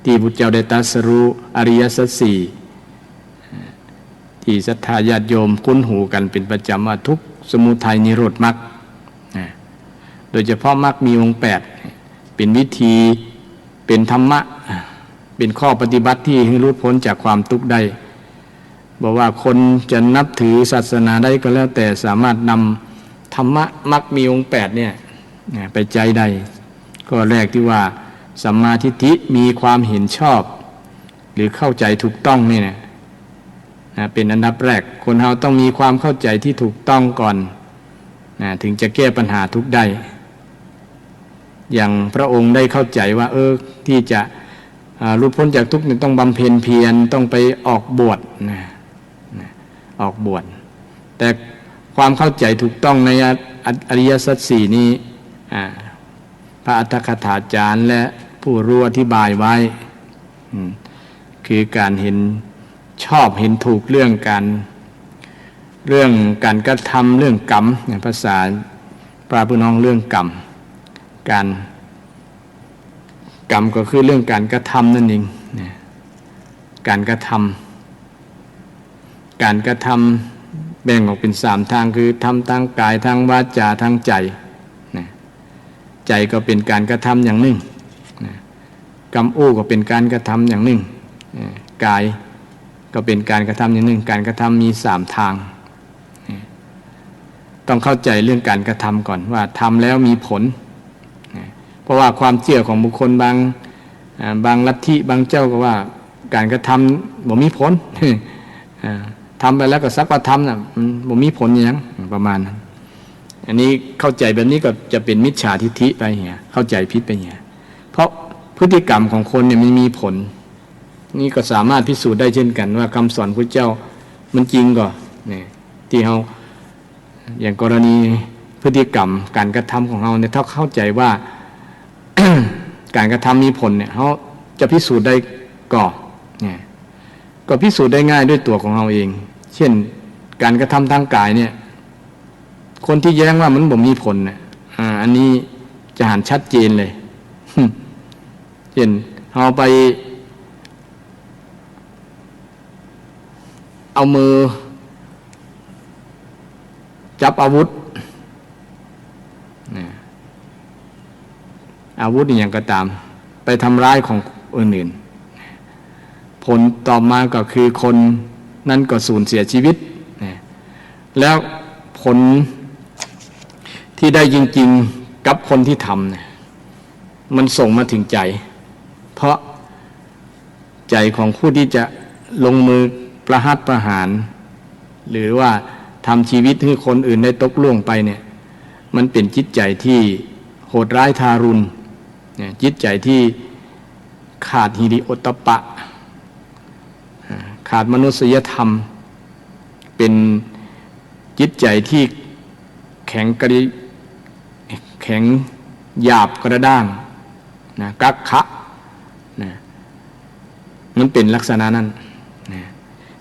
ที่พุทธเจ้าได้ตรัสรู้อริยสัจสี่ที่ศรัทธาญาติโยมคุ้นหูกันเป็นประจำว่าทุกข์สมุทัยนิโรธมรรคโดยเฉพาะมรรคมีองค์8เป็นวิธีเป็นธรรมะเป็นข้อปฏิบัติที่ให้หลุดพ้นจากความทุกข์ได้บอกว่าคนจะนับถือศาสนาใดก็แล้วแต่สามารถนำธรรมะมรรคมีองค์8เนี่ยไปใจได้ก็แรกที่ว่าสัมมาทิฏฐิมีความเห็นชอบหรือเข้าใจถูกต้องนี่นะเป็นอันดับแรกคนเราต้องมีความเข้าใจที่ถูกต้องก่อนถึงจะแก้ปัญหาทุกข์ได้อย่างพระองค์ได้เข้าใจว่าที่จะหลุดพ้นจากทุกข์ต้องบำเพ็ญเพียรต้องไปออกบวชออกบวชแต่ความเข้าใจถูกต้องในอริยสัจสี่นี้พระอัฏฐกถาจารย์และผู้รู้อธิบายไว้คือการเห็นชอบเห็นถูกเรื่องการกระทำเรื่องกรรมภาษาพระพุทธองเรื่องกรรมก็คือเรื่องการกระทำนั่นเองการกระทำแบ่งออกเป็น3ทางคือทำทางกายทางวาจาทางใจใจก็เป็นการกระทำอย่างหนึ่งกรรมก็เป็นการกระทำอย่างหนึ่งกายก็เป็นการกระทำอย่างหนึ่งการกระทำมี3ทางต้องเข้าใจเรื่องการกระทำก่อนว่าทำแล้วมีผลเพราะว่าความเชื่อของบุคคลบางลัทธิบางเจ้าก็ว่าการกระทำบ่มีผลทำไปแล้วก็สักว่าทำน่ะบ่มีผลอย่างประมาณนั้นอันนี้เข้าใจแบบนี้ก็จะเป็นมิจฉาทิฏฐิไปเงี้ยเข้าใจผิดไปเงี้ยเพราะพฤติกรรมของคนเนี่ยมันมีผลนี่ก็สามารถพิสูจน์ได้เช่นกันว่าคำสอนพระเจ้ามันจริงก่อเนี่ยที่เราอย่างกรณีพฤติกรรมการกระทำของเราเนี่ยถ้าเข้าใจว่า การกระทำมีผลเนี่ยเขาจะพิสูจน์ได้ก่อเนี่ยก็พิสูจน์ได้ง่ายด้วยตัวของเราเองเช่นการกระทำทางกายเนี่ยคนที่แย้งว่ามันบ่มีผลเนี่ยอันนี้จะหันชัดเจนเลย เช่นเราไปเอามือจับอาวุธอย่างก็ตามไปทำร้ายของอื่นผลต่อมาก็คือคนนั้นก็สูญเสียชีวิตแล้วผลที่ได้จริงๆกับคนที่ทำเนี่ยมันส่งมาถึงใจเพราะใจของผู้ที่จะลงมือประหัตประหารหรือว่าทำชีวิตให้คนอื่นได้ตกล่วงไปเนี่ยมันเป็นจิตใจที่โหดร้ายทารุณจิตใจที่ขาดหิริโอตตัปปะขาดมนุษยธรรมเป็นจิตใจที่แข็งหยาบกระด้างกักขะมันเป็นลักษณะนั้น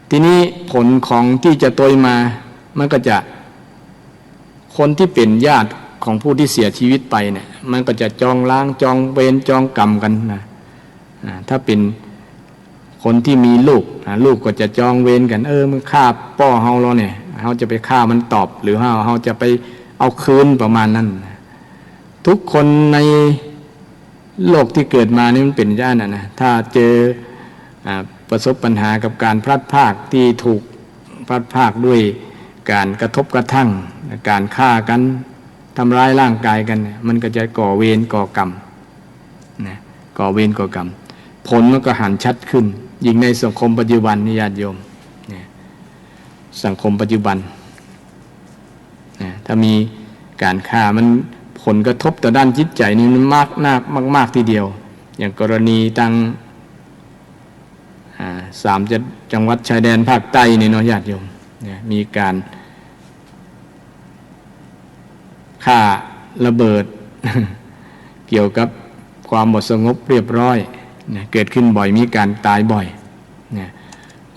ทีนี้ผลของที่จะตวยมามันก็จะคนที่เป็นญาติของผู้ที่เสียชีวิตไปเนี่ยมันก็จะจองล้างจองเวรจองกรรมกันถ้าเป็นคนที่มีลูกก็จะจองเวรกันมันฆ่าพ่อเฮาแล้วเนี่ยเฮาจะไปฆ่ามันตอบหรือเฮาจะไปเอาคืนประมาณนั้นทุกคนในโลกที่เกิดมานี่มันเป็นอย่างนั้นนะถ้าเจอประสบปัญหากับการพลัดพรากที่ถูกพลัดพรากด้วยการกระทบกระทั่งการฆ่ากันทำร้ายร่างกายกันมันก็จะก่อเวรก่อกรรมก่อเวรก่อกรรมผลมันก็หันชัดขึ้นยิ่งในสังคมปัจจุบันนี่ญาติโยมสังคมปัจจุบันถ้ามีการฆ่ามันผลกระทบต่อด้านจิตใจนี่มันมากทีเดียวอย่างกรณีทาง จังหวัดชายแดนภาคใต้นี่เนาะญาติโยมเนี่ยมีการฆ่าระเบิด เกี่ยวกับความบ่สงบเรียบร้อยเนี่ยเกิดขึ้นบ่อยมีการตายบ่อยเนี่ย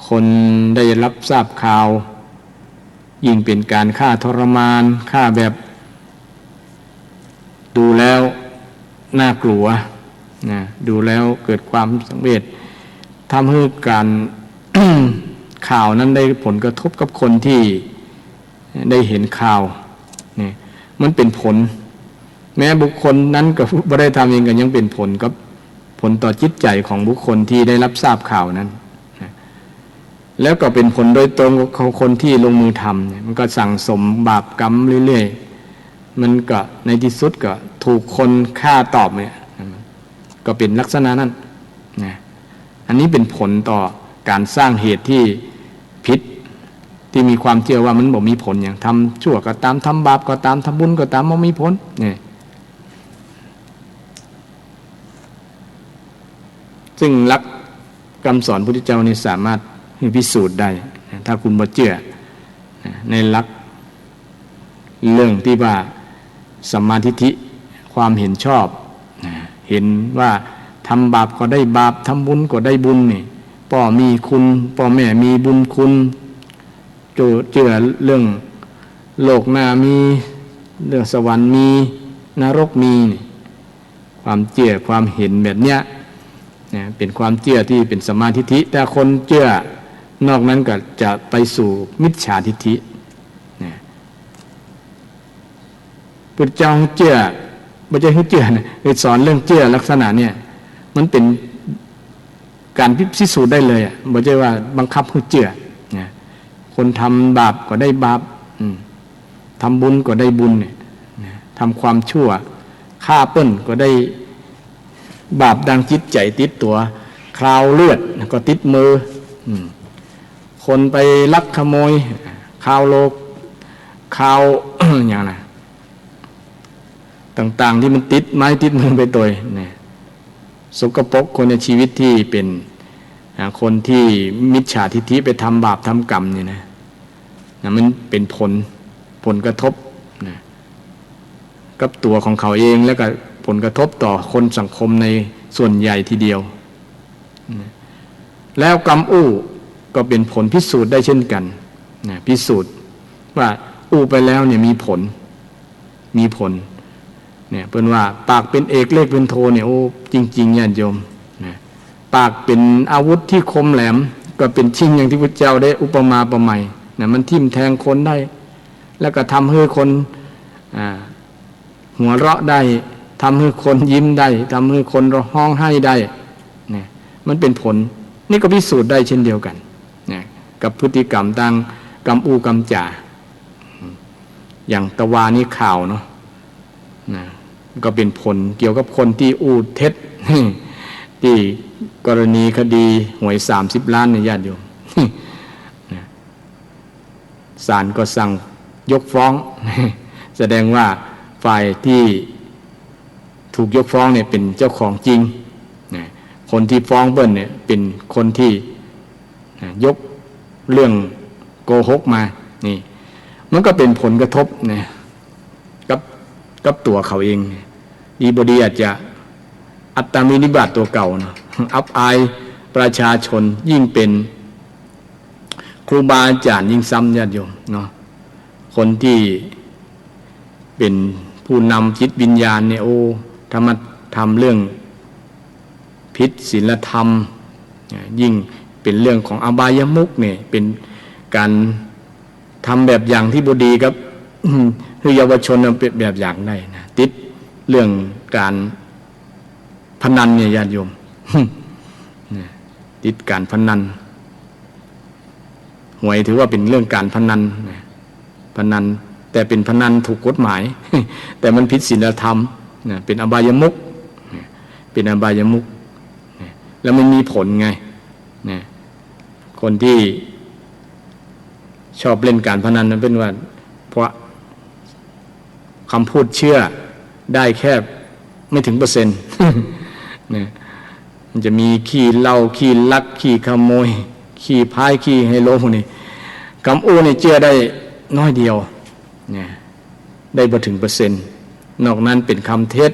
คนได้รับทราบข่าวยิ่งเป็นการฆ่าทรมานฆ่าแบบดูแล้วน่ากลัวนะดูแล้วเกิดความสังเวชทำให้การ ข่าวนั้นได้ผลกระทบกับคนที่ได้เห็นข่าวนี่มันเป็นผลแม้บุคคลนั้นก็ไม่ได้ทำเองก็ยังเป็นผลกับผลต่อจิตใจของบุคคลที่ได้รับทราบข่าวนั้นนะแล้วก็เป็นผลโดยตรงของคนที่ลงมือทำเนี่ยมันก็สั่งสมบาปกรรมเรื่อยๆมันก็ในที่สุดก็ถูกคนฆ่าตอบเนี่ยก็เป็นลักษณะนั้นนะอันนี้เป็นผลต่อการสร้างเหตุที่ผิดที่มีความเชื่อว่ามันบ่มีผลอย่างทำชั่วก็ตามทำบาปก็ตามทำบุญก็ตามบ่มีผลเนี่ยซึ่งหลักคำสอนพุทธเจ้านี่สามารถพิสูจน์ได้ถ้าคุณบ่เชื่อในหลักเรื่องที่ว่าสัมมาทิฏฐิความเห็นชอบเห็นว่าทำบาปก็ได้บาปทำบุญก็ได้บุญนี่พ่อมีคุณพ่อแม่มีบุญคุณเชื่อเรื่องโลกหน้ามีเรื่องสวรรค์มีนรกมีความเชื่อความเห็นแบบเนี้ยเป็นความเชื่อที่เป็นสัมมาทิฏฐิแต่คนเชื่อนอกนั้นก็จะไปสู่มิจฉาทิฏฐิพุทธเจ้าเชื่อไม่ใช่ให้เชื่อนะสอนเรื่องเชื่อลักษณะเนี่ยมันเป็นการพิสูจน์ได้เลยไม่ใช่ว่าบังคับให้เชื่อคนทำบาปก็ได้บาปทำบุญก็ได้บุญเนี่ยทำความชั่วฆ่าเปิ้นก็ได้บาปดังจิตใจติดตัวคราวเลือดก็ติดมือคนไปลักขโมยคราวโลกคราว อย่างไรต่างๆที่มันติดไม้ติดมือไปตัวเนี่ยสกปรกคนในชีวิตที่เป็นคนที่มิจฉาทิฏฐิไปทำบาปทำกรรมเนี่ยนะมันเป็นผลกระทบนะกับตัวของเขาเองแล้วก็ผลกระทบต่อคนสังคมในส่วนใหญ่ทีเดียวแล้วกรรมอู้ก็เป็นผลพิสูจน์ได้เช่นกันนะพิสูจน์ว่าอู้ไปแล้วเนี่ยมีผลเนี่ยเพิ่นว่าปากเป็นเอกเลขเป็นโทเนี่ยโอ้จริงๆญาติโยมนะปากเป็นอาวุธที่คมแหลมก็เป็นชิงอย่างที่พระเจ้าได้อุปมาประไมยนะมันทิ่มแทงคนได้แล้วก็ทำให้คนหัวเราะได้ทำให้คนยิ้มได้ทำให้คนร้องไห้ได้เนี่ยมันเป็นผลนี่ก็พิสูจน์ได้เช่นเดียวกันนะกับพฤติกรรมต่างกรรมอูกรรมจ่าอย่างตะวานี่ข่าวเนาะนะก็เป็นผลเกี่ยวกับคนที่อูเท็จ ที่กรณีคดีหวย30 ล้านในญาติโยม ศาลก็สั่งยกฟ้อง แสดงว่าฝ่ายที่ถูกยกฟ้องเนี่ยเป็นเจ้าของจริงคนที่ฟ้องเบิ้ลเนี่ยเป็นคนที่ยกเรื่องโกหกมานี่มันก็เป็นผลกระทบเนี่ยกับตัวเขาเองดีบดีอาจจะอัตตามินิบาตตัวเก่าเนาะอับอายประชาชนยิ่งเป็นครูบาอาจารย์ยิ่งซ้ำญาติโยมเนาะคนที่เป็นผู้นำจิตวิญญาณเนี่ยโอ้ทำเรื่องผิดศีลธรรมยิ่งเป็นเรื่องของอบายมุขเนี่ยเป็นการทำแบบอย่างที่บดีครับคือเยาวชนเป็นแบบอย่างได้นะติดเรื่องการพนันเนี่ยญาติโยม ติดการพนันหวยถือว่าเป็นเรื่องการพนันแต่เป็นพนันถูกกฎหมาย แต่มันผิดศีลธรรมเป็นอบายมุขแล้วมันมีผลไงคนที่ชอบเล่นการพนันนั้นเป็นว่าเพราะคำพูดเชื่อได้แค่ไม่ถึงเปอร์เซ็นต์ ม มันจะมีขี้เหล้าขี้ลักขี้ขโมยขี้พายขี้ไฮโลพวกนี้กำอู้นี่เจือได้น้อยเดียวเนี่ยได้บ่ถึงเปอร์เซ็นต์นอกนั้นเป็นคำเท็จ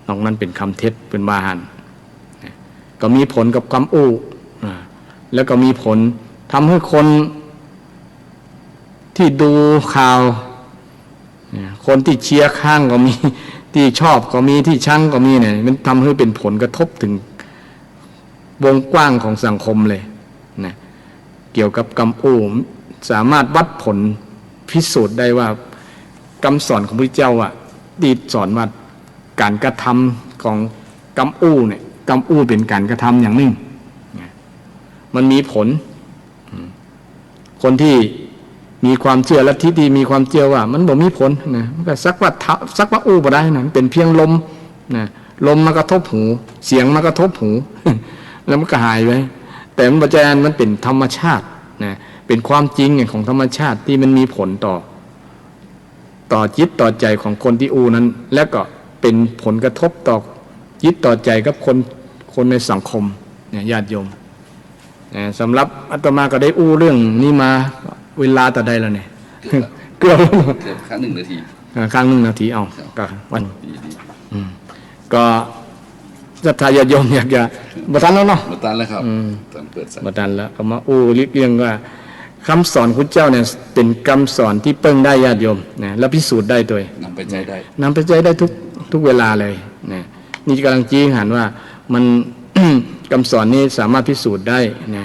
นอกนั้นเป็นคำเท็จเป็นบาหันก็มีผลกับกำอู้แล้วก็มีผลทำให้คนที่ดูข่าวคนที่เชียร์ข้างก็มีที่ชอบก็มีที่ชังก็มีเนี่ยมันทำให้เป็นผลกระทบถึงวงกว้างของสังคมเลยนะเกี่ยวกับกำอู้สามารถวัดผลพิสูจน์ได้ว่าคำสอนของพระเจ้าที่สอนว่าการกระทำของกำอู้เนี่ยกำอู้เป็นการกระทำอย่างหนึ่งมันมีผลคนที่มีความเชื่อลัทธิที่มีความเชื่อว่ามันบ่มีผลนะมันก็สักว่าอู้บ่ได้นะมันเป็นเพียงลมนะลมมากระทบหูเสียงมากระทบหู แล้วมันก็หายไปแต่มันปัจจัยมันเป็นธรรมชาตินะเป็นความจริงของธรรมชาติที่มันมีผลต่อจิตต่อใจของคนที่อู้นั้น แล้วก็เป็นผลกระทบต่อจิตต่อใจกับคนในสังคมเนี่ยญาติโยมสำหรับอาตมาก็ได้อู้เรื่องนี้มาเวลาต่อใดแล้วเนี่ยเกือบครั้ง1 นาที ครั้ง1 นาทีเอาก็วัน ดี ก็ศรัทธาญาติโยมอยากจะบ่ทันแล้วเนาะ มาตันแล้วครับตอนเปิดสาย บ่ทันแล้วก็มาอู้เรื่องว่าคำสอนพุทธเจ้าเนี่ยเป็นคำสอนที่เปิ้งได้ญาติโยมนะและพิสูจน์ได้ตัวน ำไปใช้ได้ นำไปใช้ได้ทุกเวลาเลยนะนี่กำลังจี้หันว่ามัน คำสอนนี้สามารถพิสูจน์ได้นะ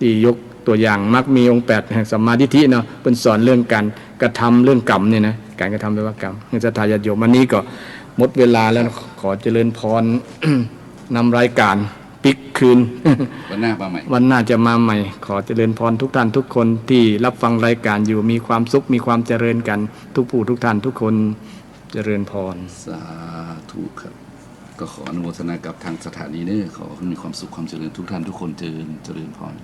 ที่ยกตัวอย่างมักมีองค์8แห่งสัมมาทิฏฐิเนาะเป็นสอนเรื่องการกระทำเรื่องกรรมเนี่ยนะการกระทำแปลว่ากรรมศรัทธาญาติโยมวันนี้ก็หมดเวลาแล้วขอเจริญพร นำรายการปิกคืน วันหน้ามาใหม่ วันหน้าจะมาใหม่ ขอเจริญพรทุกท่านทุกคนที่รับฟังรายการอยู่มีความสุขมีความเจริญกันทุกผู้ทุกท่านทุกคนเจริญพร สาธุครับก็ขออนุโมทนากับทางสถานีเนอขอให้มีความสุขความเจริญทุกท่านทุกคนเจริญพร